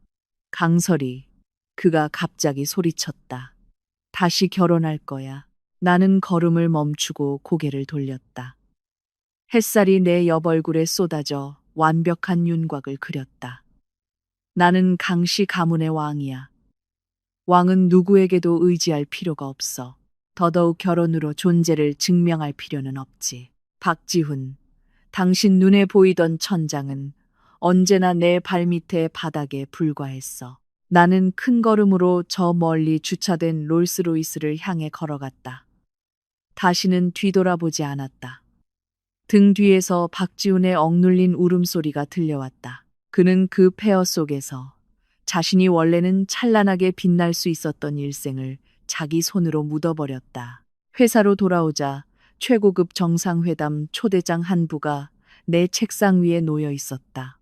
강설이, 그가 갑자기 소리쳤다. 다시 결혼할 거야. 나는 걸음을 멈추고 고개를 돌렸다. 햇살이 내 옆얼굴에 쏟아져 완벽한 윤곽을 그렸다. 나는 강씨 가문의 왕이야. 왕은 누구에게도 의지할 필요가 없어. 더더욱 결혼으로 존재를 증명할 필요는 없지. 박지훈, 당신 눈에 보이던 천장은 언제나 내 발밑의 바닥에 불과했어. 나는 큰 걸음으로 저 멀리 주차된 롤스로이스를 향해 걸어갔다. 다시는 뒤돌아보지 않았다. 등 뒤에서 박지훈의 억눌린 울음소리가 들려왔다. 그는 그 폐허 속에서 자신이 원래는 찬란하게 빛날 수 있었던 일생을 자기 손으로 묻어버렸다. 회사로 돌아오자 최고급 정상회담 초대장 한 부가 내 책상 위에 놓여 있었다.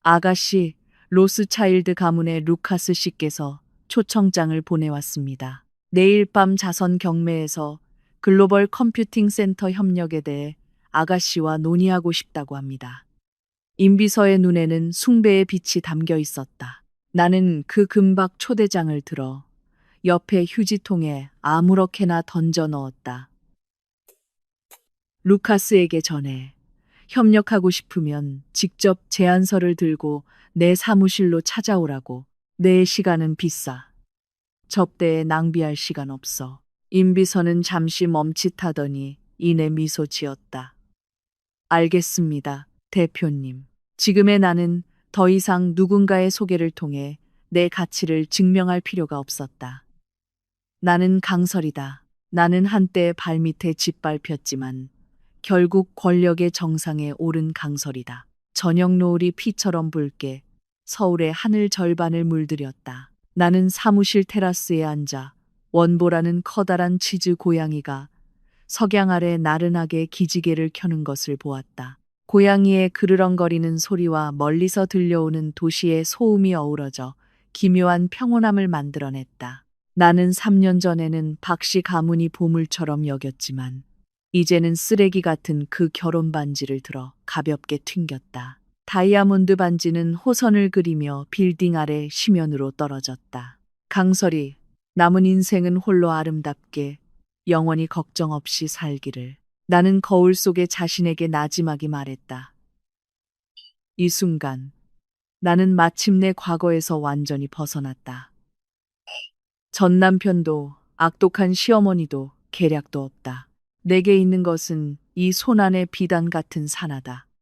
아가씨, 로스차일드 가문의 루카스 씨께서 초청장을 보내왔습니다. 내일 밤 자선 경매에서 글로벌 컴퓨팅 센터 협력에 대해 아가씨와 논의하고 싶다고 합니다. 임비서의 눈에는 숭배의 빛이 담겨 있었다. 나는 그 금박 초대장을 들어 옆에 휴지통에 아무렇게나 던져 넣었다. 루카스에게 전해. 협력하고 싶으면 직접 제안서를 들고 내 사무실로 찾아오라고. 내 시간은 비싸. 접대에 낭비할 시간 없어. 임비서는 잠시 멈칫하더니 이내 미소 지었다. 알겠습니다, 대표님. 지금의 나는 더 이상 누군가의 소개를 통해 내 가치를 증명할 필요가 없었다. 나는 강설이다. 나는 한때 발밑에 짓밟혔지만 결국 권력의 정상에 오른 강설이다. 저녁 노을이 피처럼 붉게 서울의 하늘 절반을 물들였다. 나는 사무실 테라스에 앉아 원보라는 커다란 치즈 고양이가 석양 아래 나른하게 기지개를 켜는 것을 보았다. 고양이의 그르렁거리는 소리와 멀리서 들려오는 도시의 소음이 어우러져 기묘한 평온함을 만들어냈다. 나는 3년 전에는 박씨 가문이 보물처럼 여겼지만 이제는 쓰레기 같은 그 결혼 반지를 들어 가볍게 튕겼다. 다이아몬드 반지는 호선을 그리며 빌딩 아래 심연으로 떨어졌다. 강설이 남은 인생은 홀로 아름답게 영원히 걱정 없이 살기를. 나는 거울 속에 자신에게 나지막이 말했다. 이 순간 나는 마침내 과거에서 완전히 벗어났다. 전 남편도 악독한 시어머니도 계략도 없다. 내게 있는 것은 이 손안의 비단 같은 사나다.